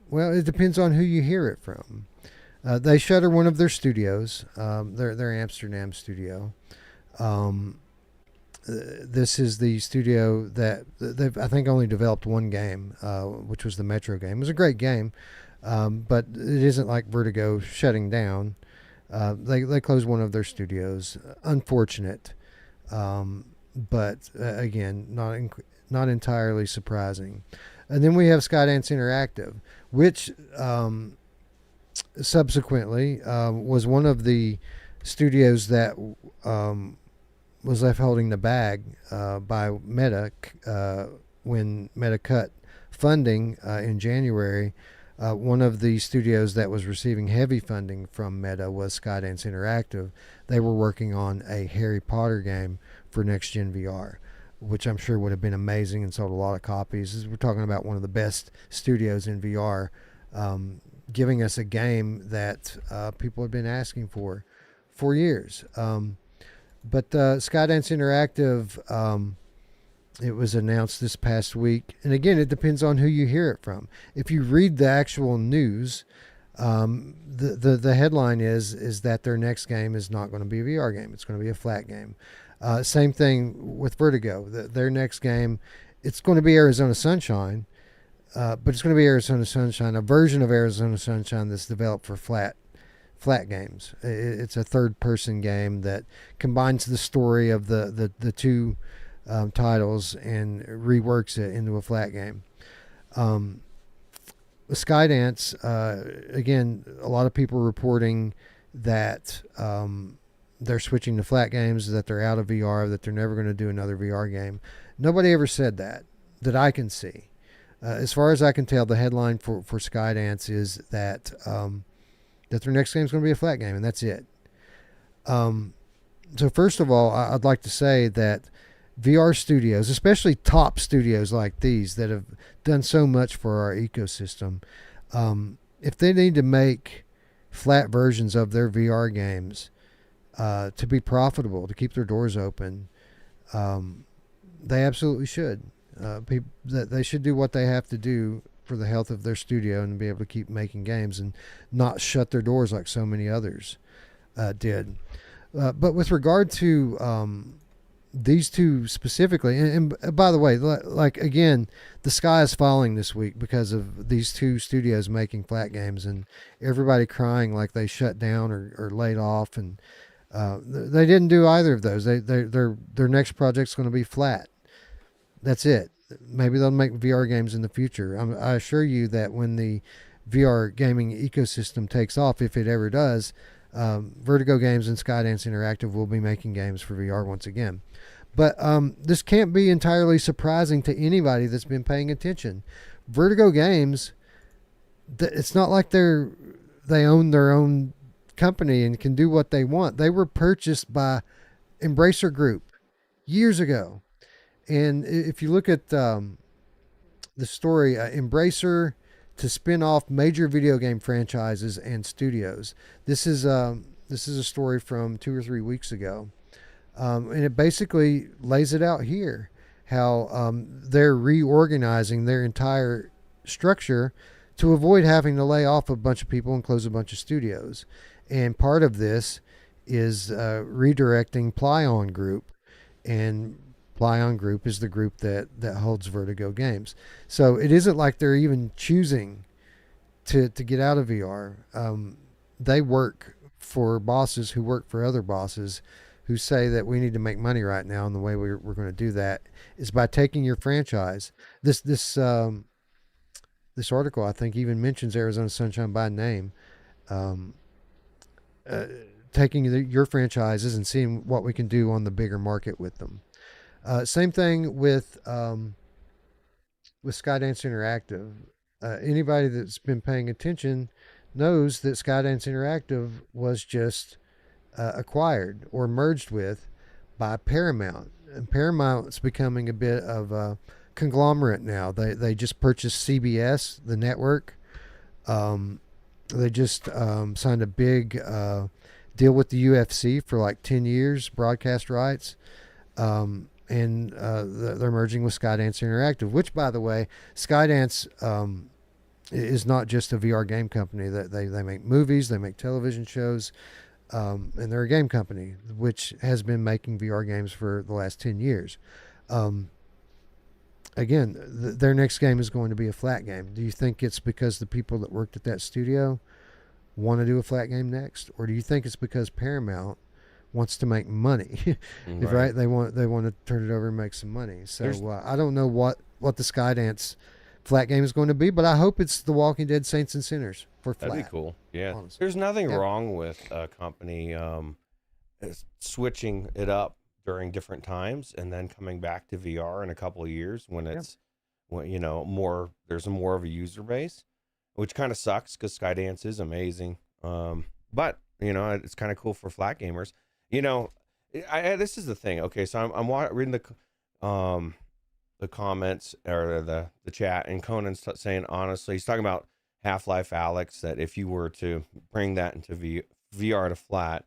well, it depends on who you hear it from. They shutter one of their studios, their Amsterdam studio. This is the studio that they've, I think, only developed one game, which was the Metro game. It was a great game, but it isn't like Vertigo shutting down. They closed one of their studios. Unfortunate, but again, not entirely surprising. And then we have Skydance Interactive, which subsequently was one of the studios that was left holding the bag by Meta when Meta cut funding in January. One of the studios that was receiving heavy funding from Meta was Skydance Interactive. They were working on a Harry Potter game for Next Gen VR, which I'm sure would have been amazing and sold a lot of copies. We're talking about one of the best studios in VR, giving us a game that people have been asking for years. But Skydance Interactive, it was announced this past week. And again, it depends on who you hear it from. If you read the actual news, the headline is that their next game is not going to be a VR game. It's going to be a flat game. Same thing with Vertigo. Their next game, it's going to be Arizona Sunshine, but it's going to be Arizona Sunshine, a version of Arizona Sunshine that's developed for flat games. It's a third-person game that combines the story of the two titles and reworks it into a flat game. Skydance, again, a lot of people reporting that they're switching to flat games, that they're out of VR, that they're never going to do another VR game. Nobody ever said that I can see. As far as I can tell, the headline for Skydance is that their next game is going to be a flat game, and that's it. So first of all, I'd like to say that VR studios, especially top studios like these that have done so much for our ecosystem, if they need to make flat versions of their VR games to be profitable, to keep their doors open, they absolutely should. They should do what they have to do for the health of their studio and be able to keep making games and not shut their doors like so many others did. But with regard to these two specifically, and by the way, like again, the sky is falling this week because of these two studios making flat games and everybody crying like they shut down or laid off, and they didn't do either of those. Their next project's going to be flat. That's it. Maybe they'll make VR games in the future. I assure you that when the VR gaming ecosystem takes off, if it ever does, Vertigo Games and Skydance Interactive will be making games for VR once again. But this can't be entirely surprising to anybody that's been paying attention. Vertigo Games, it's not like they own their own company and can do what they want. They were purchased by Embracer Group years ago. And if you look at the story, Embracer to spin off major video game franchises and studios. This is a story from 2 or 3 weeks ago. And it basically lays it out here, how they're reorganizing their entire structure to avoid having to lay off a bunch of people and close a bunch of studios. And part of this is redirecting Plyon Group, and Plyon Group is the group that holds Vertigo Games. So it isn't like they're even choosing to get out of VR. They work for bosses who work for other bosses who say that we need to make money right now, and the way we're going to do that is by taking your franchise. This article, I think, even mentions Arizona Sunshine by name. Taking your franchises and seeing what we can do on the bigger market with them. Same thing with Skydance Interactive. Anybody that's been paying attention knows that Skydance Interactive was just acquired or merged with by Paramount. And Paramount's becoming a bit of a conglomerate now. They just purchased CBS, the network. They just signed a big deal with the UFC for like 10 years, broadcast rights. And they're merging with Skydance Interactive, which, by the way, Skydance is not just a VR game company. That they make movies, they make television shows, and they're a game company which has been making VR games for the last 10 years. Again, their next game is going to be a flat game. Do you think it's because the people that worked at that studio want to do a flat game next, or do you think it's because Paramount wants to make money? Right? They want to turn it over and make some money. So I don't know what the Skydance flat game is going to be, but I hope it's The Walking Dead Saints and Sinners for flat. That'd be cool. Yeah, honestly. There's nothing wrong with a company switching it up during different times and then coming back to VR in a couple of years when it's when there's more of a user base, which kind of sucks because Skydance is amazing. But it's kind of cool for flat gamers. This is the thing. Okay, so I'm reading the comments or the chat, and Conan's saying, honestly, he's talking about Half-Life Alex, that if you were to bring that into VR to flat,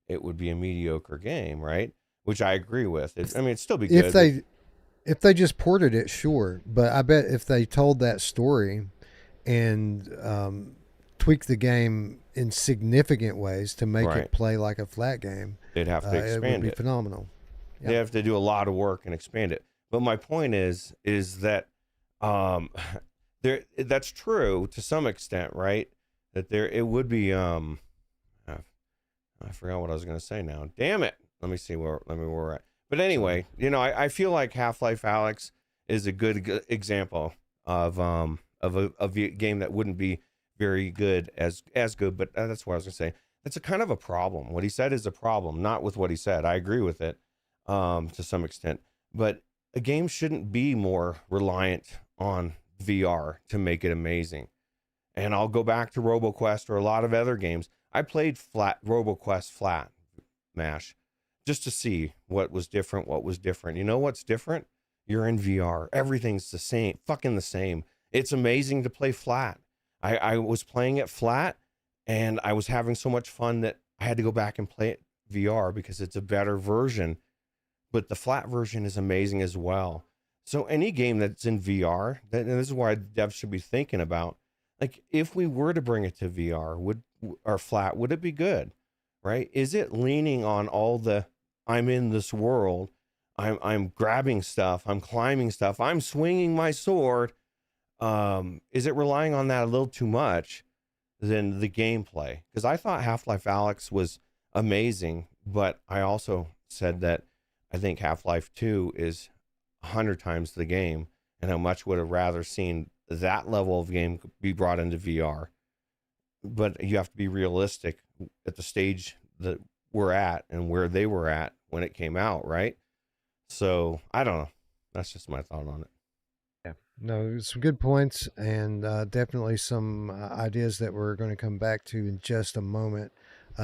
it would be a mediocre game, right? Which I agree with. It'd still be good. If they just ported it, sure. But I bet if they told that story and tweaked the game in significant ways to make it play like a flat game, they'd have to expand it. Would be phenomenal. Yeah. They have to do a lot of work and expand it. But my point is that that's true to some extent, right? That it would be I forgot what I was going to say now. Damn it. Let me see where we're at. But anyway, I feel like Half-Life Alex is a good example of a game that wouldn't be very good as good, but that's what I was going to say. It's a kind of a problem. What he said is a problem, not with what he said. I agree with it to some extent, but a game shouldn't be more reliant on VR to make it amazing. And I'll go back to RoboQuest or a lot of other games. I played RoboQuest flat MASH just to see what was different. You know what's different? You're in VR. Everything's the same, fucking the same. It's amazing to play flat. I was playing it flat, and I was having so much fun that I had to go back and play it VR because it's a better version. But the flat version is amazing as well. So any game that's in VR, and this is why devs should be thinking about, like, if we were to bring it to VR, would it be good? Right? Is it leaning on all the I'm in this world, I'm grabbing stuff, I'm climbing stuff, I'm swinging my sword? Is it relying on that a little too much than the gameplay? Because I thought Half-Life Alex was amazing, but I also said that I think Half-Life 2 is 100 times the game, and I much would have rather seen that level of game be brought into VR. But you have to be realistic at the stage that we're at and where they were at when it came out, right? So I don't know. That's just my thought on it. Yeah, no, some good points, and definitely some ideas that we're going to come back to in just a moment,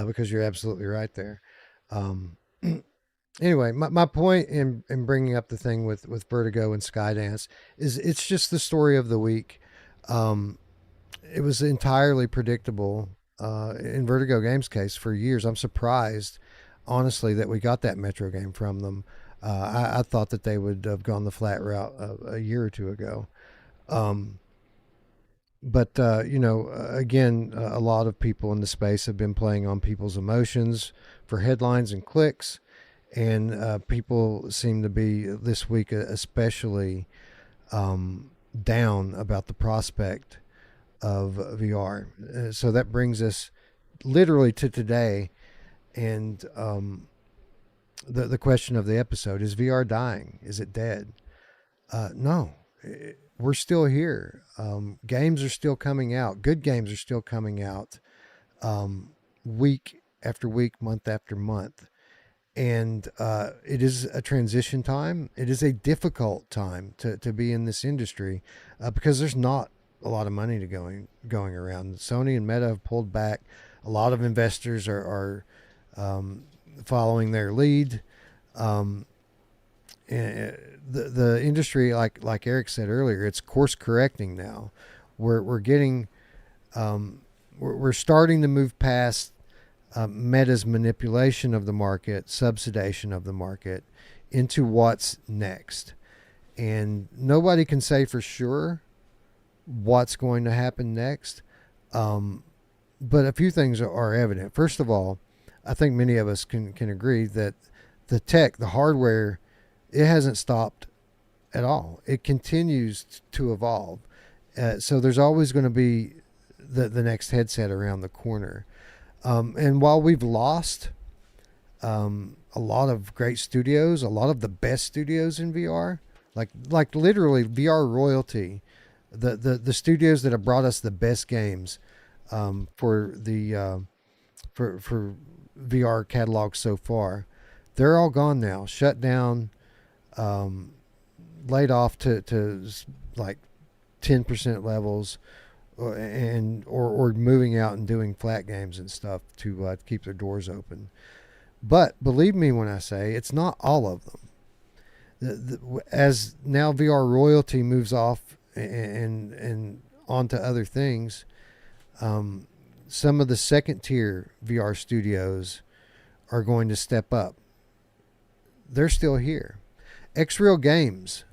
because you're absolutely right there. Anyway, my point in bringing up the thing with Vertigo and Skydance is it's just the story of the week. It was entirely predictable in Vertigo Games' case for years. I'm surprised, honestly, that we got that Metro game from them. I thought that they would have gone the flat route a year or two ago. But again, a lot of people in the space have been playing on people's emotions for headlines and clicks. And people seem to be this week especially down about the prospect of VR. So that brings us literally to today. And the question of the episode is VR dying? Is it dead? No, we're still here. Games are still coming out. Good games are still coming out week after week, month after month. And it is a transition time. It is a difficult time to be in this industry because there's not a lot of money going around. Sony and Meta have pulled back. A lot of investors are following their lead. the industry, like Eric said earlier, it's course correcting now. We're getting we're starting to move past Meta's manipulation of the market, subsidization of the market, into what's next. And nobody can say for sure what's going to happen next. But a few things are evident. First of all, I think many of us can agree that the tech, the hardware, it hasn't stopped at all. It continues to evolve. So there's always going to be the next headset around the corner. And while we've lost a lot of great studios, a lot of the best studios in VR, like literally VR royalty, the studios that have brought us the best games for the for VR catalog so far, they're all gone now, shut down, laid off to like 10% levels, or moving out and doing flat games and stuff to keep their doors open. But believe me when I say it's not all of them. As now VR royalty moves off and onto other things, some of the second tier VR studios are going to step up. They're still here. X-Real Games,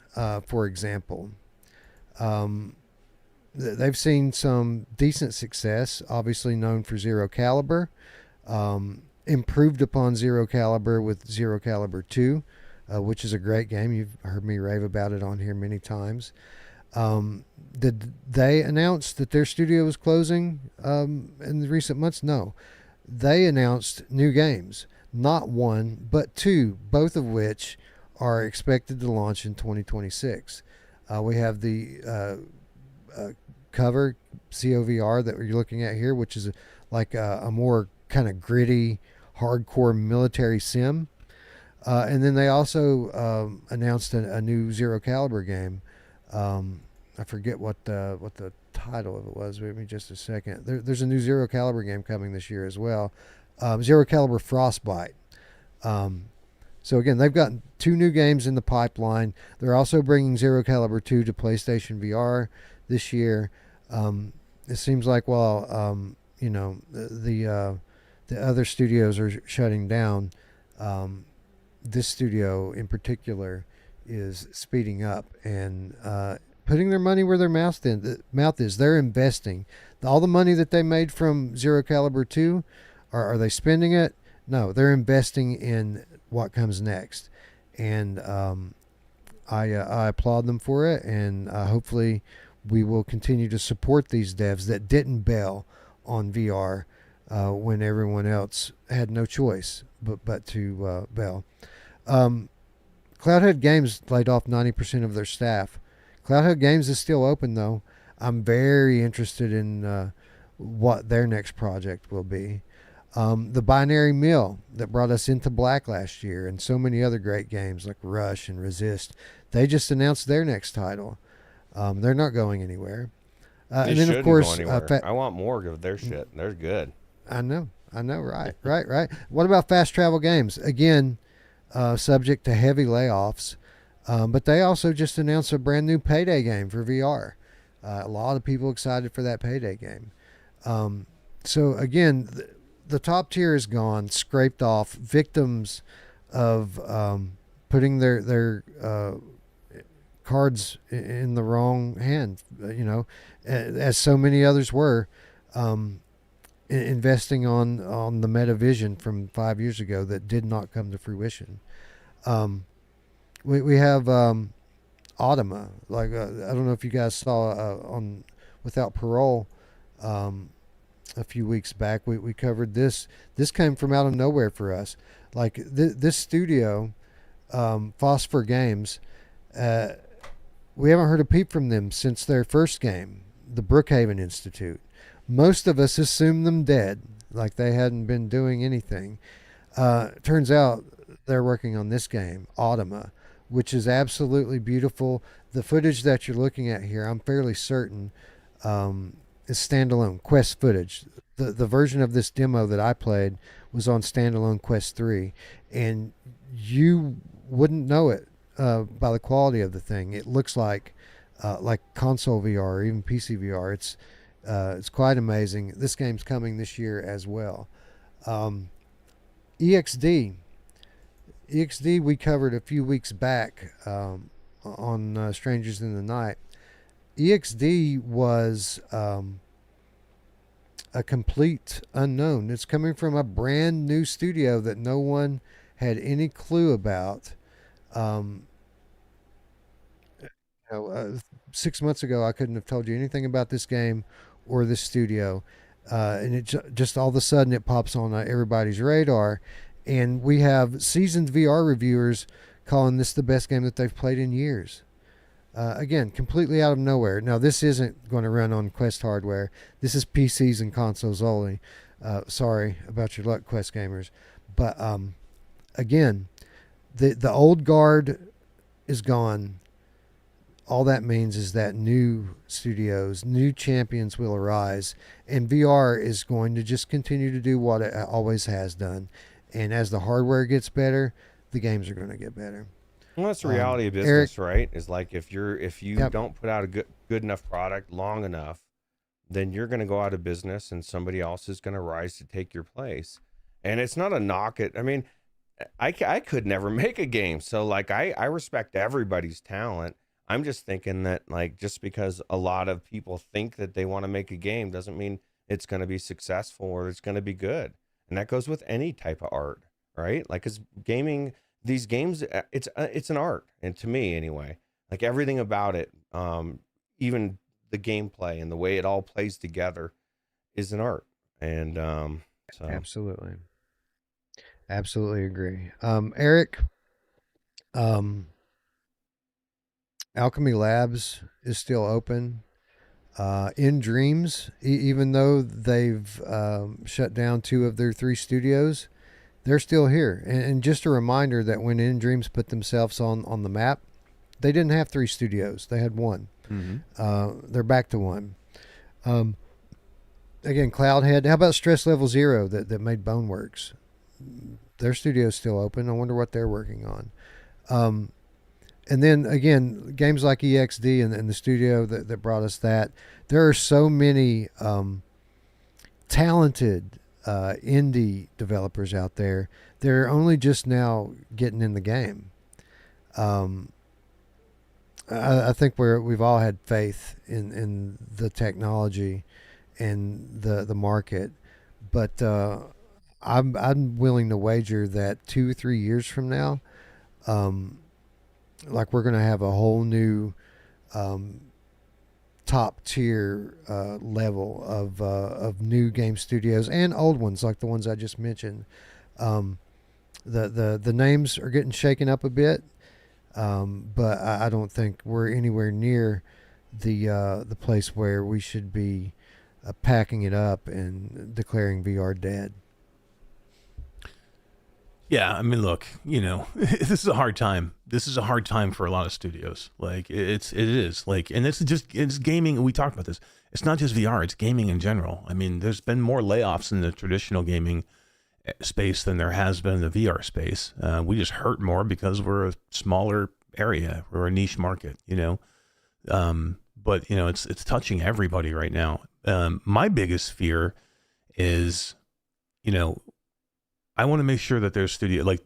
for example, they've seen some decent success, obviously known for Zero Caliber, improved upon Zero Caliber with Zero Caliber 2, which is a great game. You've heard me rave about it on here many times. Did they announce that their studio was closing in the recent months? No. They announced new games, not one, but two, both of which are expected to launch in 2026. We have the cover COVR that you're looking at here, which is like a more kind of gritty, hardcore military sim. And then they also announced a new Zero Caliber game. I forget what the title of it was. Wait me just a second. There's a new Zero Caliber game coming this year as well. Zero Caliber Frostbite. So again, they've got two new games in the pipeline. They're also bringing Zero Caliber 2 to PlayStation VR this year. It seems like while the other studios are shutting down, this studio in particular is speeding up and putting their money where their mouth is. They're investing. All the money that they made from Zero Caliber 2, are they spending it? No, they're investing in what comes next. And I applaud them for it, and hopefully we will continue to support these devs that didn't bail on VR when everyone else had no choice but to bail. Cloudhead Games laid off 90% of their staff. Cloudhead Games is still open, though. I'm very interested in what their next project will be. The Binary Mill that brought us into Black last year and so many other great games like Rush and Resist, they just announced their next title. They're not going anywhere. And then, of course, I want more of their shit. They're good. I know. Right. What about Fast Travel Games? Again, subject to heavy layoffs. But they also just announced a brand new Payday game for VR. A lot of people excited for that Payday game. So again, the top tier is gone, scraped off, victims of putting their cards in the wrong hand, as so many others were, investing on the Meta vision from 5 years ago that did not come to fruition. We have Automa. Like I don't know if you guys saw on Without Parole a few weeks back. We covered this. This came from out of nowhere for us. Like this studio, Phosphor Games. We haven't heard a peep from them since their first game, the Brookhaven Institute. Most of us assumed them dead, like they hadn't been doing anything. Turns out they're working on this game, Automa, which is absolutely beautiful. The footage that you're looking at here, I'm fairly certain, is standalone Quest footage. The version of this demo that I played was on standalone Quest 3, and you wouldn't know it by the quality of the thing. It looks like console VR or even PC VR. It's quite amazing. This game's coming this year as well. EXD we covered a few weeks back on Strangers in the Night. EXD was a complete unknown. It's coming from a brand new studio that no one had any clue about. 6 months ago, I couldn't have told you anything about this game or this studio. And it just all of a sudden it pops on everybody's radar. And we have seasoned VR reviewers calling this the best game that they've played in years. Again, completely out of nowhere. Now, this isn't going to run on Quest hardware. This is PCs and consoles only. Sorry about your luck, Quest gamers. But again, the old guard is gone. All that means is that new studios, new champions will arise, and VR is going to just continue to do what it always has done. And as the hardware gets better, the games are going to get better. Well, that's the reality of business, right? Is like if you don't put out a good enough product long enough, then you're going to go out of business, and somebody else is going to rise to take your place. And it's not a knock at. I mean, I could never make a game, so like I respect everybody's talent. I'm just thinking that like just because a lot of people think that they want to make a game doesn't mean it's going to be successful or it's going to be good. And that goes with any type of art, right? Like, cause gaming, these games, it's an art. And to me anyway, like everything about it, even the gameplay and the way it all plays together is an art. And, so. Absolutely agree. Eric, Alchemy Labs is still open. In Dreams, even though they've shut down 2 of their 3 studios, they're still here. And just a reminder that when In Dreams put themselves on the map, they didn't have 3 studios. They had 1. Mm-hmm. They're back to 1. Again, Cloudhead. How about Stress Level Zero that made Boneworks? Their studio's still open. I wonder what they're working on. And then again, games like EXD and the studio that brought us that, there are so many talented indie developers out there. They're only just now getting in the game. I think we've all had faith in the technology and the market, but I'm willing to wager that 2 or 3 years from now, like we're going to have a whole new top tier level of new game studios and old ones like the ones I just mentioned. The names are getting shaken up a bit, but I don't think we're anywhere near the place where we should be packing it up and declaring VR dead. Yeah, I mean, look, this is a hard time. This is a hard time for a lot of studios. Like it is like, and it's gaming. We talked about this. It's not just VR, it's gaming in general. I mean, there's been more layoffs in the traditional gaming space than there has been in the VR space. We just hurt more because we're a smaller area. We're a niche market, but it's touching everybody right now. My biggest fear is, I want to make sure that there's studio, like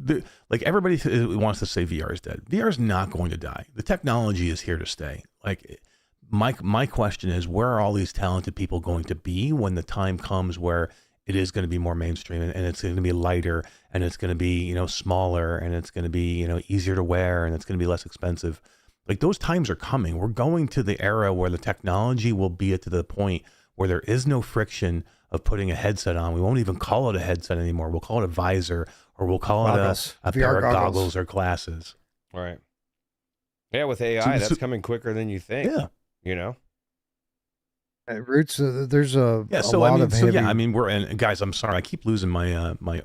everybody wants to say VR is dead. VR is not going to die. The technology is here to stay. Like my question is, where are all these talented people going to be when the time comes where it is going to be more mainstream and it's going to be lighter and it's going to be, smaller and it's going to be, easier to wear and it's going to be less expensive. Like those times are coming. We're going to the era where the technology will be to the point where there is no friction of putting a headset on. We won't even call it a headset anymore. We'll call it a visor, or we'll call it a pair of goggles or glasses. Right. Yeah, with AI, that's coming quicker than you think. Yeah. Ruuts, there's a lot of heavy... I mean, and guys, I'm sorry, I keep losing my my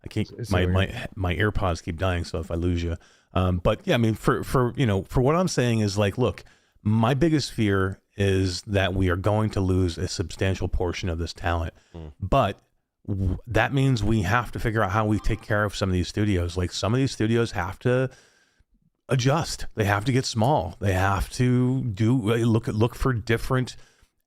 AirPods keep dying. So if I lose you, but yeah, I mean, for what I'm saying is like, look, my biggest fear is that we are going to lose a substantial portion of this talent. But that means we have to figure out how we take care of some of these studios. Like some of these studios have to adjust. They have to get small. They have to look for different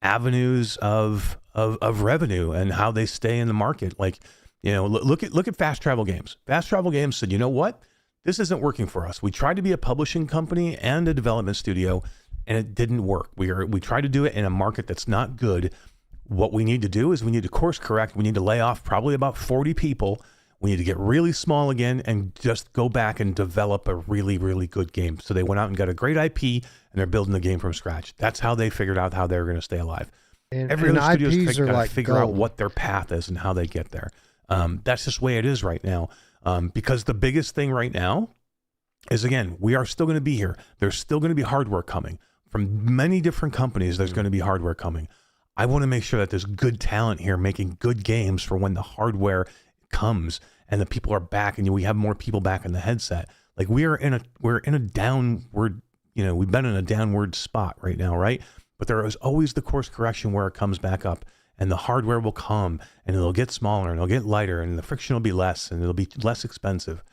avenues of revenue and how they stay in the market. Like, look at Fast Travel Games. Fast Travel Games said, you know what? This isn't working for us. We tried to be a publishing company and a development studio, and it didn't work. We tried to do it in a market that's not good. What we need to do is we need to course correct. We need to lay off probably about 40 people. We need to get really small again and just go back and develop a really, really good game. So they went out and got a great IP, and they're building the game from scratch. That's how they figured out how they were going to stay alive. Every other studio's got to figure out what their path is and how they get there. That's just the way it is right now. Because the biggest thing right now is, again, we are still going to be here. There's still going to be hardware coming. From many different companies, there's going to be hardware coming. I want to make sure that there's good talent here making good games for when the hardware comes and the people are back and we have more people back in the headset. Like we're in a downward, we've been in a downward spot right now, right? But there is always the course correction where it comes back up, and the hardware will come and it'll get smaller and it'll get lighter and the friction will be less and it'll be less expensive.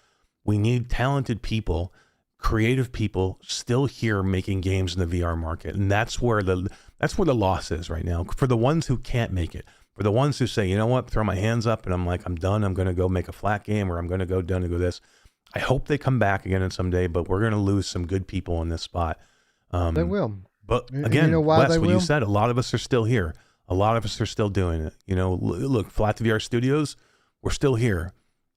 We need talented people, creative people still here making games in the VR market. And that's where the loss is right now. For the ones who can't make it, for the ones who say, you know what, throw my hands up and I'm like, I'm done. I'm going to go make a flat game, or I'm going to go done and go this. I hope they come back again someday, but we're going to lose some good people in this spot. They will. But again, Wes, what you said, a lot of us are still here. A lot of us are still doing it. Look, Flat VR Studios, we're still here.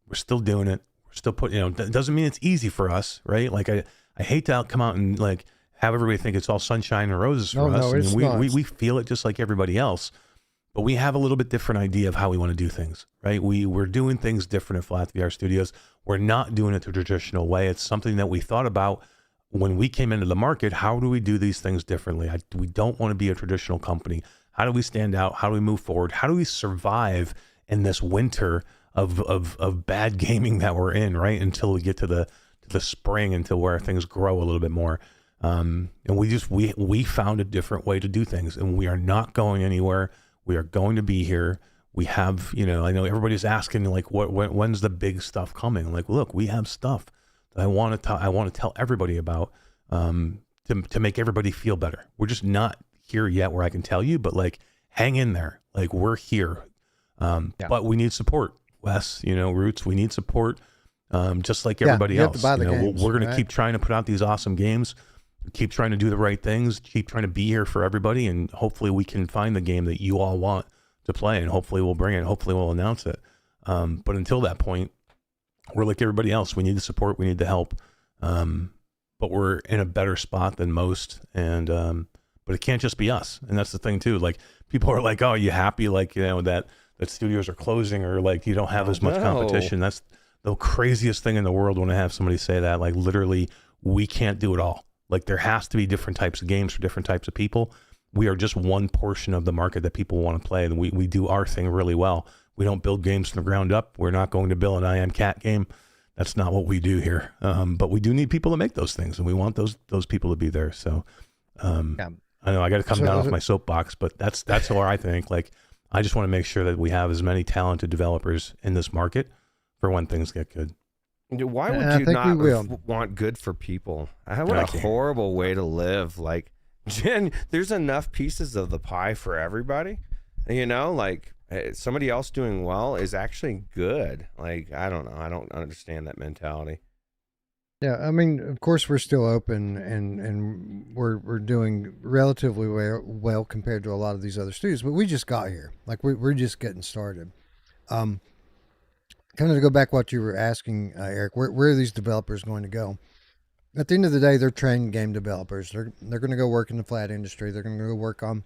We're still doing it. We're still putting, it doesn't mean it's easy for us, right? Like I hate to come out and like have everybody think it's all sunshine and roses for us. No, it's not. We feel it just like everybody else, but we have a little bit different idea of how we want to do things, right? We're doing things different at Flat VR Studios. We're not doing it the traditional way. It's something that we thought about when we came into the market. How do we do these things differently? We don't want to be a traditional company. How do we stand out? How do we move forward? How do we survive in this winter of bad gaming that we're in, right? Until we get to the spring, until where things grow a little bit more. And we found a different way to do things, and we are not going anywhere. We are going to be here. We have, I know everybody's asking like, when's the big stuff coming? Like, look, we have stuff that I want to tell everybody about, to make everybody feel better. We're just not here yet where I can tell you, but like, hang in there. Like, we're here. But we need support, Wes, Ruuts, we need support. Just like everybody else, we're going to keep trying to put out these awesome games, keep trying to do the right things, keep trying to be here for everybody. And hopefully we can find the game that you all want to play, and hopefully we'll bring it. Hopefully we'll announce it. But until that point, we're like everybody else. We need the support. We need the help. But we're in a better spot than most. And, but it can't just be us. And that's the thing too. Like, people are like, oh, are you happy? Like, that studios are closing, or like, you don't have as much competition. That's the craziest thing in the world when I have somebody say that. Like, literally, we can't do it all. Like, there has to be different types of games for different types of people. We are just one portion of the market that people want to play. And we do our thing really well. We don't build games from the ground up. We're not going to build an I Am Cat game. That's not what we do here. But we do need people to make those things, and we want those people to be there. So I know I got to come down off my soapbox, but that's where I think, like, I just want to make sure that we have as many talented developers in this market for when things get good. Why would you not want good for people? What a horrible way to live. Like, Jen, there's enough pieces of the pie for everybody. Like, somebody else doing well is actually good. Like, I don't know. I don't understand that mentality. Yeah, I mean, of course, we're still open, and we're doing relatively well compared to a lot of these other studios, but we just got here. Like, we're just getting started. Kind of to go back what you were asking, Eric, where are these developers going to go? At the end of the day, they're trained game developers. They're going to go work in the flat industry. They're going to go work on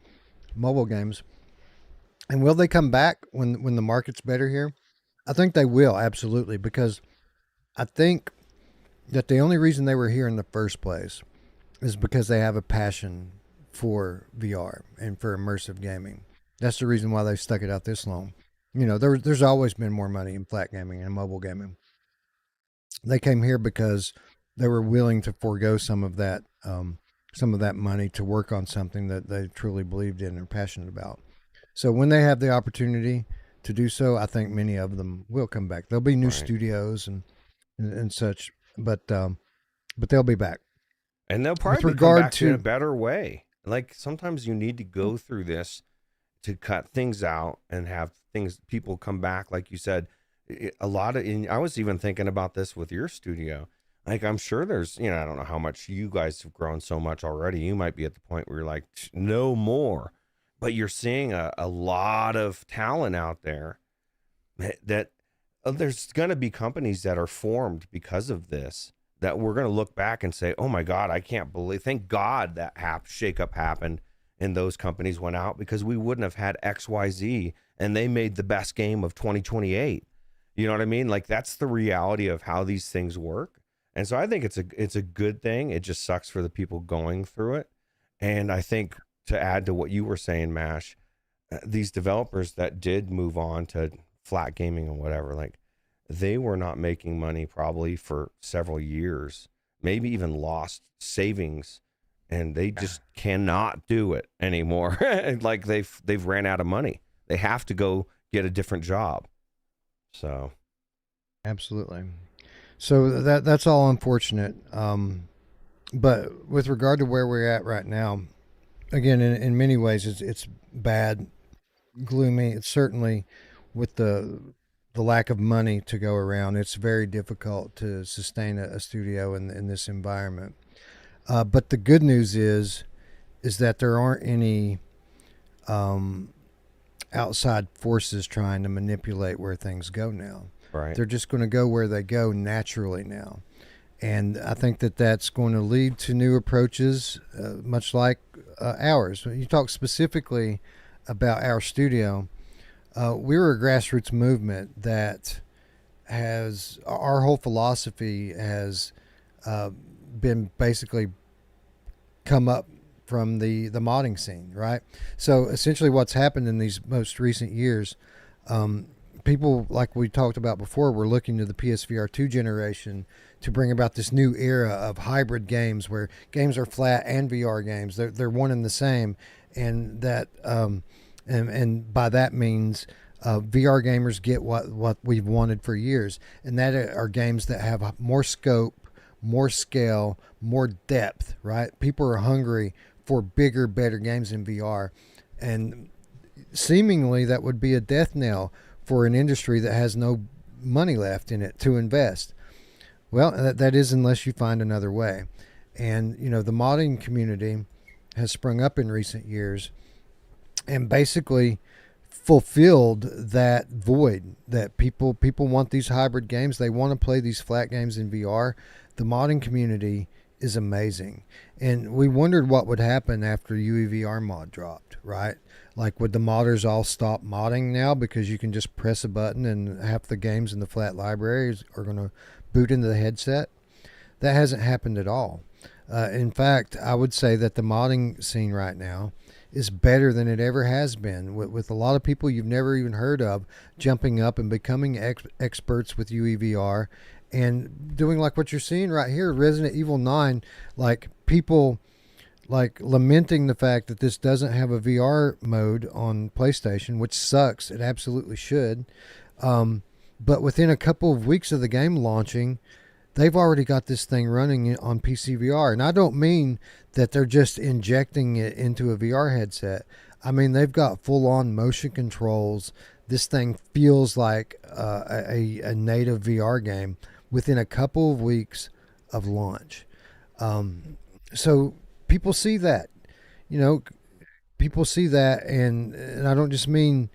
mobile games. And will they come back when the market's better here? I think they will, absolutely, because I think that the only reason they were here in the first place is because they have a passion for VR and for immersive gaming. That's the reason why they've stuck it out this long. There's always been more money in flat gaming and mobile gaming. They came here because they were willing to forego some of that money to work on something that they truly believed in and are passionate about. So when they have the opportunity to do so, I think many of them will come back. There'll be new studios and such. But but they'll be back. And they'll With probably come regard back to- in a better way. Like sometimes you need to go through this to cut things out and have people come back. Like you said, I was even thinking about this with your studio. Like I'm sure there's, I don't know how much you guys have grown so much already. You might be at the point where you're like, no more. But you're seeing a lot of talent out there that there's going to be companies that are formed because of this, that we're going to look back and say, oh my God, I can't believe, thank God that shakeup happened and those companies went out, because we wouldn't have had XYZ and they made the best game of 2028. You know what I mean? Like that's the reality of how these things work. And so I think it's a good thing. It just sucks for the people going through it. And I think to add to what you were saying, Mash, these developers that did move on to flat gaming and whatever, like they were not making money probably for several years, maybe even lost savings, and they just cannot do it anymore. Like they've ran out of money. They have to go get a different job. So Absolutely. So that's all unfortunate. But with regard to where we're at right now, again, in many ways, it's bad, gloomy. It's certainly with the lack of money to go around, it's very difficult to sustain a studio in this environment. But the good news is that there aren't any outside forces trying to manipulate where things go now. right. They're just going to go where they go naturally now. And I think that that's going to lead to new approaches, much like ours. You talk specifically about our studio. We were a grassroots movement that has, our whole philosophy has been basically come up from the modding scene, right? So essentially what's happened in these most recent years, people, like we talked about before, were looking to the PSVR 2 generation to bring about this new era of hybrid games where games are flat and VR games. They're one and the same. And that, and by that means VR gamers get what we've wanted for years. And that are games that have more scope, more scale, more depth, right? People are hungry for bigger, better games in VR. And seemingly that would be a death knell for an industry that has no money left in it to invest. Well, that is, unless you find another way. And, the modding community has sprung up in recent years and basically fulfilled that void that people want these hybrid games. They want to play these flat games in VR. The modding community is amazing. And we wondered what would happen after UEVR mod dropped, right? Like, would the modders all stop modding now because you can just press a button and half the games in the flat libraries are going to boot into the headset? That hasn't happened at all. In fact, I would say that the modding scene right now is better than it ever has been, with a lot of people you've never even heard of jumping up and becoming experts with UEVR and doing like what you're seeing right here, Resident Evil 9, like people like lamenting the fact that this doesn't have a VR mode on PlayStation, which sucks. It absolutely should. But within a couple of weeks of the game launching, they've already got this thing running on PC VR. And I don't mean that they're just injecting it into a VR headset. I mean, they've got full-on motion controls. This thing feels like a native VR game within a couple of weeks of launch. So people see that, people see that, and I don't just mean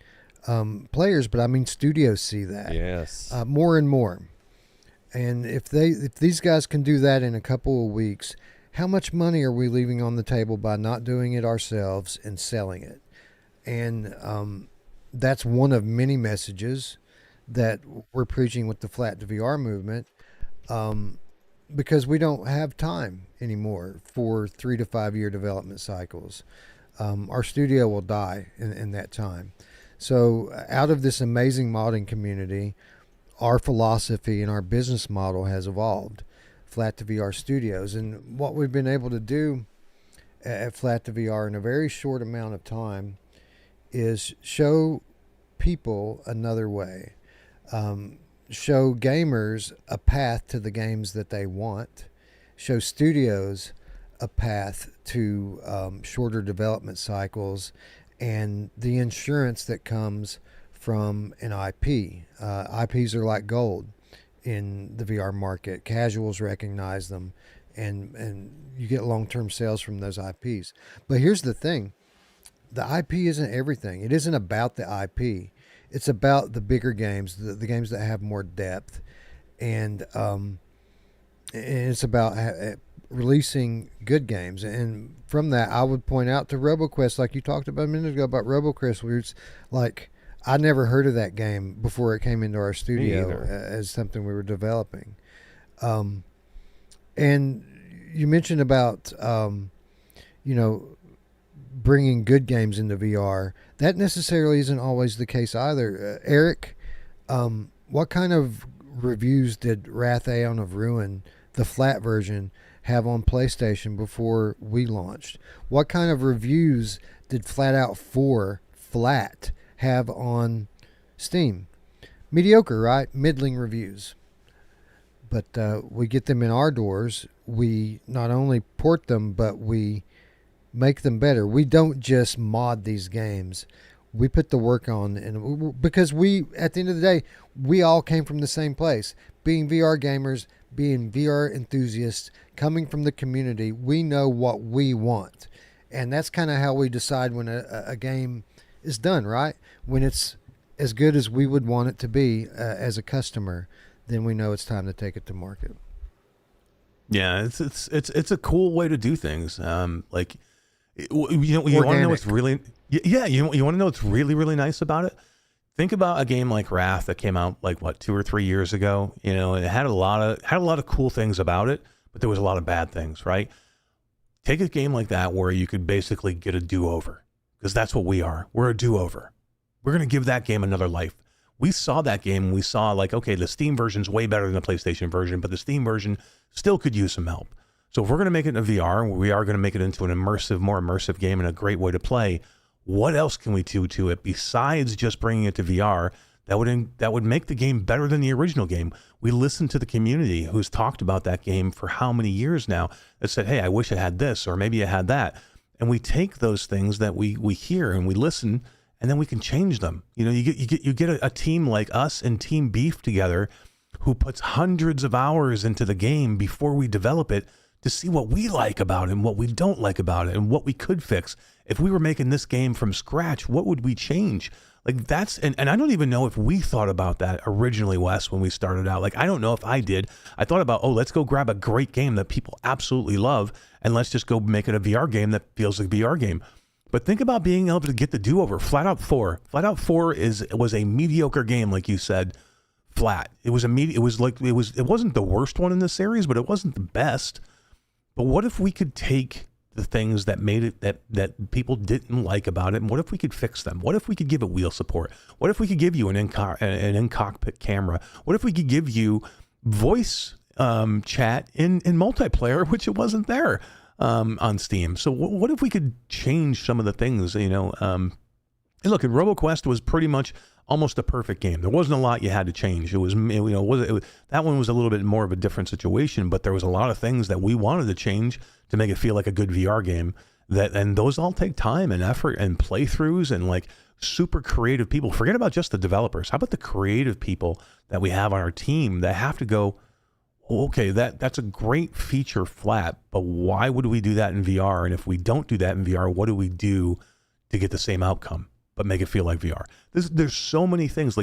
players, but I mean studios see that. Yes. More and more. And if these guys can do that in a couple of weeks, how much money are we leaving on the table by not doing it ourselves and selling it? And that's one of many messages that we're preaching with the Flat to VR movement, because we don't have time anymore for 3 to 5 year development cycles. Our studio will die in that time. So out of this amazing modding community, our philosophy and our business model has evolved, Flat to VR Studios. And what we've been able to do at Flat to VR in a very short amount of time is show people another way, show gamers a path to the games that they want, show studios a path to shorter development cycles and the insurance that comes from an IP. IPs are like gold in the VR market. Casuals recognize them, and you get long-term sales from those IPs. But here's the thing. The IP isn't everything. It isn't about the IP. It's about the bigger games, the games that have more depth. And it's about releasing good games. And from that, I would point out to RoboQuest, like you talked about a minute ago about RoboQuest, where it's like, I never heard of that game before it came into our studio as something we were developing. And you mentioned about, bringing good games into VR. That necessarily isn't always the case either. Eric, what kind of reviews did Wrath Aeon of Ruin, the flat version, have on PlayStation before we launched? What kind of reviews did FlatOut 4 Flat have on Steam? Mediocre, right? Middling reviews. But we get them in our doors. We not only port them, but we make them better. We don't just mod these games. We put the work on, and because we, at the end of the day, we all came from the same place. Being VR gamers, being VR enthusiasts, coming from the community, we know what we want. And that's kind of how we decide when a game is done, right? When it's as good as we would want it to be as a customer, then we know it's time to take it to market. Yeah, it's a cool way to do things. You want to know what's really you want to know what's really, really nice about it? Think about a game like Wrath that came out 2 or 3 years ago. It had a lot of cool things about it, but there was a lot of bad things, right? Take a game like that where you could basically get a do-over, because that's what we are. We're a do-over. We're going to give that game another life. We saw that game and we saw okay, the Steam version's way better than the PlayStation version, but the Steam version still could use some help. So if we're going to make it in VR, we are going to make it into an more immersive game and a great way to play. What else can we do to it besides just bringing it to VR that would make the game better than the original game? We listened to the community who's talked about that game for how many years now that said, hey, I wish it had this, or maybe it had that. And we take those things that we hear and we listen, and then we can change them. You get a team like us and Team Beef together who puts hundreds of hours into the game before we develop it, to see what we like about it and what we don't like about it and what we could fix. If we were making this game from scratch, what would we change? And I don't even know if we thought about that originally, Wes, when we started out. I don't know if I did. I thought about, let's go grab a great game that people absolutely love, and let's just go make it a VR game that feels like a VR game. But think about being able to get the do-over. FlatOut 4. FlatOut 4 was a mediocre game, like you said, flat. It wasn't the worst one in the series, but it wasn't the best. But what if we could take the things that made it that people didn't like about it, and what if we could fix them? What if we could give it wheel support? What if we could give you an in-cockpit camera? What if we could give you voice chat in multiplayer, which it wasn't there on Steam? So what if we could change some of the things? And look, RoboQuest was pretty much almost a perfect game. There wasn't a lot you had to change. That one was a little bit more of a different situation, but there was a lot of things that we wanted to change to make it feel like a good VR game. And those all take time and effort and playthroughs and super creative people. Forget about just the developers. How about the creative people that we have on our team that have to go, okay, that's a great feature flat, but why would we do that in VR? And if we don't do that in VR, what do we do to get the same outcome, but make it feel like VR? There's so many things,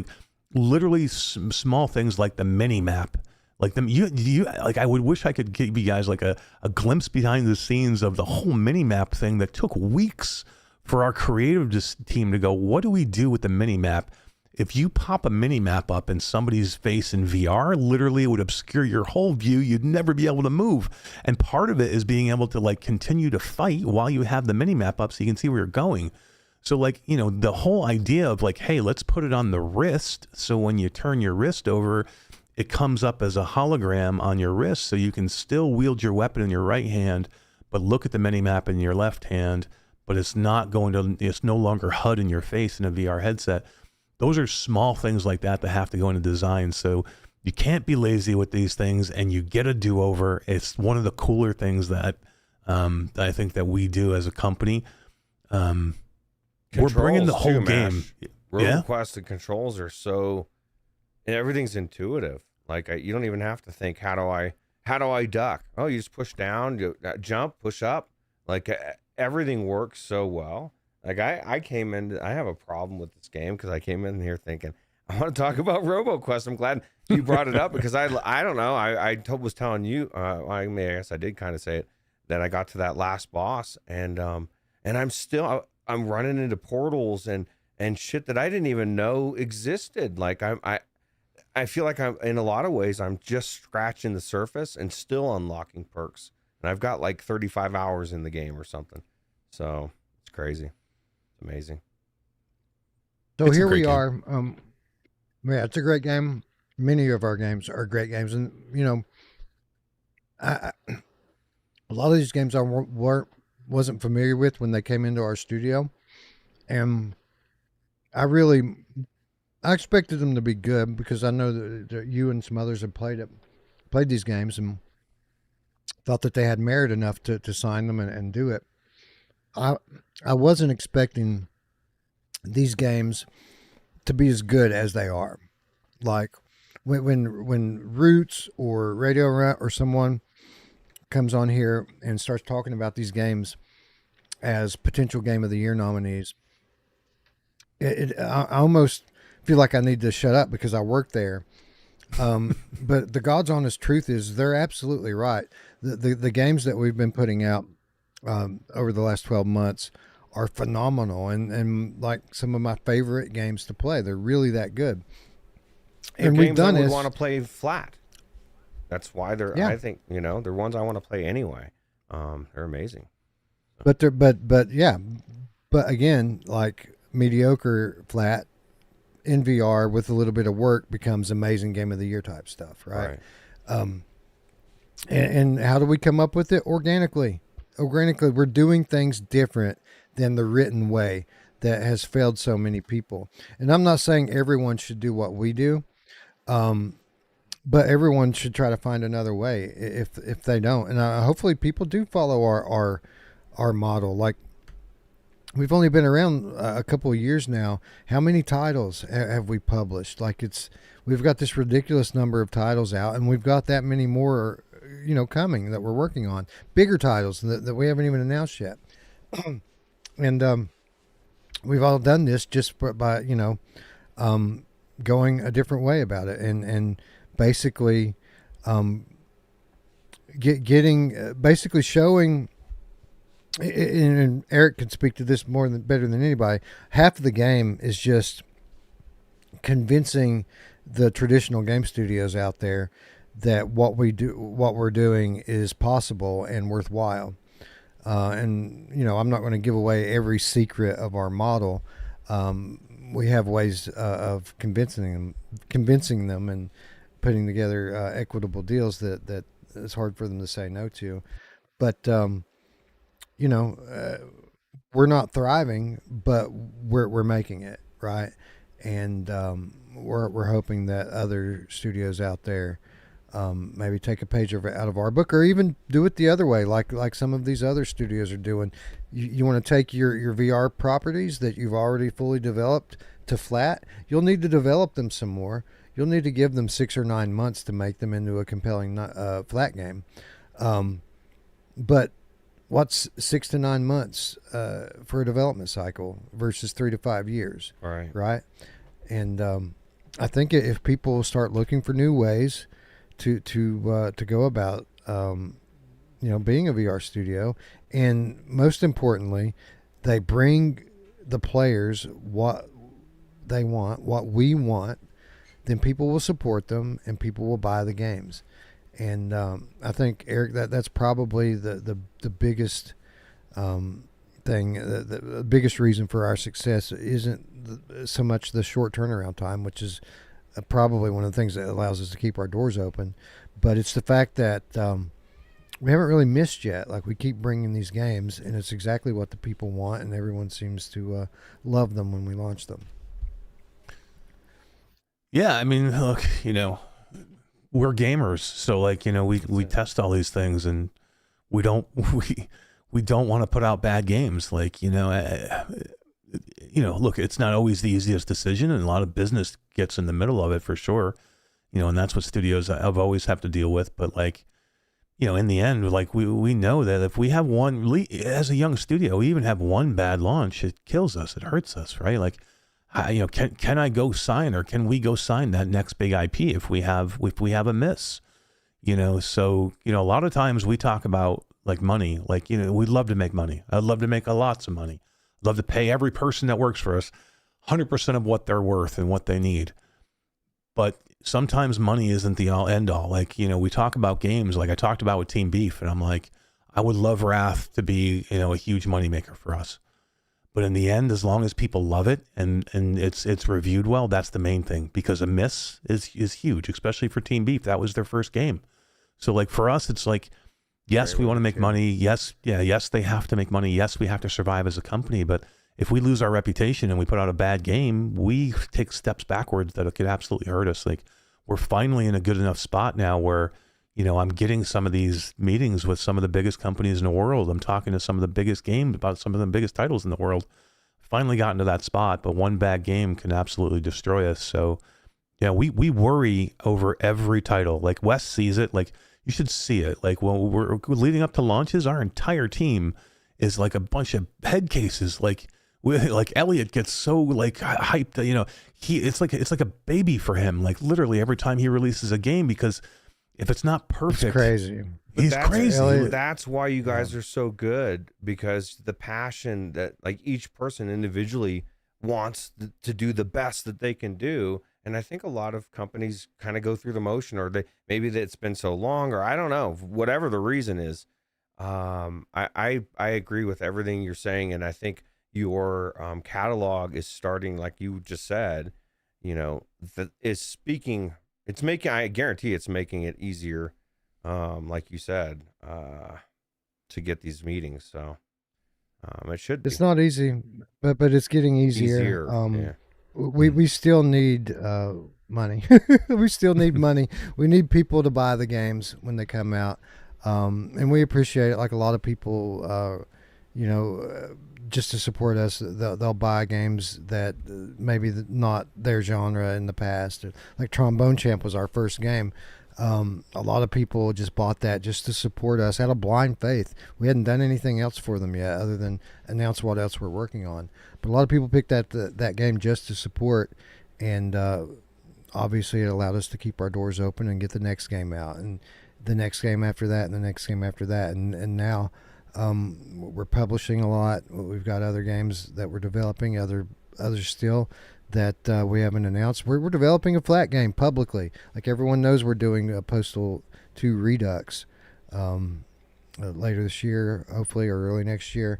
literally small things like the mini map. I would wish I could give you guys a glimpse behind the scenes of the whole mini map thing that took weeks for our creative team to go, what do we do with the mini map? If you pop a mini map up in somebody's face in VR, literally it would obscure your whole view. You'd never be able to move. And part of it is being able to continue to fight while you have the mini map up so you can see where you're going. So the whole idea of hey, let's put it on the wrist. So when you turn your wrist over, it comes up as a hologram on your wrist. So you can still wield your weapon in your right hand, but look at the mini-map in your left hand, but it's no longer HUD in your face in a VR headset. Those are small things like that have to go into design. So You can't be lazy with these things, and you get a do-over. It's one of the cooler things that I think that we do as a company. We're bringing the whole game. RoboQuest and controls are so, and everything's intuitive. Like you don't even have to think, how do I duck? Oh, you just push down, you jump, push up. Like everything works so well. Like I came in, I have a problem with this game because I came in here thinking, I want to talk about RoboQuest. I'm glad you brought it up because I don't know. I was telling you, I guess I did kind of say it, that I got to that last boss and I'm still, I'm running into portals and shit that I didn't even know existed. Like I feel like I'm, in a lot of ways, I'm just scratching the surface and still unlocking perks. And I've got like 35 hours in the game or something. So it's crazy. It's amazing. So It's a here great we game. are. Yeah, it's a great game. Many of our games are great games. And, you know, a lot of these games I wasn't familiar with when they came into our studio. And I expected them to be good because I know that you and some others have played these games and thought that they had merit enough to sign them and do it. I wasn't expecting these games to be as good as they are. Like when Ruuts or Radio Rut or someone comes on here and starts talking about these games as potential Game of the Year nominees, I almost feel like I need to shut up because I work there. But the God's honest truth is they're absolutely right. The games that we've been putting out over the last 12 months are phenomenal and like some of my favorite games to play. They're really that good. And we've done it. Want to play flat. That's why they're. Yeah. I think they're ones I want to play anyway. They're amazing. But again, like mediocre flat in VR with a little bit of work becomes amazing Game of the Year type stuff, right? And how do we come up with it? Organically, we're doing things different than the written way that has failed so many people. And I'm not saying everyone should do what we do, but everyone should try to find another way if they don't. And hopefully people do follow our model. Like, we've only been around a couple of years now. How many titles have we published? Like, we've got this ridiculous number of titles out, and we've got that many more, coming that we're working on. Bigger titles that we haven't even announced yet. And we've all done this just by going a different way about it, and basically basically showing. And Eric can speak to this better than anybody. Half of the game is just convincing the traditional game studios out there that what we're doing is possible and worthwhile. And I'm not going to give away every secret of our model. We have ways of convincing them and putting together equitable deals that it's hard for them to say no to. But we're not thriving, but we're making it, right? And we're hoping that other studios out there maybe take a page out of our book, or even do it the other way, like some of these other studios are doing. You want to take your VR properties that you've already fully developed to flat. You'll need to develop them some more. You'll need to give them 6 or 9 months to make them into a compelling flat game. But what's 6 to 9 months for a development cycle versus 3 to 5 years? Right. And I think if people start looking for new ways to go about being a VR studio, and most importantly, they bring the players what they want, what we want, then people will support them and people will buy the games. And I think, Eric, that's probably the biggest thing. The biggest reason for our success isn't so much the short turnaround time, which is probably one of the things that allows us to keep our doors open, but it's the fact that we haven't really missed yet. Like, we keep bringing these games, and it's exactly what the people want, and everyone seems to love them when we launch them. Yeah, I mean, look, we're gamers, so like, you know, we test all these things, and we don't we don't want to put out bad games. Like, look, it's not always the easiest decision, and a lot of business gets in the middle of it for sure. And that's what studios have always have to deal with. But like, in the end, like we know that if we have one, as a young studio, we even have one bad launch, it kills us, it hurts us, right? Like, can I go sign, or can we go sign that next big IP if we have a miss? So a lot of times we talk about like money, like, we'd love to make money. I'd love to make lots of money. I'd love to pay every person that works for us 100% of what they're worth and what they need. But sometimes money isn't the all end all. Like, we talk about games, like I talked about with Team Beef, and I'm like, I would love Wrath to be, a huge moneymaker for us. But in the end, as long as people love it and it's reviewed well, that's the main thing, because a miss is huge, especially for Team Beef. That was their first game. So like for us, it's like, yes, we want to make money. Yes, they have to make money. Yes, we have to survive as a company. But if we lose our reputation and we put out a bad game, we take steps backwards that it could absolutely hurt us. Like, we're finally in a good enough spot now where, I'm getting some of these meetings with some of the biggest companies in the world. I'm talking to some of the biggest games about some of the biggest titles in the world. Finally gotten to that spot, but one bad game can absolutely destroy us. So yeah, we worry over every title. Like, Wes sees it. Like, you should see it. Like, when we're leading up to launches, our entire team is like a bunch of head cases. Like Elliot gets so like hyped that, it's like a baby for him. Like, literally every time he releases a game, because if it's not perfect, it's crazy. He's crazy. Elliot. That's why you guys are so good, because the passion that like each person individually wants to do the best that they can do. And I think a lot of companies kind of go through the motion, or maybe that it's been so long, or I don't know, whatever the reason is. I agree with everything you're saying, and I think your catalog is starting, like you just said, that is speaking. It's making, I guarantee it's making it easier, like you said, to get these meetings. So it should be. It's not easy, but it's getting easier. Yeah. We still need money. We still need money. We need people to buy the games when they come out, and we appreciate it. Like a lot of people, just to support us, they'll buy games that maybe not their genre in the past. Like Trombone Champ was our first game. A lot of people just bought that just to support us out of blind faith. We hadn't done anything else for them yet other than announce what else we're working on. But a lot of people picked that game just to support, and obviously it allowed us to keep our doors open and get the next game out, and the next game after that, and the next game after that, and now we're publishing a lot. We've got other games that we're developing, others still that we haven't announced. We're developing a flat game publicly. Like, everyone knows we're doing a Postal 2 Redux later this year, hopefully, or early next year.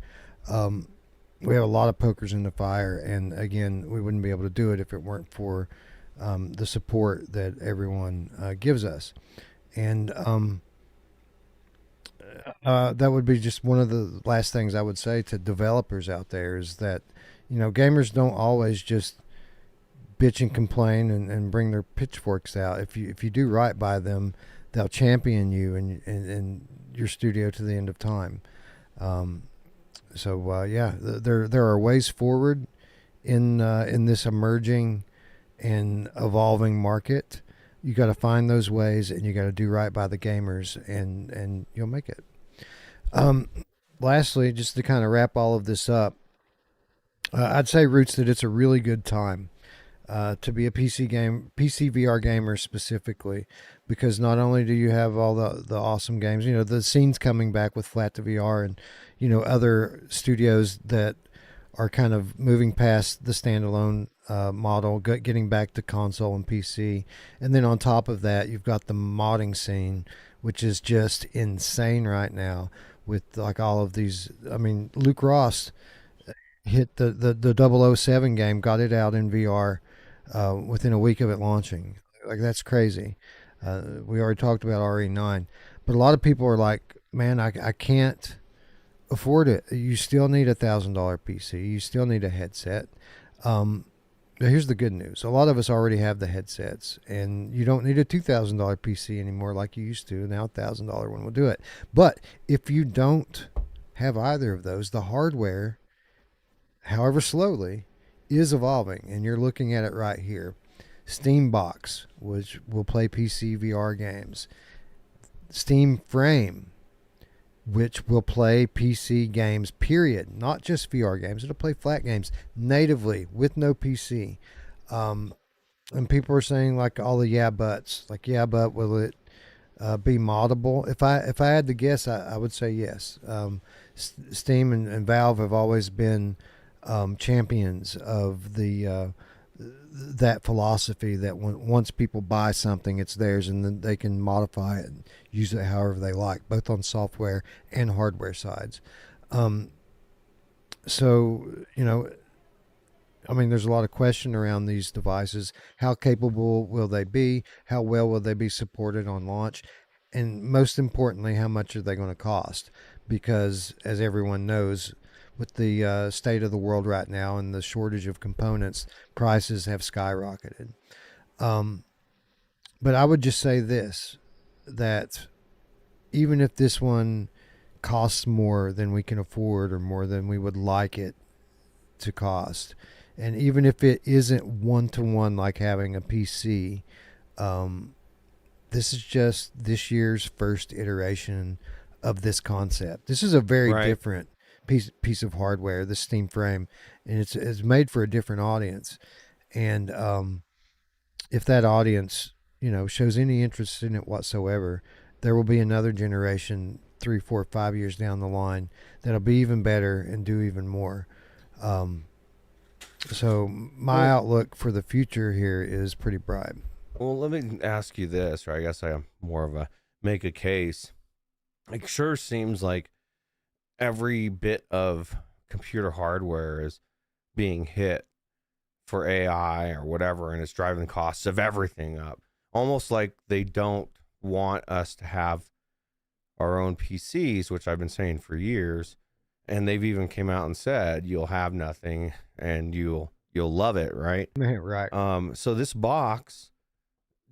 We have a lot of pokers in the fire, and again, we wouldn't be able to do it if it weren't for the support that everyone gives us. And that would be just one of the last things I would say to developers out there, is that, gamers don't always just bitch and complain and bring their pitchforks out. If you do right by them, they'll champion you and your studio to the end of time. There are ways forward in this emerging and evolving market. You got to find those ways, and you got to do right by the gamers, and you'll make it. Lastly, just to kind of wrap all of this up, I'd say, Ruuts, that it's a really good time to be a PC VR gamer specifically, because not only do you have all the awesome games, the scene's coming back with Flat to VR, and other studios that are kind of moving past the standalone model, getting back to console and PC. And then on top of that, you've got the modding scene, which is just insane right now with like all of these. I mean, Luke Ross hit the 007 game, got it out in VR within a week of it launching. Like, that's crazy. We already talked about RE9, but a lot of people are like, man, I can't afford it. You still need $1,000 PC. You still need a headset. Now, here's the good news. A lot of us already have the headsets, and you don't need a $2,000 PC anymore like you used to. Now, $1,000 one will do it. But if you don't have either of those, the hardware, however slowly, is evolving, and you're looking at it right here. Steam Box, which will play PC VR games. Steam Frame, which will play PC games, period. Not just VR games. It'll play flat games natively with no PC. And people are saying like all the yeah buts. Like, yeah, but will it be moddable? If I had to guess, I would say yes. Steam and Valve have always been champions of that philosophy that once people buy something, it's theirs, and then they can modify it and use it however they like, both on software and hardware sides. So, I mean, there's a lot of question around these devices. How capable will they be? How well will they be supported on launch? And most importantly, how much are they going to cost? Because as everyone knows, with the state of the world right now and the shortage of components, prices have skyrocketed. But I would just say this, that even if this one costs more than we can afford or more than we would like it to cost, and even if it isn't one-to-one like having a PC, this is just this year's first iteration of this concept. This is a very different piece of hardware, the Steam Frame, and it's made for a different audience. And if that audience, shows any interest in it whatsoever, there will be another generation 3, 4, 5 years down the line that'll be even better and do even more. So my outlook for the future here is pretty bright. Well, let me ask you this, or I guess I am more of a make a case. It sure seems like every bit of computer hardware is being hit for AI or whatever, and it's driving the costs of everything up. Almost like they don't want us to have our own PCs, which I've been saying for years, and they've even came out and said you'll have nothing and you'll love it, right? Right. So this box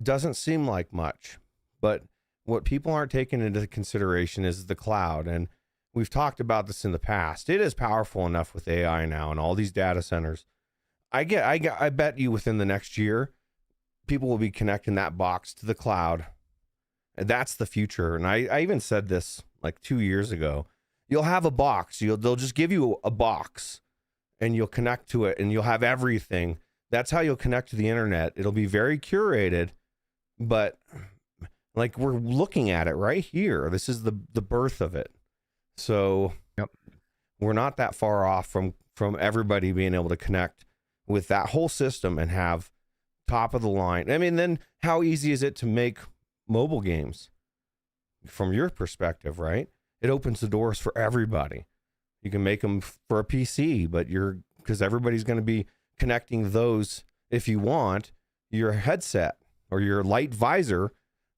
doesn't seem like much, but what people aren't taking into consideration is the cloud. And we've talked about this in the past. It is powerful enough with AI now and all these data centers. I bet you within the next year, people will be connecting that box to the cloud. And that's the future. And I even said this like 2 years ago. You'll have a box. They'll just give you a box and you'll connect to it and you'll have everything. That's how you'll connect to the internet. It'll be very curated, but like we're looking at it right here. This is the birth of it. So we're not that far off from everybody being able to connect with that whole system and have top of the line. I mean, then how easy is it to make mobile games from your perspective, right? It opens the doors for everybody. You can make them for a PC, but because everybody's going to be connecting those, if you want, your headset or your light visor.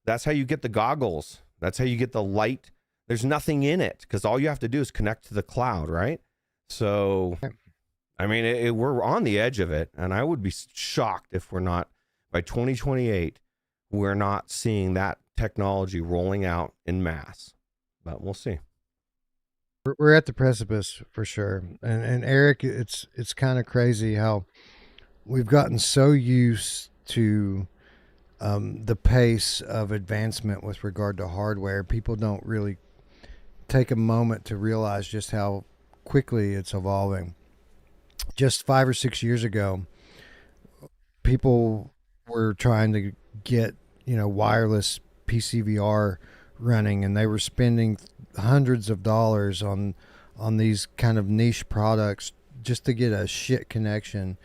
That's how you get the goggles. That's how you get the light. There's nothing in it because all you have to do is connect to the cloud, right? So, I mean, we're on the edge of it, and I would be shocked if we're not, by 2028, we're not seeing that technology rolling out in mass. But we'll see. We're at the precipice for sure. And Eric, it's kind of crazy how we've gotten so used to the pace of advancement with regard to hardware. People don't really take a moment to realize just how quickly it's evolving. Just 5 or 6 years ago, people were trying to get, wireless PCVR running, and they were spending hundreds of dollars on these kind of niche products just to get a shit connection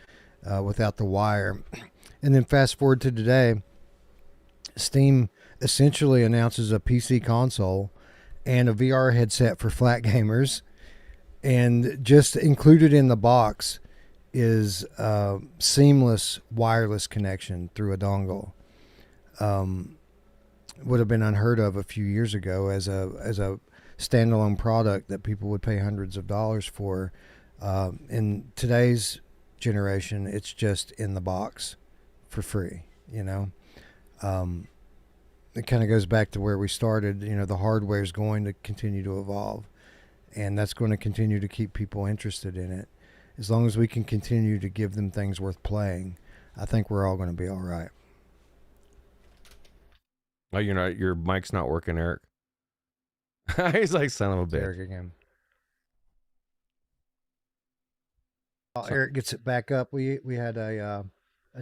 without the wire. And then fast forward to today, Steam essentially announces a PC console and a VR headset for flat gamers, and just included in the box is seamless wireless connection through a dongle. Would have been unheard of a few years ago as a standalone product that people would pay hundreds of dollars for. In today's generation. It's just in the box for free, you know. It kind of goes back to where we started. You know, the hardware is going to continue to evolve, and that's going to continue to keep people interested in it. As long as we can continue to give them things worth playing, I think we're all going to be all right. Oh, your mic's not working, Eric. He's like, son of a bitch. Eric again. Eric gets it back up. We had a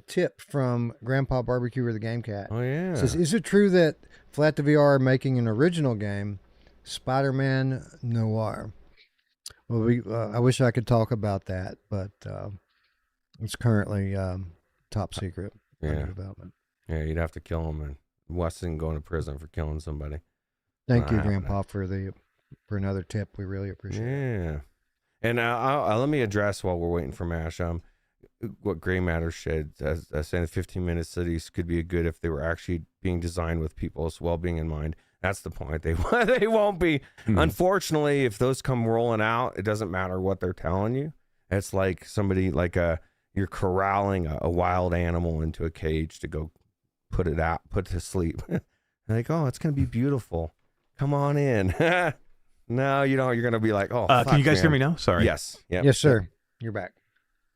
tip from Grandpa Barbecue or the Game Cat. Oh yeah. It says, is it true that FlatOut VR are making an original game, Spider-Man Noir? Well, I wish I could talk about that, but it's currently top secret under development. Yeah, you'd have to kill him, and Weston going to prison for killing somebody. Thank you, Grandpa, for another tip. We really appreciate it. Yeah. And let me address while we're waiting for Mash. What Gray Matter said, saying 15-minute cities could be good if they were actually being designed with people's well-being in mind. That's the point. They won't be. Unfortunately, if those come rolling out, it doesn't matter what they're telling you. It's like somebody you're corralling a wild animal into a cage to go put to sleep. Like, oh, it's gonna be beautiful. Come on in. No, you don't. You're gonna be like, oh. Can you guys hear me now? Sorry. Yes. Yep. Yes, sir. You're back.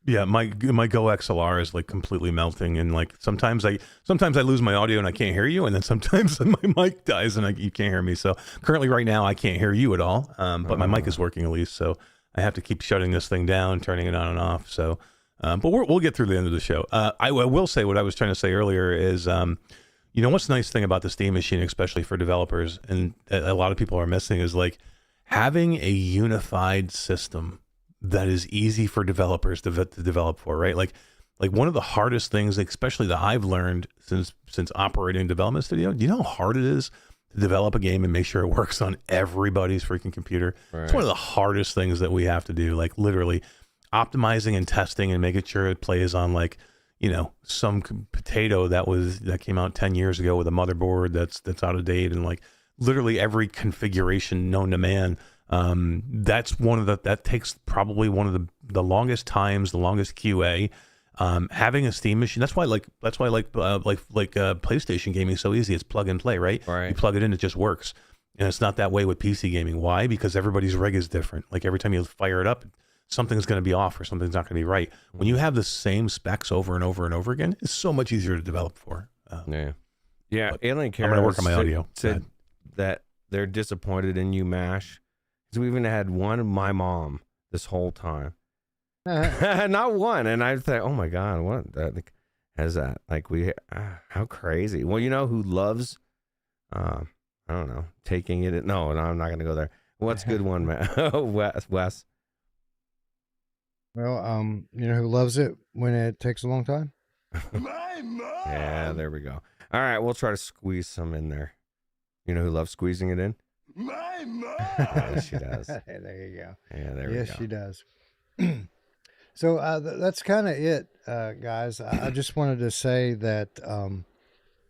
Yeah, my Go XLR is like completely melting, and like sometimes I lose my audio and I can't hear you, and then sometimes my mic dies and you can't hear me. So currently, right now, I can't hear you at all. But my mic is working at least, so I have to keep shutting this thing down, turning it on and off. So, but we'll get through the end of the show. I will say what I was trying to say earlier is, you know, what's the nice thing about the Steam machine, especially for developers, and a lot of people are missing, is like having a unified system that is easy for developers to develop for, right? Like one of the hardest things, especially that I've learned since operating a development studio, do you know how hard it is to develop a game and make sure it works on everybody's freaking computer? Right. It's one of the hardest things that we have to do, like literally optimizing and testing and making sure it plays on like, you know, some potato that came out 10 years ago with a motherboard that's out of date, and like literally every configuration known to man. That's that takes probably one of the longest times, the longest QA. Having a Steam machine, that's why PlayStation gaming is so easy. It's plug and play, right? You plug it in, it just works. And it's not that way with PC gaming. Why? Because everybody's rig is different. Like every time you fire it up, something's going to be off or something's not going to be right. When you have the same specs over and over and over again, it's so much easier to develop for. Yeah. Alien Kara I'm going to work on my audio. Said that they're disappointed in you, Mash. Because we even had one of my mom this whole time. Not one. And I thought, oh my God, what has that? Like how crazy. Well, you know who loves, I don't know, taking it. No, I'm not going to go there. What's a good one, man? Wes. Well, you know who loves it when it takes a long time? My mom. Yeah, there we go. All right, we'll try to squeeze some in there. You know who loves squeezing it in? My mom. Yes, she does. There you go. Yeah, there we go. Yes, she does. So that's kind of it, guys. I just wanted to say that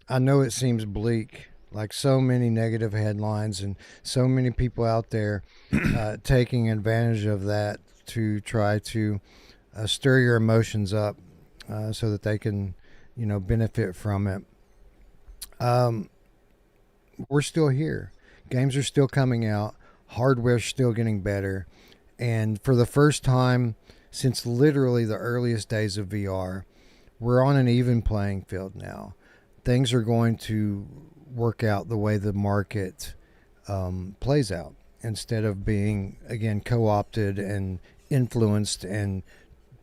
I know it seems bleak, like so many negative headlines and so many people out there taking advantage of that to try to stir your emotions up so that they can, you know, benefit from it. We're still here. Games are still coming out. Hardware's still getting better. And for the first time since literally the earliest days of VR, we're on an even playing field now. Things are going to work out the way the market plays out, instead of being, again, co-opted and influenced and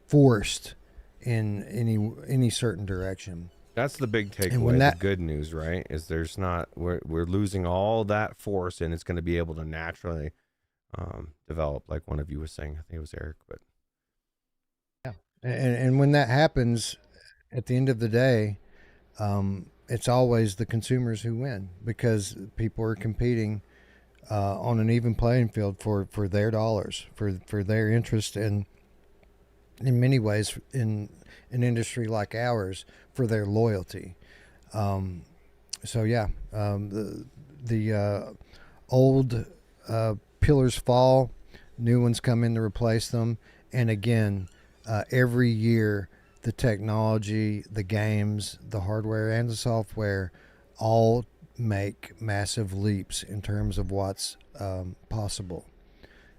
forced in any certain direction. That's the big takeaway. The good news, right, is there's not, we're losing all that force, and it's going to be able to naturally develop, like one of you was saying. I think it was Eric, but yeah. And when that happens, at the end of the day, it's always the consumers who win, because people are competing on an even playing field for their dollars, for their interest, and in many ways in an industry like ours, for their loyalty. So yeah, the old pillars fall, new ones come in to replace them, and again, every year the technology, the games, the hardware, and the software all make massive leaps in terms of what's possible.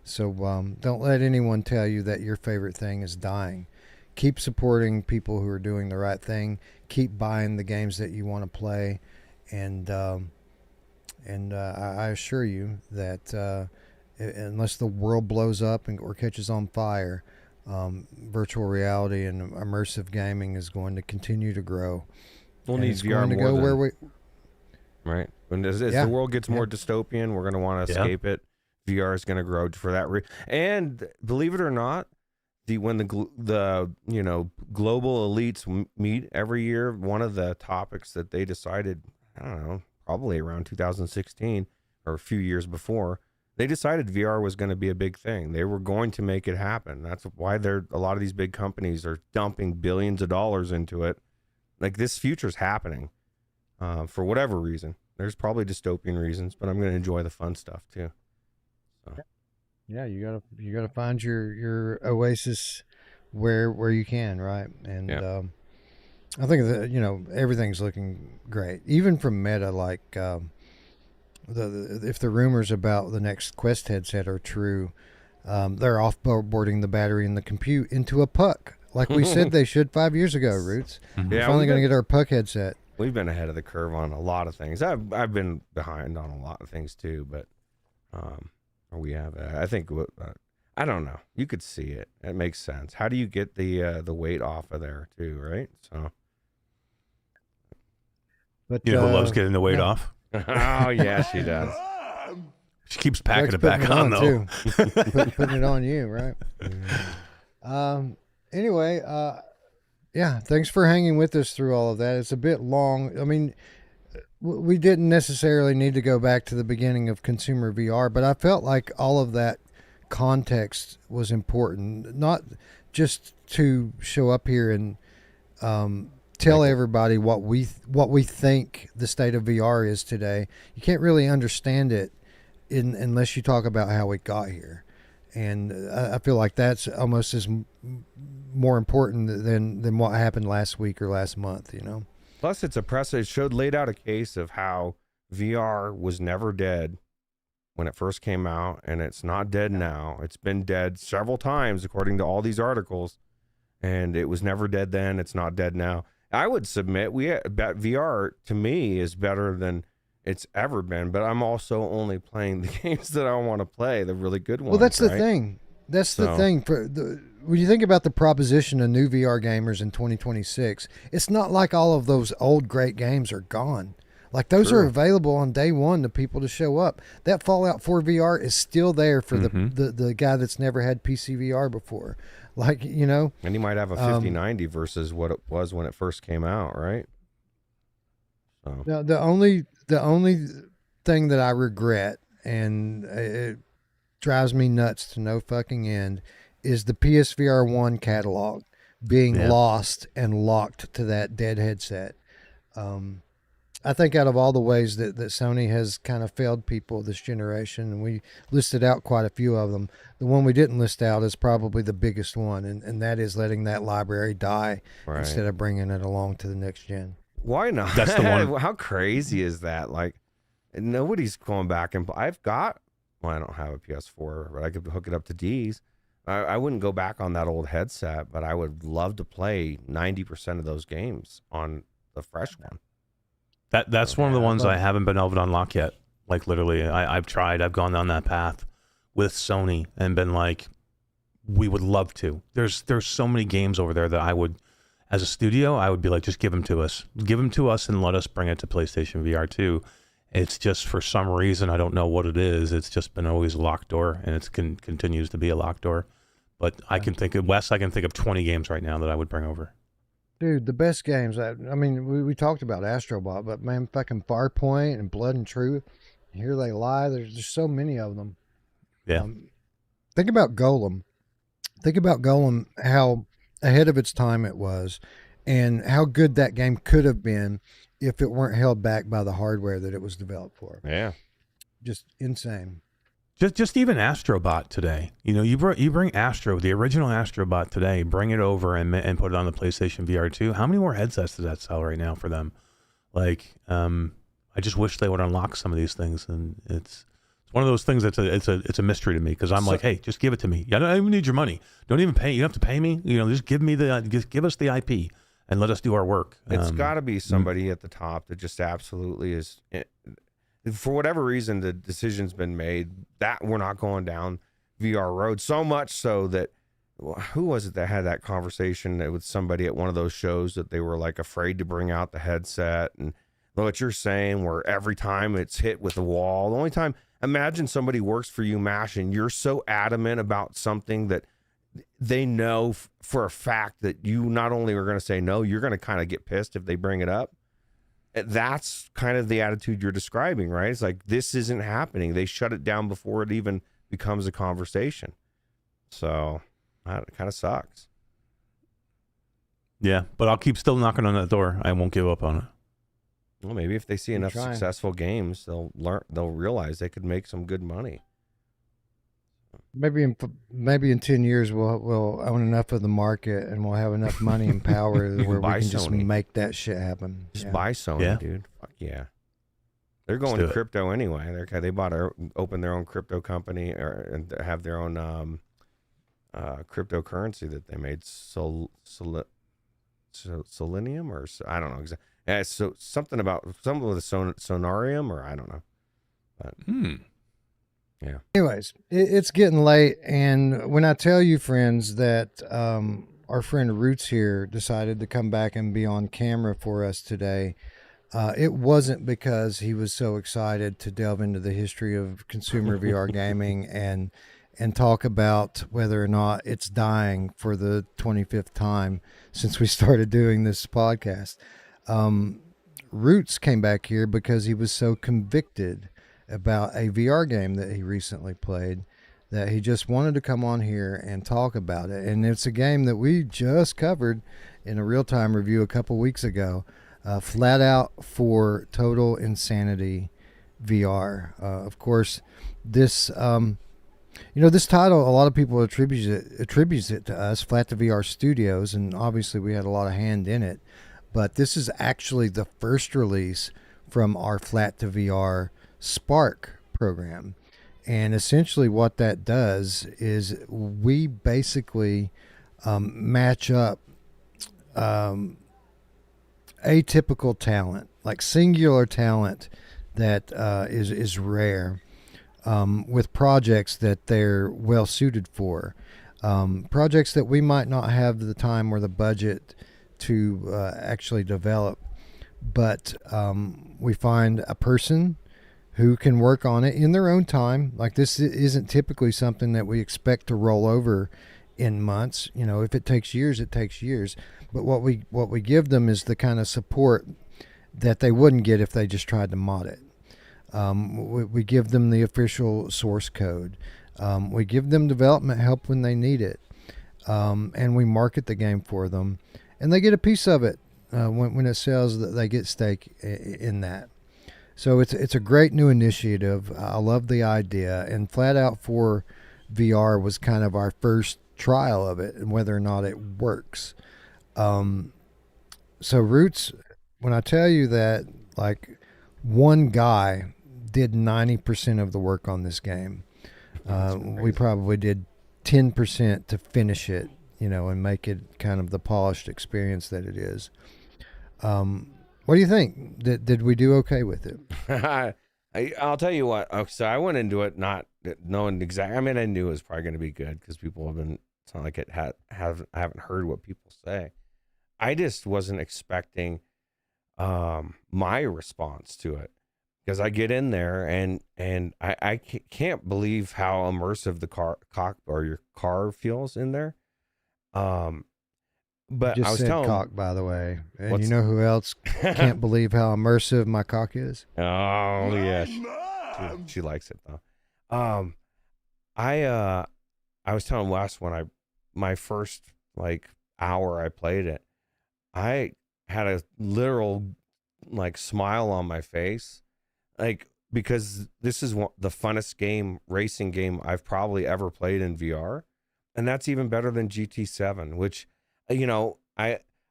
So don't let anyone tell you that your favorite thing is dying. Keep supporting people who are doing the right thing. Keep buying the games that you want to play, and I assure you that unless the world blows up or catches on fire, virtual reality and immersive gaming is going to continue to grow. We'll And need it's VR going to more go than, where we. right? When as Yeah. the world gets more dystopian, we're going to want to escape it. VR is going to grow for that and believe it or not, when the global elites meet every year, one of the topics that they decided, I don't know, probably around 2016 or a few years before, they decided VR was going to be a big thing. They were going to make it happen. That's why a lot of these big companies are dumping billions of dollars into it. Like, this future's happening for whatever reason. There's probably dystopian reasons, but I'm going to enjoy the fun stuff too. So. Yeah, you gotta find your oasis where you can, right? And I think that everything's looking great, even from Meta. Like if the rumors about the next Quest headset are true, they're offboarding the battery and the compute into a puck, like we said they should 5 years ago. Roots, we're finally going to get our puck headset. We've been ahead of the curve on a lot of things. I've been behind on a lot of things too, but we have. I think I don't know. You could see it. It makes sense. How do you get the weight off of there too, right? So. But You know who loves getting the weight off? Oh yeah, she does. She keeps packing it Putting back on though. too. Putting it on you, right? Anyway, yeah, thanks for hanging with us through all of that. It's a bit long. I mean, we didn't necessarily need to go back to the beginning of consumer VR, but I felt like all of that context was important, not just to show up here and tell everybody what we think the state of VR is today. You can't really understand it unless you talk about how it got here. And I feel like that's almost as more important than what happened last week or last month, Plus, it's a precedent. It laid out a case of how VR was never dead when it first came out, and it's not dead now. It's been dead several times, according to all these articles, and it was never dead then. It's not dead now. I would submit VR to me is better than it's ever been, but I'm also only playing the games that I want to play, the really good ones. Well, that's right? the thing. That's the thing. When you think about the proposition of new VR gamers in 2026, it's not like all of those old great games are gone. Like, those are available on day one to people to show up. That Fallout 4 VR is still there for the guy that's never had PC VR before. Like, And he might have a 5090 versus what it was when it first came out, right? So. Now, the only thing that I regret, and it drives me nuts to no fucking end, is the PSVR 1 catalog being lost and locked to that dead headset. I think out of all the ways that Sony has kind of failed people this generation, and we listed out quite a few of them, the one we didn't list out is probably the biggest one, and that is letting that library die instead of bringing it along to the next gen. Why not? That's the one. How crazy is that? Like, nobody's going back and I don't have a PS4, but I could hook it up to D's. I wouldn't go back on that old headset, but I would love to play 90% of those games on the fresh one. That's one of the ones I haven't been able to unlock yet. Like, literally, I've tried. I've gone down that path with Sony and been like, we would love to. There's so many games over there that I would, as a studio, I would be like, just give them to us. Give them to us and let us bring it to PlayStation VR 2. It's just, for some reason, I don't know what it is. It's just been always a locked door, and it continues to be a locked door. But I can think of 20 games right now that I would bring over. Dude, the best games. I mean, we talked about Astrobot, but man, fucking Farpoint and Blood and Truth. Here They Lie. There's just so many of them. Yeah. Think about Golem. How ahead of its time it was, and how good that game could have been if it weren't held back by the hardware that it was developed for. Yeah. Just insane. Just even Astrobot today. You bring Astro, the original Astrobot today, bring it over and put it on the PlayStation VR 2. How many more headsets does that sell right now for them? Like, I just wish they would unlock some of these things, and it's one of those things that's it's a mystery to me, because I'm like, hey, just give it to me. I don't even need your money. Don't even pay. You don't have to pay me. Just give us the IP and let us do our work. It's got to be somebody at the top that just absolutely is. For whatever reason, the decision's been made that we're not going down VR road. So much so that, who was it that had that conversation with somebody at one of those shows, that they were like afraid to bring out the headset, and what you're saying, where every time it's hit with the wall, the only time, imagine somebody works for you, MASH, and you're so adamant about something that they know for a fact that you not only are going to say no, you're going to kind of get pissed if they bring it up. That's kind of the attitude you're describing, right? It's like, this isn't happening. They shut it down before it even becomes a conversation. So it kind of sucks. Yeah, but I'll keep still knocking on that door. I won't give up on it. Well, maybe if they see enough successful games, they'll realize they could make some good money. Maybe in 10 years we'll own enough of the market, and we'll have enough money and power where we can just make that shit happen. Just buy Sony, dude. Fuck yeah. They're going to crypto anyway. They opened their own crypto company, and have their own cryptocurrency that they made. Selenium, or I don't know exactly. Yeah, so something with a sonarium, or I don't know. But yeah. Anyways, it's getting late, and when I tell you, friends, that our friend Ruuts here decided to come back and be on camera for us today, it wasn't because he was so excited to delve into the history of consumer VR gaming and talk about whether or not it's dying for the 25th time since we started doing this podcast. Ruuts came back here because he was so convicted about a VR game that he recently played that he just wanted to come on here and talk about it. And it's a game that we just covered in a real-time review a couple weeks ago, FlatOut for Total Insanity VR. Of course, this this title, a lot of people attributes it to us, Flat to VR Studios, and obviously we had a lot of hand in it. But this is actually the first release from our Flat to VR Spark program. And essentially what that does is we basically match up atypical talent, like singular talent that is rare, with projects that they're well suited for. Projects that we might not have the time or the budget to actually develop. But we find a person who can work on it in their own time. Like, this isn't typically something that we expect to roll over in months. If it takes years, it takes years. But what we give them is the kind of support that they wouldn't get if they just tried to mod it. We give them the official source code. We give them development help when they need it. And we market the game for them. And they get a piece of it. When it sells, they get stake in that. So it's a great new initiative. I love the idea. And FlatOut for VR was kind of our first trial of it and whether or not it works. So Ruuts, when I tell you that, like, one guy did 90% of the work on this game, we probably did 10% to finish it, and make it kind of the polished experience that it is. What do you think? Did we do okay with it? I'll tell you what. So I went into it not knowing exactly. I mean, I knew it was probably going to be good because people have been. It's not like I haven't heard what people say. I just wasn't expecting my response to it, because I get in there and I can't believe how immersive the your car feels in there. But I was telling cock, by the way, and you know who else can't believe how immersive my cock is? Oh yeah, she likes it though. I was telling Wes when my first hour I played it, I had a literal smile on my face. Like, because this is the funnest racing game I've probably ever played in VR. And that's even better than GT7, which,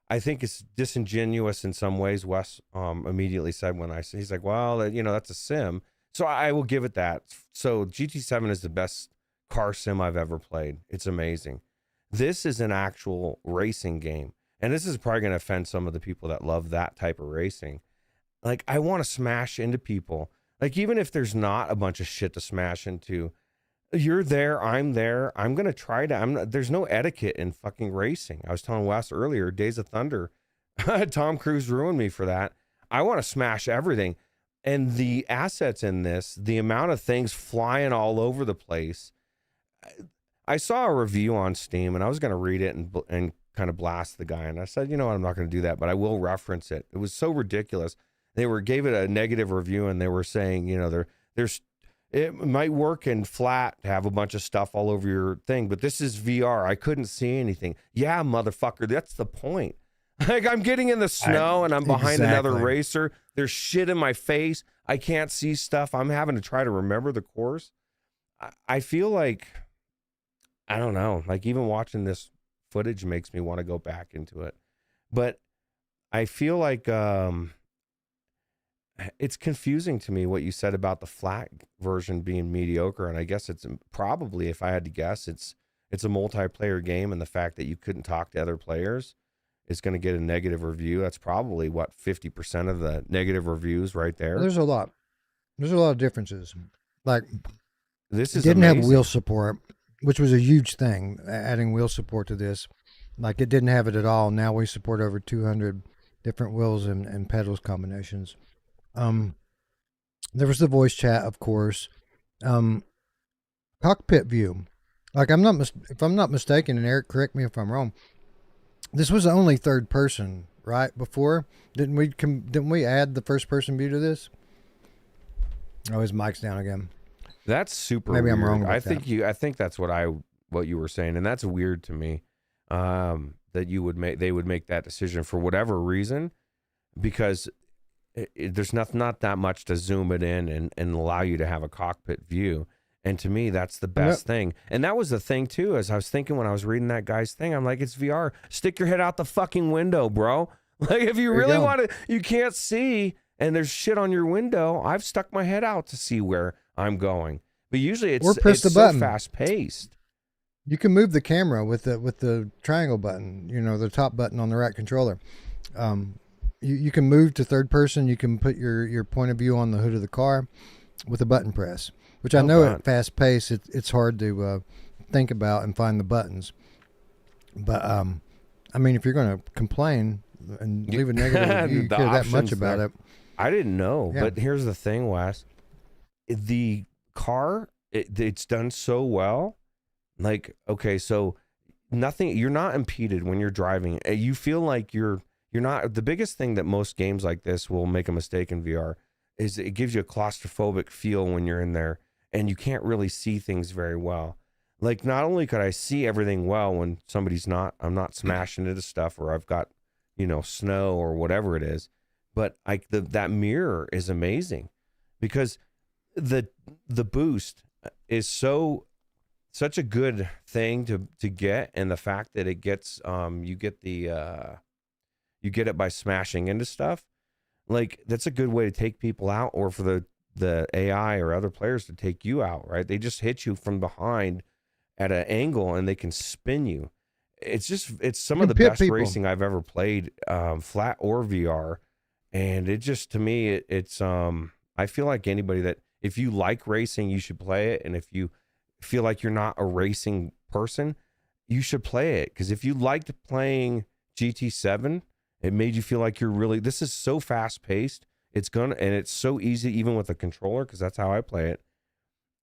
I think is disingenuous in some ways. Wes immediately said he's like, well, that's a sim. So I will give it that. So GT7 is the best car sim I've ever played. It's amazing. This is an actual racing game. And this is probably going to offend some of the people that love that type of racing. Like, I want to smash into people. Like, even if there's not a bunch of shit to smash into, you're there, I'm there. I'm going to try to, there's no etiquette in fucking racing. I was telling Wes earlier, Days of Thunder, Tom Cruise ruined me for that. I want to smash everything. And the assets in this, the amount of things flying all over the place. I saw a review on Steam and I was going to read it and kind of blast the guy. And I said, you know what, I'm not going to do that, but I will reference it. It was so ridiculous. They gave it a negative review and they were saying, it might work in flat to have a bunch of stuff all over your thing, but this is VR. I couldn't see anything. Yeah, motherfucker, that's the point. Like, I'm getting in the snow and I'm behind another racer. There's shit in my face. I can't see stuff. I'm having to try to remember the course. I feel like, I don't know, like even watching this footage makes me want to go back into it. But I feel like it's confusing to me what you said about the flat version being mediocre. And I guess it's probably, if I had to guess, it's a multiplayer game, and the fact that you couldn't talk to other players is going to get a negative review. That's probably 50% of the negative reviews right there. There's a lot of differences. Like, this is didn't amazing. have wheel support, which was a huge thing, adding wheel support to this. Like, it didn't have it at all. Now we support over 200 different wheels and pedals combinations. There was the voice chat, of course. Cockpit view. Like, if I'm not mistaken, and Eric, correct me if I'm wrong, this was only third person, right? Before, didn't we add the first person view to this? Oh, his mic's down again. That's super Maybe weird. I'm wrong about that. I think that's what you were saying, and that's weird to me. That they would make that decision for whatever reason, because there's not that much to zoom it in and allow you to have a cockpit view. And to me, that's the best thing. And that was the thing too, as I was thinking when I was reading that guy's thing, I'm like, it's VR. Stick your head out the fucking window, bro. Like, if you really want to, you can't see and there's shit on your window. I've stuck my head out to see where I'm going. But usually it's so fast paced. You can move the camera with the triangle button, the top button on the right controller. You can move to third person. You can put your point of view on the hood of the car with a button press, which I know at fast pace, it's hard to think about and find the buttons. But, I mean, if you're going to complain and leave a negative review, you care that much about it. I didn't know, but here's the thing, Wes. The car, it's done so well. Like, okay, so you're not impeded when you're driving. You feel like you're not. The biggest thing that most games like this will make a mistake in VR is it gives you a claustrophobic feel when you're in there and you can't really see things very well. Like, not only could I see everything well when I'm not smashing into stuff, or I've got, snow or whatever it is, but that mirror is amazing because the boost is such a good thing to get, and the fact that it gets you get it by smashing into stuff. Like, that's a good way to take people out, or for the AI or other players to take you out, right? They just hit you from behind at an angle and they can spin you. It's some of the best racing I've ever played, flat or VR. And it just, to me, it's I feel like anybody that, if you like racing, you should play it. And if you feel like you're not a racing person, you should play it. Because if you liked playing GT7, it made you feel like this is so fast paced. And it's so easy, even with a controller, because that's how I play it.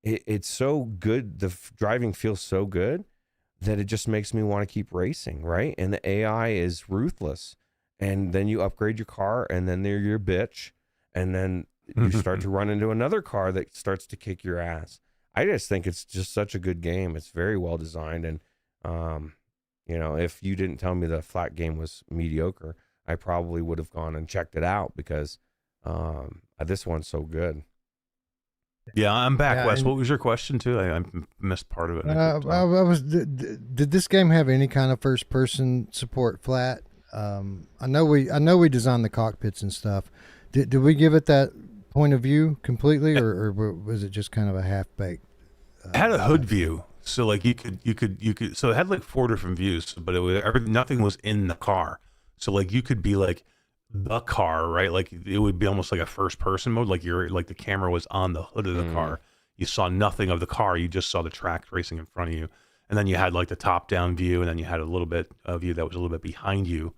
It's so good. The driving feels so good that it just makes me want to keep racing, right? And the AI is ruthless. And then you upgrade your car, and then they're your bitch. And then you start to run into another car that starts to kick your ass. I just think it's just such a good game. It's very well designed. And, if you didn't tell me the flat game was mediocre, I probably would have gone and checked it out, because this one's so good. Yeah, I'm back, Yeah, Wes. and- What was your question too? I missed part of it. I was. Did this game have any kind of first person support? Flat. I know we designed the cockpits and stuff. Did we give it that point of view completely, or was it just kind of a half baked? It had a hood view, so like you could. So it had like 4 different views, but it was nothing was in the car. So like you could be like the car, right? Like it would be almost like a first person mode. Like the camera was on the hood of the car. You saw nothing of the car. You just saw the track racing in front of you. And then you had like the top down view, and then you had a little bit of view that was a little bit behind you.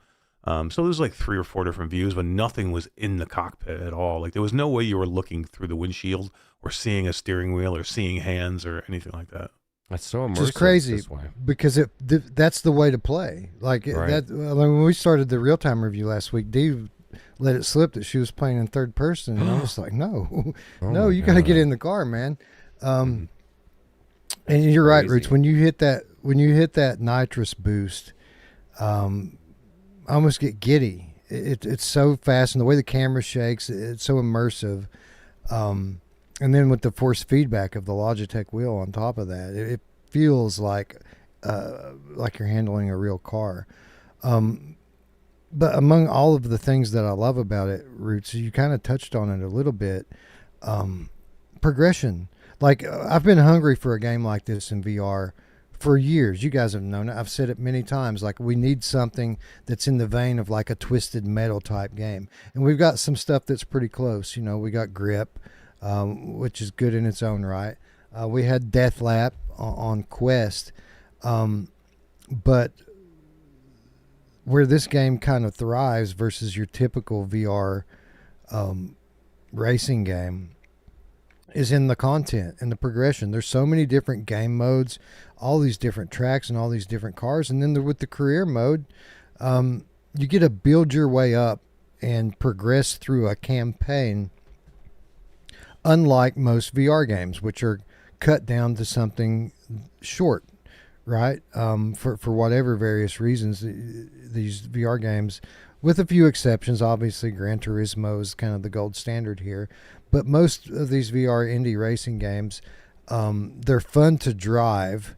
So there was like 3 or 4 different views, but nothing was in the cockpit at all. Like there was no way you were looking through the windshield or seeing a steering wheel or seeing hands or anything like that. That's so immersive. Which is crazy this way. because that's the way to play. Like Right. that. When we started the real time review last week, Dee let it slip that she was playing in third person, and I was like, no, Oh no, my you got to God. get in the car, man. And you're right, Crazy. Roots. When you hit that nitrous boost, I almost get giddy. It's so fast, and the way the camera shakes, it's so immersive. And then with the force feedback of the Logitech wheel on top of that, it feels like you're handling a real car. But among all of the things that I love about it, Roots, you kind of touched on it a little bit. Progression. Like I've been hungry for a game like this in VR for years. You guys have known it. I've said it many times. Like we need something that's in the vein of like a Twisted Metal type game, and we've got some stuff that's pretty close. You know, we got Grip, which is good in its own right. We had Death Lap on Quest, but where this game kind of thrives versus your typical VR racing game is in the content and the progression. There's so many different game modes, all these different tracks and all these different cars. And then with the career mode, you get to build your way up and progress through a campaign, unlike most VR games, which are cut down to something short, right? For whatever various reasons, these VR games, with a few exceptions, obviously Gran Turismo is kind of the gold standard here, but most of these VR indie racing games, they're fun to drive,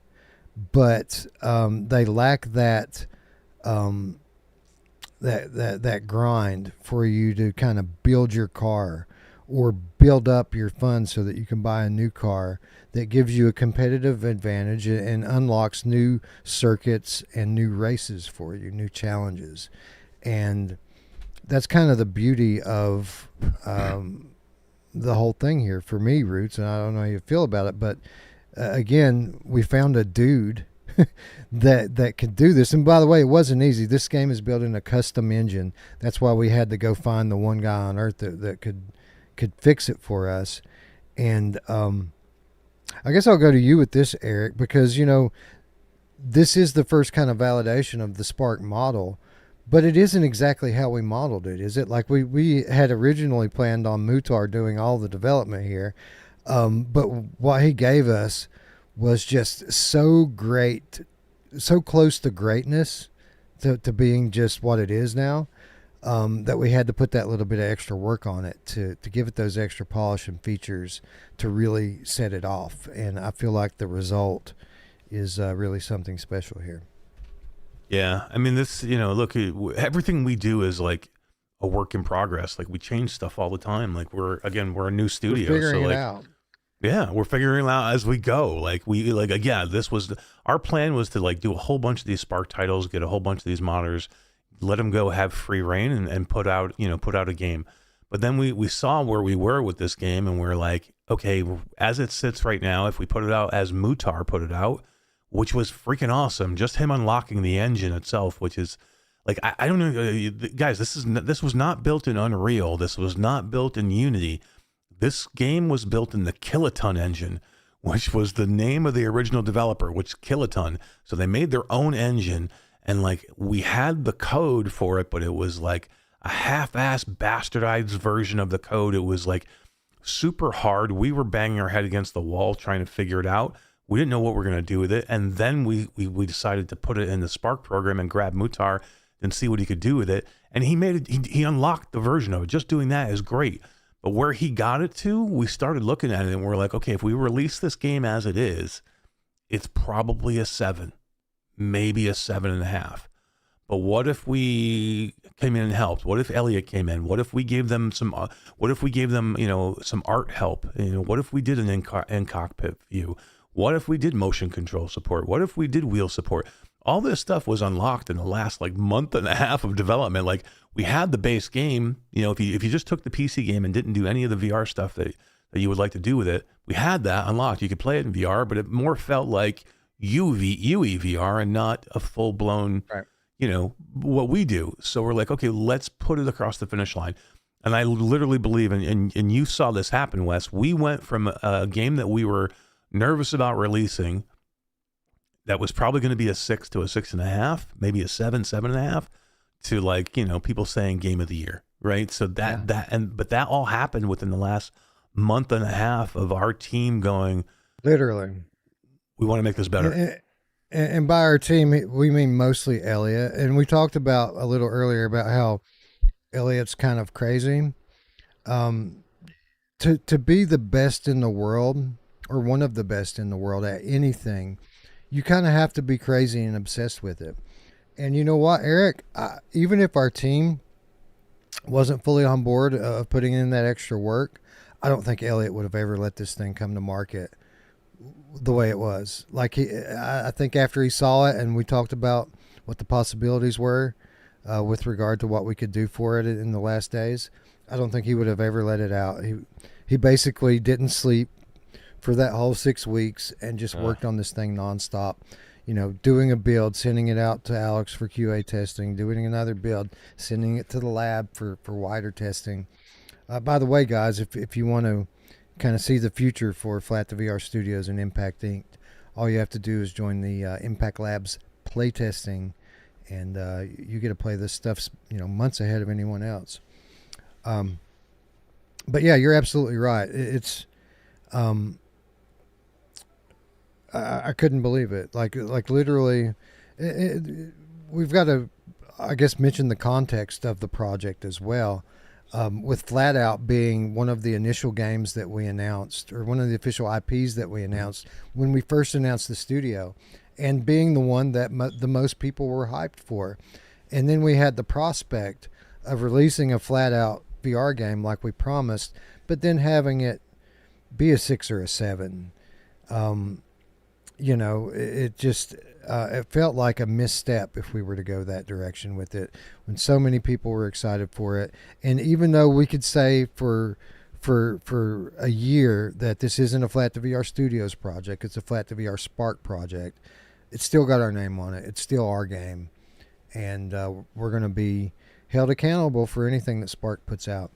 but they lack that that grind for you to kind of build your car or build up your funds so that you can buy a new car that gives you a competitive advantage and unlocks new circuits and new races for you, new challenges. And that's kind of the beauty of the whole thing here for me, Roots, and I don't know how you feel about it, but again, we found a dude that could do this. And by the way, it wasn't easy. This game is built in a custom engine. That's why we had to go find the one guy on Earth that could fix it for us. And I guess I'll go to you with this, Eric, because, you know, this is the first kind of validation of the Spark model, but it isn't exactly how we modeled it, is it? Like we had originally planned on Muhtar doing all the development here, but what he gave us was just so great, so close to greatness, to being just what it is now, that we had to put that little bit of extra work on it to give it those extra polish and features to really set it off. And I feel like the result is really something special here. Yeah, I mean, this, you know, look, everything we do is like a work in progress. Like we change stuff all the time. Like we're a new studio, We're figuring so it like, out. yeah, we're figuring it out as we go. Like this was our plan was to like do a whole bunch of these Spark titles, get a whole bunch of these modders, let them go have free reign and put out a game. But then we saw where we were with this game, and we're like, okay, as it sits right now, if we put it out as Muhtar put it out, which was freaking awesome, just him unlocking the engine itself, which is like, I don't know, guys, this was not built in Unreal. This was not built in Unity. This game was built in the Kiloton engine, which was the name of the original developer, which Kiloton. So they made their own engine, and like we had the code for it, but it was like a half-ass bastardized version of the code. It was like super hard. We were banging our head against the wall trying to figure it out. We didn't know what we were going to do with it. And then we decided to put it in the Spark program and grab Muhtar and see what he could do with it. And he made it, he unlocked the version of it. Just doing that is great. But where he got it to, we started looking at it and we're like, okay, if we release this game as it is, it's probably a 7, maybe a 7.5. But what if we came in and helped? What if Elliot came in? What if we gave them some? What if we gave them, some art help? What if we did an in cockpit view? What if we did motion control support? What if we did wheel support? All this stuff was unlocked in the last month and a half of development. Like, we had the base game. If you just took the PC game and didn't do any of the VR stuff that you would like to do with it, we had that unlocked. You could play it in VR, but it more felt like UE VR and not a full blown. Right. What we do. So we're like, okay, let's put it across the finish line. And I literally believe, and you saw this happen, Wes, we went from a game that we were nervous about releasing that was probably going to be a 6 to a 6.5, maybe a 7, 7.5, to people saying game of the year, right? So but that all happened within the last month and a half of our team going, literally, we want to make this better. And by our team, we mean mostly Elliot. And we talked about a little earlier about how Elliot's kind of crazy. To be the best in the world, or one of the best in the world at anything, you kind of have to be crazy and obsessed with it. And you know what, Eric? Even if our team wasn't fully on board of putting in that extra work, I don't think Elliot would have ever let this thing come to market the way it was. I think after he saw it and we talked about what the possibilities were with regard to what we could do for it in the last days, I don't think he would have ever let it out. He basically didn't sleep for that whole 6 weeks and just worked on this thing nonstop. Doing a build, sending it out to Alex for QA testing, doing another build, sending it to the lab for wider testing. By the way, guys, if you want to kind of see the future for Flat to VR Studios and Impact Inc., all you have to do is join the Impact Labs playtesting, and you get to play this stuff months ahead of anyone else. But yeah, you're absolutely right. It's I couldn't believe it. Like literally, we've got to, I guess, mention the context of the project as well. With FlatOut being one of the initial games that we announced, or one of the official IPs that we announced when we first announced the studio, and being the one that the most people were hyped for. And then we had the prospect of releasing a FlatOut VR game like we promised, but then having it be a 6 or a 7. It just it felt like a misstep if we were to go that direction with it, when so many people were excited for it. And even though we could say for a year that this isn't a Flat to VR Studios project, it's a Flat to VR Spark project, it's still got our name on it. It's still our game, and we're going to be held accountable for anything that Spark puts out.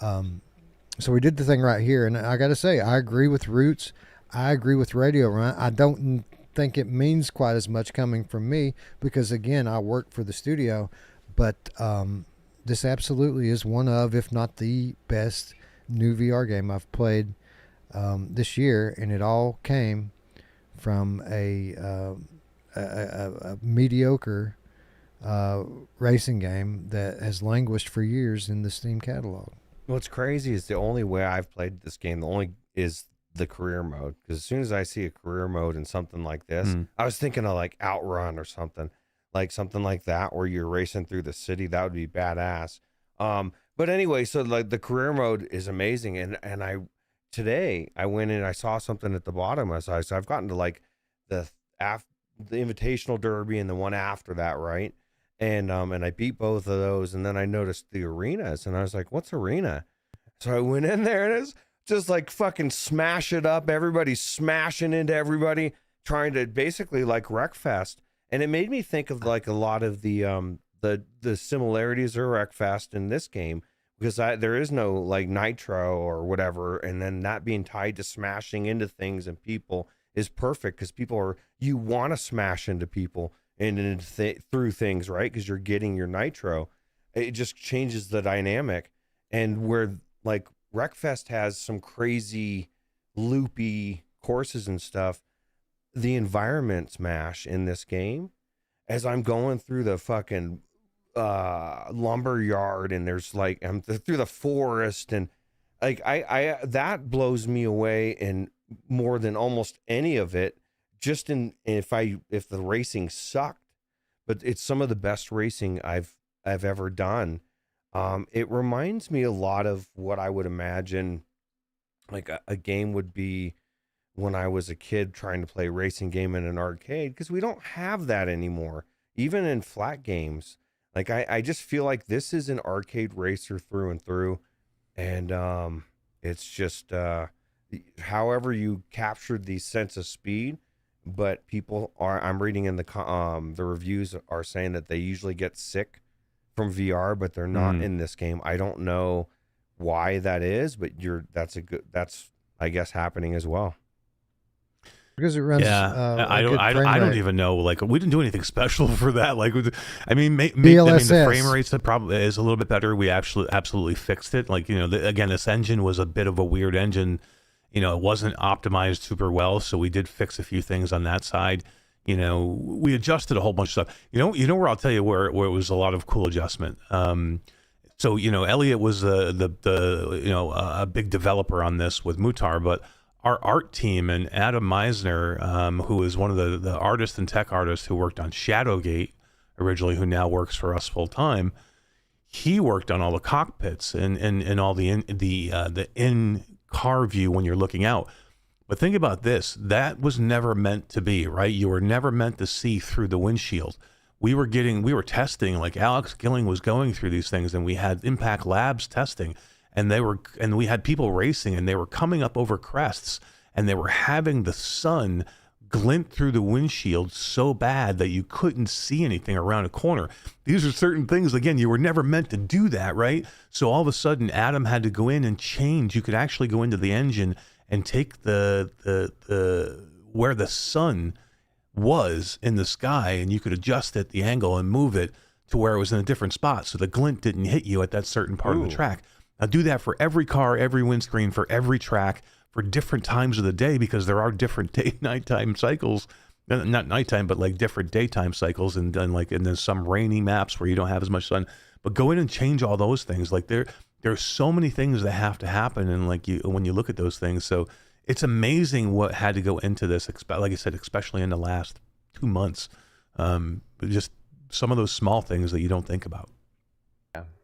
So we did the thing right here, and I got to say, I agree with Ruuts. I agree with Radio Run. I don't think it means quite as much coming from me because, again, I work for the studio. But this absolutely is one of, if not the best new VR game I've played this year, and it all came from a mediocre racing game that has languished for years in the Steam catalog. What's crazy is the only way I've played this game, is the career mode. Because as soon as I see a career mode in something like this, I was thinking of like Outrun or something like that, where you're racing through the city. That would be badass. But anyway, so like the career mode is amazing. And today I went in, I saw something at the bottom. So I've gotten to like the Invitational Derby and the one after that, right? And I beat both of those, and then I noticed the arenas, and I was like, "What's arena?" So I went in there, and it's just like fucking smash it up. Everybody's smashing into everybody, trying to basically like Wreckfest, and it made me think of like a lot of the similarities of Wreckfest in this game, because there is no like nitro or whatever, and then that being tied to smashing into things and people is perfect, because you want to smash into people and through things, right? Because you're getting your nitro. It just changes the dynamic. And where like Wreckfest has some crazy loopy courses and stuff, the environment smash in this game, as I'm going through the fucking lumber yard, and there's like I'm through the forest, and like I that blows me away, and more than almost any of it, just if the racing sucked, but it's some of the best racing I've ever done. It reminds me a lot of what I would imagine like a game would be when I was a kid trying to play a racing game in an arcade, because we don't have that anymore. Even in flat games, like I just feel like this is an arcade racer through and through. And it's just however you captured the sense of speed, but people are, I'm reading in the reviews are saying that they usually get sick from VR, but they're not in this game. I don't know why that is, but that's I guess happening as well. Because it runs. Yeah, I a don't. good frame I don't rate. even know. Like, we didn't do anything special for that. Like, I mean, the DLSS. frame rates that probably is a little bit better. We actually absolutely fixed it. Like, again, this engine was a bit of a weird engine. It wasn't optimized super well, so we did fix a few things on that side. We adjusted a whole bunch of stuff. Where I'll tell you where it was a lot of cool adjustment. So Elliot was a big developer on this with Mutar, but our art team and Adam Meisner, who is one of the artists and tech artists who worked on Shadowgate originally, who now works for us full time, he worked on all the cockpits and all the in-car view when you're looking out. But think about this: that was never meant to be, right? You were never meant to see through the windshield. We were testing, like Alex Gilling was going through these things, and we had Impact Labs testing. And we had people racing, and they were coming up over crests, and they were having the sun glint through the windshield so bad that you couldn't see anything around a corner. These are certain things, again, you were never meant to do that, right? So all of a sudden, Adam had to go in and change. You could actually go into the engine and take the where the sun was in the sky, and you could adjust it, the angle, and move it to where it was in a different spot, so the glint didn't hit you at that certain part of the track. Now do that for every car, every windscreen, for every track, for different times of the day, because there are different nighttime cycles, not nighttime, but like different daytime cycles, and then some rainy maps where you don't have as much sun. But go in and change all those things. Like there's so many things that have to happen, and when you look at those things, so it's amazing what had to go into this. Like I said, especially in the last 2 months, but just some of those small things that you don't think about.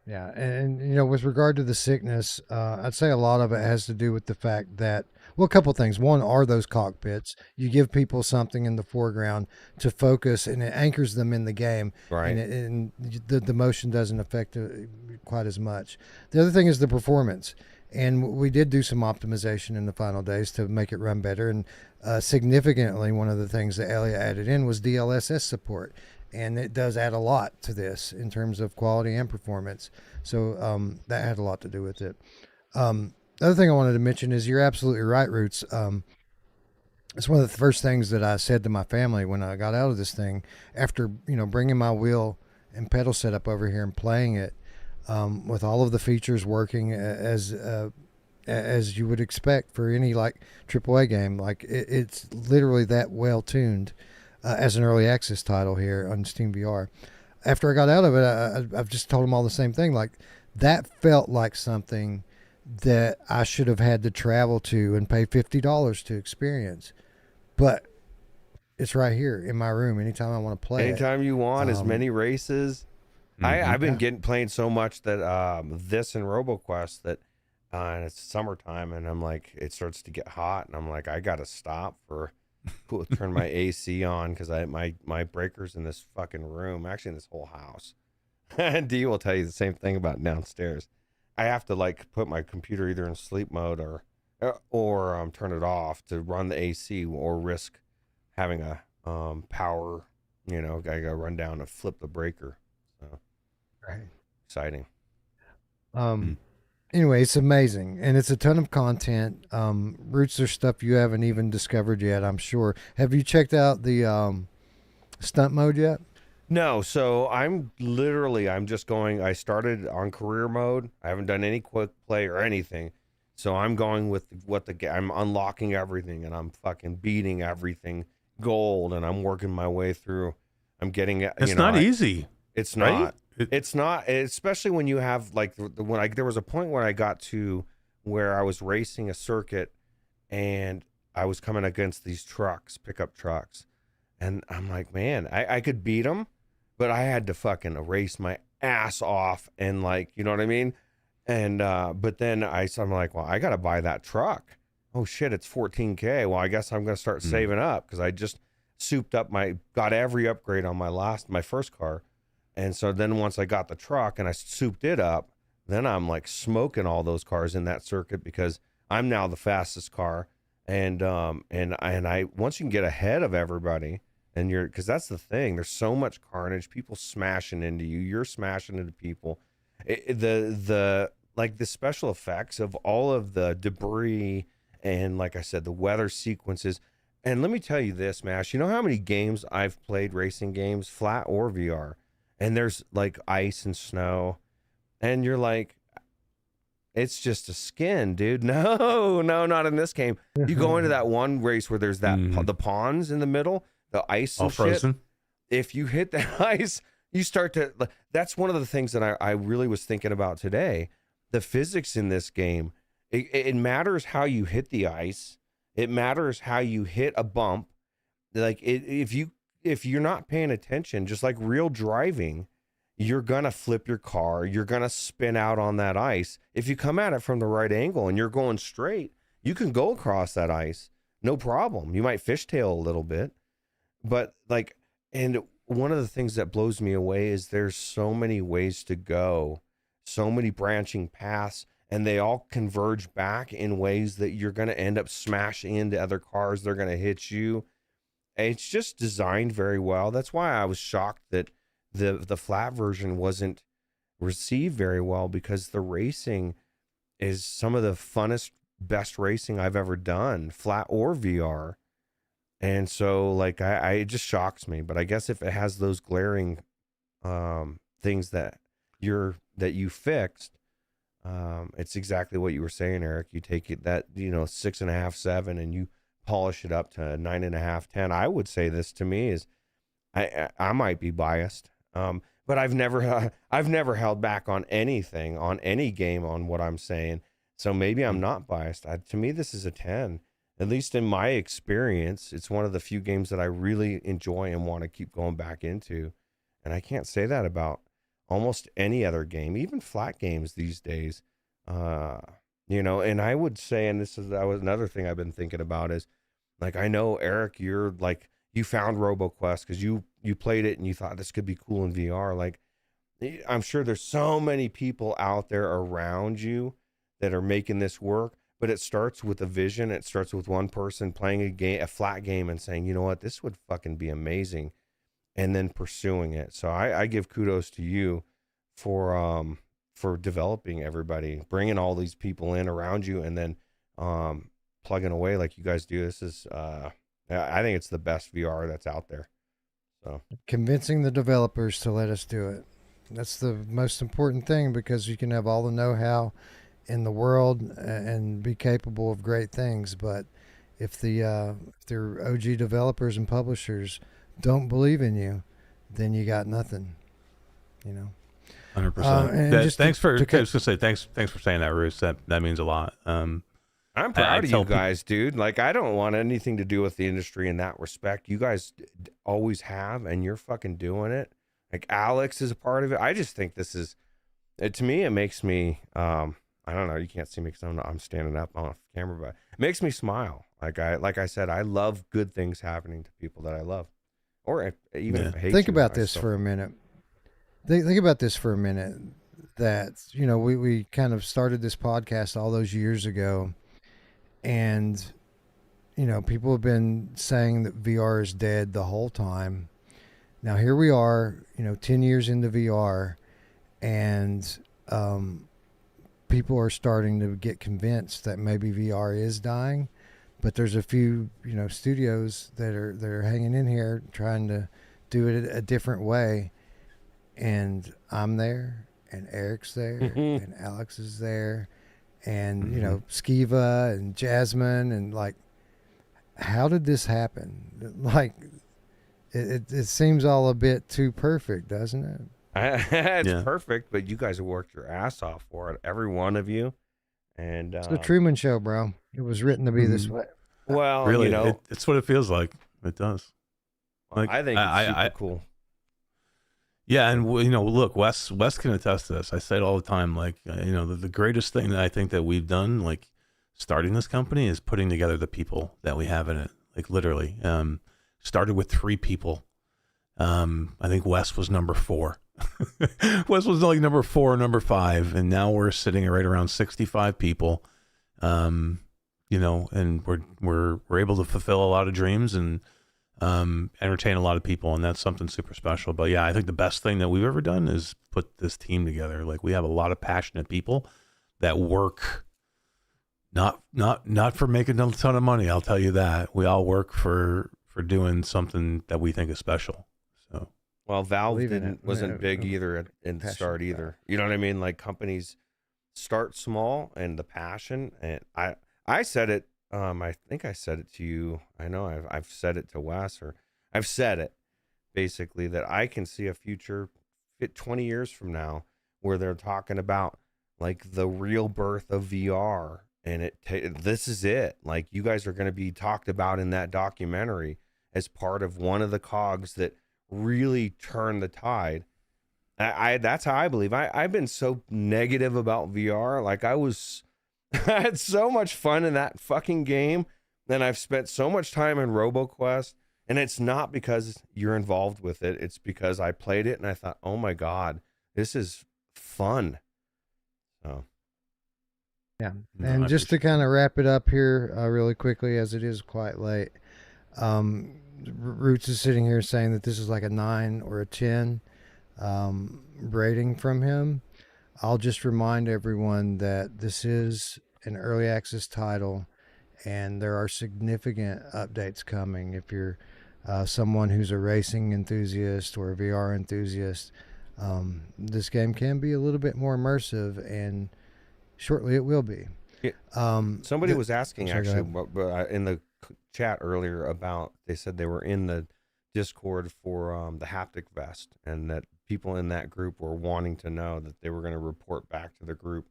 Yeah, and with regard to the sickness, I'd say a lot of it has to do with the fact that, well, a couple things. One are those cockpits. You give people something in the foreground to focus, and it anchors them in the game, Right. And the motion doesn't affect it quite as much. The other thing is the performance, and we did do some optimization in the final days to make it run better. And significantly, one of the things that Elliot added in was DLSS support. And it does add a lot to this in terms of quality and performance. So that had a lot to do with it. The other thing I wanted to mention is you're absolutely right, Ruuts. It's one of the first things that I said to my family when I got out of this thing, after bringing my wheel and pedal setup over here and playing it, with all of the features working as you would expect for any like AAA game. Like it's literally that well tuned. As an early access title here on Steam VR. After I got out of it, I've just told them all the same thing. Like, that felt like something that I should have had to travel to and pay $50 to experience. But it's right here in my room anytime I want to play Anytime you want, as many races. I've been playing so much that this and RoboQuest that and it's summertime, and I'm like, it starts to get hot, and I'm like, I got to stop for... turn my AC on, because my breaker's in this fucking room, actually in this whole house. And Dee will tell you the same thing about downstairs. I have to like put my computer either in sleep mode or turn it off to run the AC, or risk having a power. I gotta run down and flip the breaker. So Right. Exciting. Anyway, it's amazing, and it's a ton of content. Ruuts, there's stuff you haven't even discovered yet, I'm sure. Have you checked out the stunt mode yet? No, so I'm just going. I started on career mode. I haven't done any quick play or anything. So I'm going with I'm unlocking everything, and I'm fucking beating everything gold, and I'm working my way through. I'm getting it. It's not easy. It's right? not. It's not, especially when you have like there was a point where I got to where I was racing a circuit and I was coming against these trucks, pickup trucks. And I'm like, man, I could beat them, but I had to fucking race my ass off. And like, you know what I mean? And, but then I'm like, well, I got to buy that truck. Oh shit, it's 14K. Well, I guess I'm going to start saving up because I just souped up got every upgrade on my first car. And so then once I got the truck and I souped it up, then I'm like smoking all those cars in that circuit because I'm now the fastest car. And I once you can get ahead of everybody and because that's the thing, there's so much carnage, people smashing into you, you're smashing into people. The special effects of all of the debris and like I said, the weather sequences. And let me tell you this, Mash, you know how many games I've played, racing games, flat or VR, and there's like ice and snow, and you're like, it's just a skin, dude. No, not in this game. You go into that one race where there's that the ponds in the middle, the ice and all frozen. Shit. If you hit the ice, you start to. That's one of the things that I really was thinking about today. The physics in this game, it matters how you hit the ice. It matters how you hit a bump. Like if you're not paying attention, just like real driving, you're going to flip your car. You're going to spin out on that ice. If you come at it from the right angle and you're going straight, you can go across that ice. No problem. You might fishtail a little bit, but and one of the things that blows me away is there's so many ways to go, so many branching paths, and they all converge back in ways that you're going to end up smashing into other cars. They're going to hit you. It's just designed very well. That's why I was shocked that the flat version wasn't received very well, because the racing is some of the funnest, best racing I've ever done, flat or VR. And so it just shocks me. But I guess if it has those glaring things that you fixed, it's exactly what you were saying, Eric. You take it that 6.5, 7, and you polish it up to 9.5, 10. I would say this to me is, I might be biased, but I've never held back on anything, on any game, on what I'm saying. So maybe I'm not biased. To me, this is a 10. At least in my experience, it's one of the few games that I really enjoy and want to keep going back into. And I can't say that about almost any other game, even flat games these days. And I would say, and that was another thing I've been thinking about is, I know, Eric, you're you found RoboQuest because you played it and you thought this could be cool in VR. I'm sure there's so many people out there around you that are making this work, but it starts with a vision. It starts with one person playing a flat game and saying, you know what, this would fucking be amazing, and then pursuing it. So I give kudos to you for developing everybody, bringing all these people in around you, and then plugging away like you guys do. This is, I think it's the best VR that's out there. So convincing the developers to let us do it. That's the most important thing, because you can have all the know-how in the world and be capable of great things, but if their OG developers and publishers don't believe in you, then you got nothing. 100%. Thanks for saying that, Ruuts. That means a lot. I'm proud of you guys, dude. I don't want anything to do with the industry in that respect. You guys always have, and you're fucking doing it. Alex is a part of it. I just think this is, to me, it makes me, I don't know, you can't see me because I'm standing up on camera, but it makes me smile. Like I said, I love good things happening to people that I love, or even if I hate. Think about this for a minute. Think about this for a minute. That we kind of started this podcast all those years ago, and people have been saying that VR is dead the whole time. Now here we are, 10 years into VR, and people are starting to get convinced that maybe VR is dying. But there's a few, studios that are hanging in here trying to do it a different way. And I'm there, and Eric's there, and Alex is there, and Skiva and Jasmine, and how did this happen? It seems all a bit too perfect, doesn't it? It's perfect, but you guys have worked your ass off for it, every one of you, And It's the Truman Show, bro. It was written to be this way. well, Really, you know, it's what it feels like. It does. Like, I think it's super cool. Yeah, and look, Wes can attest to this. I say it all the time. Like, the greatest thing that I think that we've done, like starting this company, is putting together the people that we have in it. Like literally, started with 3 people. I think Wes was number 4. Wes was like number 4 or number 5, and now we're sitting at right around 65 people. And we're able to fulfill a lot of dreams and entertain a lot of people, and that's something super special. But yeah, I think the best thing that we've ever done is put this team together. Like, we have a lot of passionate people that work not for making a ton of money, I'll tell you that. We all work for doing something that we think is special. So, well, Valve wasn't big either in the start either. You know what I mean? Like, companies start small, and the passion, and I said it. I think I said it to you. I know I've said it to Wes, or I've said it basically, that I can see a future 20 years from now where they're talking about like the real birth of VR, and this is it. Like, you guys are going to be talked about in that documentary as part of one of the cogs that really turned the tide. That's how I believe. I've been so negative about VR. Like, I had so much fun in that fucking game. Then I've spent so much time in RoboQuest, and it's not because you're involved with it. It's because I played it and I thought, oh my God, this is fun. So. Yeah. And just to kind of wrap it up here really quickly, as it is quite late, Ruuts is sitting here saying that this is like a 9 or a 10 rating from him. I'll just remind everyone that this is an early access title, and there are significant updates coming. If you're someone who's a racing enthusiast or a VR enthusiast, this game can be a little bit more immersive, and shortly it will be. Somebody was asking actually in the chat earlier about, they said they were in the Discord for the haptic vest, and that people in that group were wanting to know that they were going to report back to the group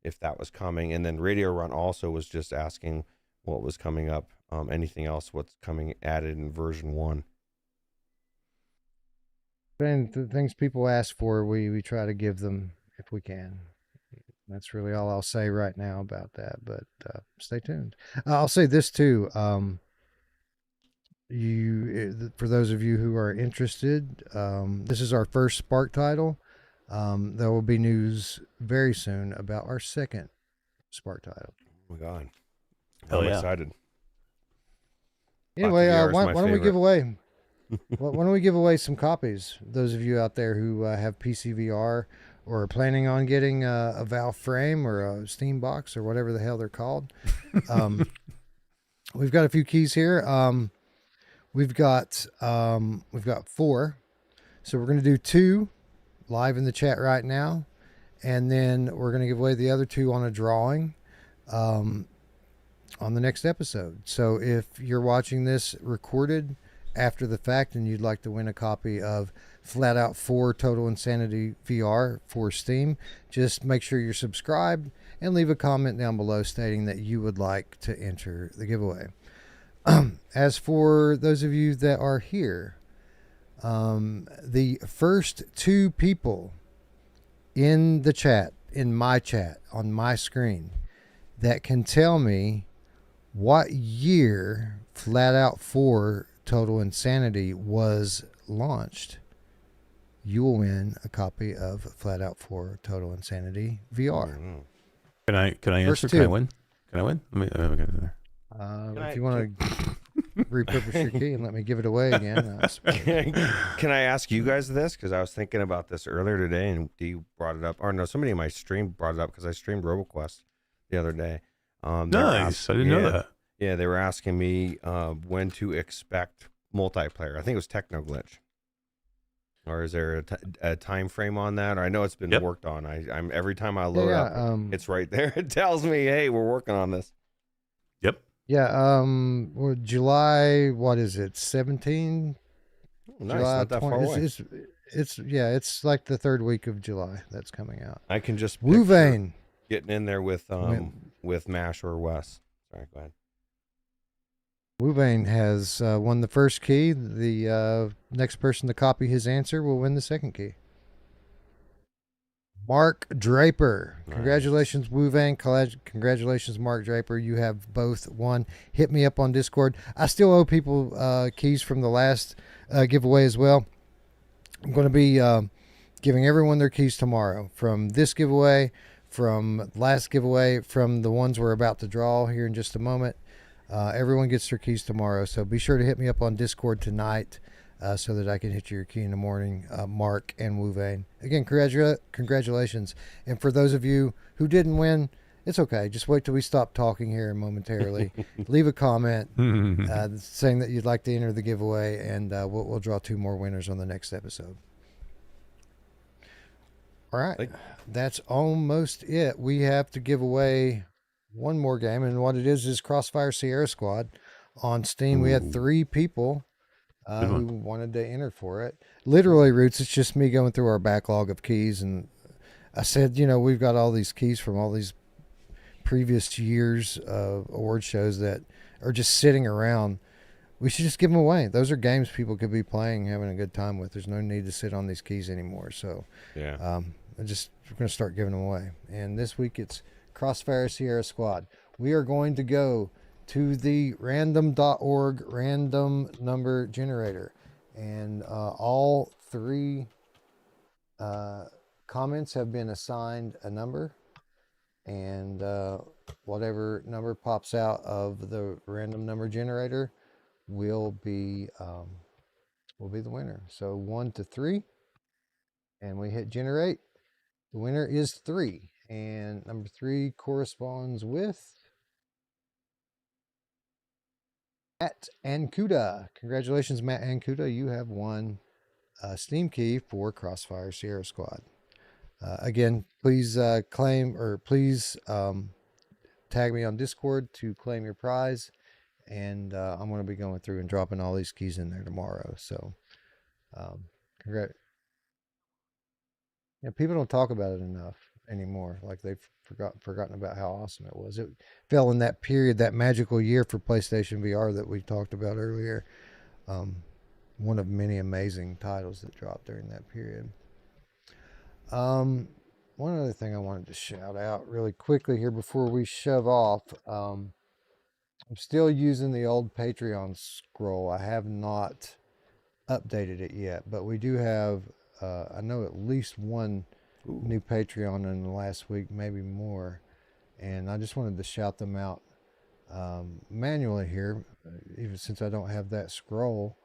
if that was coming. And then Radio Run also was just asking what was coming up, anything else, what's coming added in version 1. And the things people ask for, we try to give them if we can. That's really all I'll say right now about that, but stay tuned. I'll say this too. For those of you who are interested, this is our first Spark title. There will be news very soon about our second Spark title. Oh my God. I'm excited. Anyway, why don't we give away why don't we give away some copies? Those of you out there who have PCVR or are planning on getting a Valve frame or a Steam box or whatever the hell they're called. We've got a few keys here. We've got 4. So we're going to do 2 live in the chat right now, and then we're going to give away the other 2 on a drawing on the next episode. So if you're watching this recorded after the fact and you'd like to win a copy of FlatOut 4 Total Insanity VR for Steam, just make sure you're subscribed and leave a comment down below stating that you would like to enter the giveaway. As for those of you that are here, the first 2 people in the chat, in my chat, on my screen, that can tell me what year FlatOut 4 Total Insanity was launched, you will win a copy of FlatOut 4 Total Insanity VR. Can I answer? Can I win? Can I win? Let me get there. If you want to repurpose your key and let me give it away again. Can I ask you guys this? Because I was thinking about this earlier today, and Dee brought it up. Or no, somebody in my stream brought it up because I streamed RoboQuest the other day. Nice. I didn't know that. Yeah, they were asking me when to expect multiplayer. I think it was Techno Glitch. Or is there a time frame on that? Or I know it's been worked on. I'm every time I load up, it's right there. It tells me, hey, we're working on this. Yep. Yeah. July. What is it? 17. Oh, nice. July not that 20, far away. It's like the 3rd week of July that's coming out. I can just Wu Vane getting in there with with Mash or Wes. Sorry, go ahead. Wubane has won the first key. The next person to copy his answer will win the second key. Mark Draper. Nice. Congratulations, Wuvang. Congratulations, Mark Draper. You have both won. Hit me up on Discord. I still owe people keys from the last giveaway as well. I'm going to be giving everyone their keys tomorrow from this giveaway, from last giveaway, from the ones we're about to draw here in just a moment. Everyone gets their keys tomorrow. So be sure to hit me up on Discord tonight. So that I can hit your key in the morning, Mark and Wuvane. Again, congratulations. And for those of you who didn't win, it's okay. Just wait till we stop talking here momentarily. Leave a comment saying that you'd like to enter the giveaway, and we'll draw 2 more winners on the next episode. All right. That's almost it. We have to give away one more game, and what it is Crossfire Sierra Squad on Steam. We had 3 people who wanted to enter for it. Literally, Ruuts, it's just me going through our backlog of keys, and I said, we've got all these keys from all these previous years of award shows that are just sitting around. We should just give them away. Those are games people could be playing, having a good time with. There's no need to sit on these keys anymore. So yeah, we're going to start giving them away. And this week it's Crossfire Sierra Squad. We are going to go to the random.org random number generator, and all 3 comments have been assigned a number, and whatever number pops out of the random number generator will be the winner. So 1 to 3, and we hit generate. The winner is 3, and number 3 corresponds with Matt Ancuda. Congratulations, Matt Ancuda. You have won a Steam key for Crossfire Sierra Squad. Again, please claim, or please tag me on Discord to claim your prize. And I'm going to be going through and dropping all these keys in there tomorrow. So, congrats. Yeah, people don't talk about it enough anymore. Like they've forgotten about how awesome it was. It fell in that period, that magical year for PlayStation VR that we talked about earlier. One of many amazing titles that dropped during that period. One other thing I wanted to shout out really quickly here before we shove off. I'm still using the old Patreon scroll. I have not updated it yet, but we do have I know at least one new Patreon in the last week, maybe more, and I just wanted to shout them out manually here, even since I don't have that scroll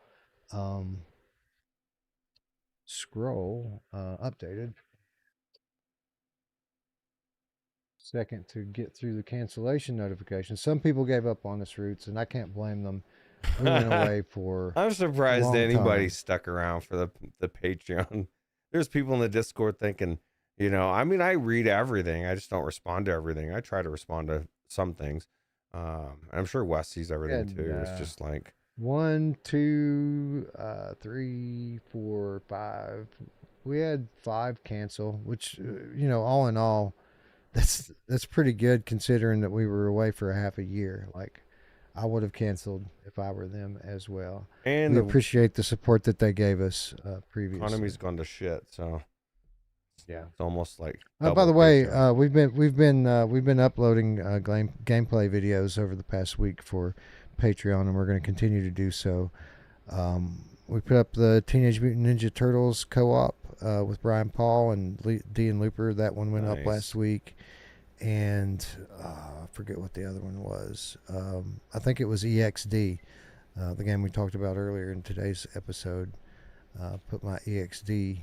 updated. Second to get through the cancellation notification. Some people gave up on us, Ruuts, and I can't blame them. We went away for I'm surprised anybody time. stuck around for the Patreon. There's people in the Discord thinking, I mean, I read everything. I just don't respond to everything. I try to respond to some things. I'm sure Wes sees everything too. It's just like 1, 2, 3, 4, 5. We had 5 cancel, which all in all, that's pretty good considering that we were away for a half a year. Like, I would have canceled if I were them as well. And we appreciate the support that they gave us previously. Economy's gone to shit, so yeah, it's almost like. By the way, we've been uploading gameplay videos over the past week for Patreon, and we're going to continue to do so. We put up the Teenage Mutant Ninja Turtles co-op with Brian Paul and D and Looper. That one went up last week. And I forget what the other one was. I think it was EXD, the game we talked about earlier in today's episode. Put my EXD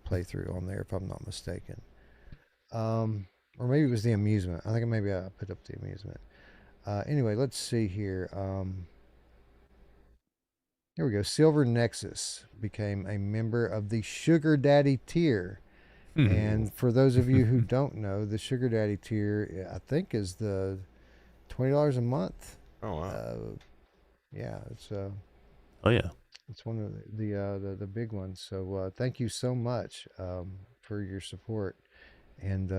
playthrough on there, if I'm not mistaken. Or maybe it was the amusement. I think maybe I put up the amusement. Anyway, let's see here. Here we go. Silver Nexus became a member of the Sugar Daddy tier. And for those of you who don't know, the Sugar Daddy tier, I think, is the $20 a month. Oh wow! Yeah, it's Oh yeah, it's one of the big ones. So thank you so much for your support, and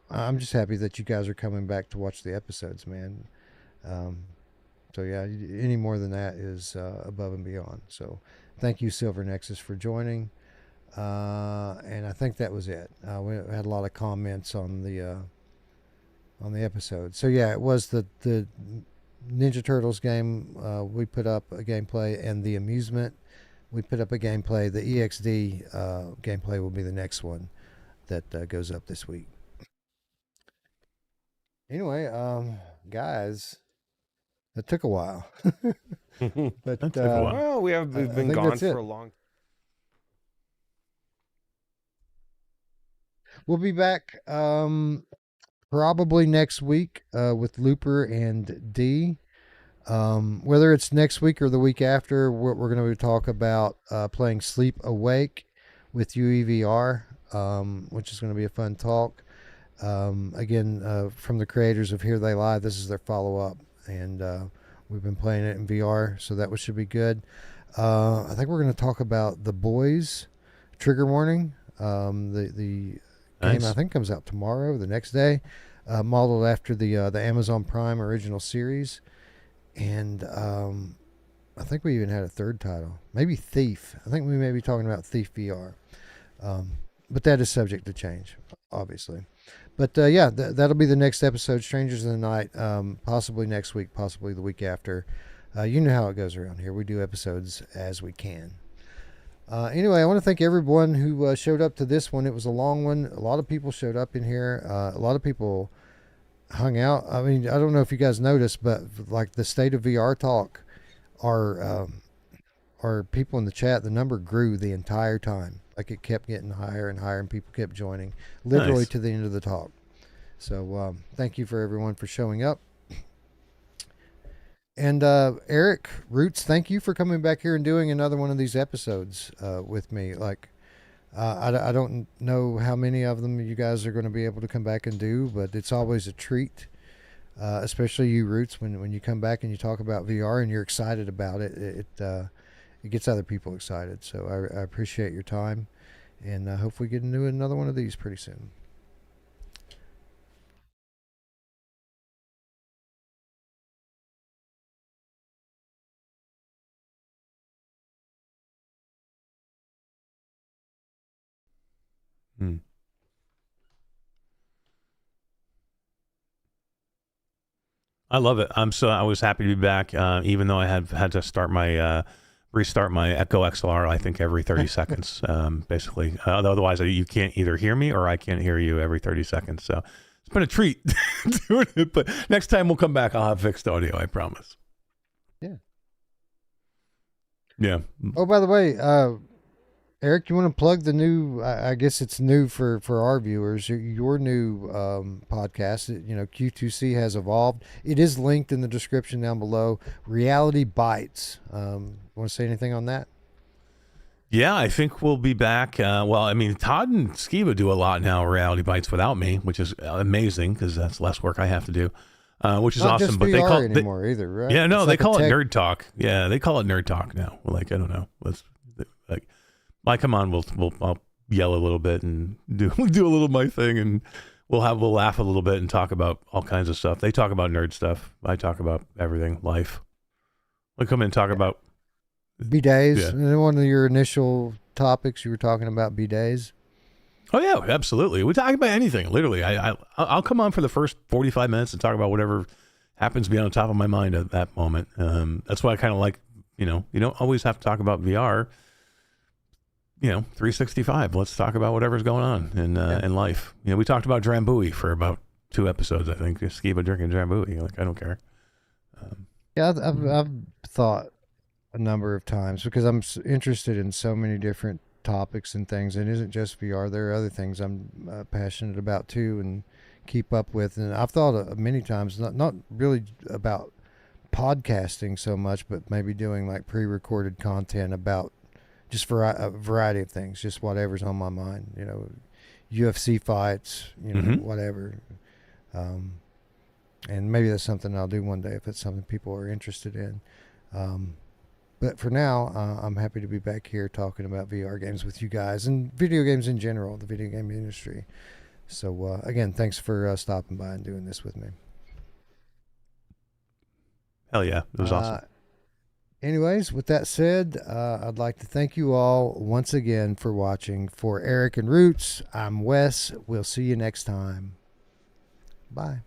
I'm just happy that you guys are coming back to watch the episodes, man. So yeah, any more than that is above and beyond. So thank you, Silver Nexus, for joining. And I think that was it. We had a lot of comments on the episode. So yeah, it was the Ninja Turtles game. We put up a gameplay, and the amusement. We put up a gameplay. The EXD gameplay will be the next one that goes up this week. Anyway, guys, it took a while. But That took a while. Well, we've I been think gone that's for it. a long. We'll be back probably next week with Looper and D. Whether it's next week or the week after, we're going to talk about playing Sleep Awake with UEVR, which is going to be a fun talk. Again, from the creators of Here They Lie, this is their follow-up, and we've been playing it in VR, so that should be good. I think we're going to talk about The Boys, Trigger Warning. The Nice. game, I think, comes out tomorrow, the next day, modeled after the Amazon Prime original series. And I think we even had a third title, maybe Thief. I think we may be talking about Thief VR, but that is subject to change, obviously. But yeah, that'll be the next episode, Strangers in the Night, possibly next week, possibly the week after. You know how it goes around here. We do episodes as we can. Anyway, I want to thank everyone who showed up to this one. It was a long one. A lot of people showed up in here. A lot of people hung out. I mean, I don't know if you guys noticed, but like the State of VR talk, our people in the chat, the number grew the entire time. Like it kept getting higher and higher, and people kept joining, literally Nice. to the end of the talk. So thank you for everyone for showing up. And Eric Ruuts, thank you for coming back here and doing another one of these episodes with me. Like, I don't know how many of them you guys are going to be able to come back and do, but it's always a treat, especially you, Ruuts, when you come back and you talk about VR and you're excited about it. It gets other people excited. So I appreciate your time, and I hope we get into another one of these pretty soon. Hmm. I love it. I was happy to be back, even though I had to start my restart my Echo XLR. I think every 30 seconds, basically. Otherwise, you can't either hear me or I can't hear you every 30 seconds. So it's been a treat doing it. But next time we'll come back, I'll have fixed audio. I promise. Yeah. Yeah. Oh, by the way, Eric, you want to plug the new? I guess it's new for our viewers. Your new podcast. Q2C has evolved. It is linked in the description down below. Reality Bytes. Want to say anything on that? Yeah, I think we'll be back. Well, I mean, Todd and Skiba do a lot now, Reality Bites, without me, which is amazing because that's less work I have to do, which is Not awesome. just But VR they call anymore either, right? Yeah, no, It's they like a call it tech- Nerd Talk. Yeah, they call it Nerd Talk now. Like, I don't know. Like, come on, I'll yell a little bit and do a little of my thing, and we'll laugh a little bit and talk about all kinds of stuff. They talk about nerd stuff. I talk about everything, life. We come in and talk about B-days. Yeah. And then one of your initial topics, you were talking about B-days. Oh yeah, absolutely. We talk about anything. Literally, I'll come on for the first 45 minutes and talk about whatever happens to be on the top of my mind at that moment. That's why I kind of like, you don't always have to talk about VR. 365. Let's talk about whatever's going on in life. We talked about Drambuie for about 2 episodes, I think. Skiba drinking Drambuie. Like, I don't care. Yeah, I've thought a number of times because I'm interested in so many different topics and things. It isn't just VR. There are other things I'm passionate about too and keep up with. And I've thought many times, not really about podcasting so much, but maybe doing like pre-recorded content about just for a variety of things, just whatever's on my mind, UFC fights, whatever. And maybe that's something I'll do one day if it's something people are interested in. But for now, I'm happy to be back here talking about VR games with you guys and video games in general, the video game industry. So again, thanks for stopping by and doing this with me. Hell yeah, it was awesome. Anyways, with that said, I'd like to thank you all once again for watching. For Eric and Ruuts, I'm Wes. We'll see you next time. Bye.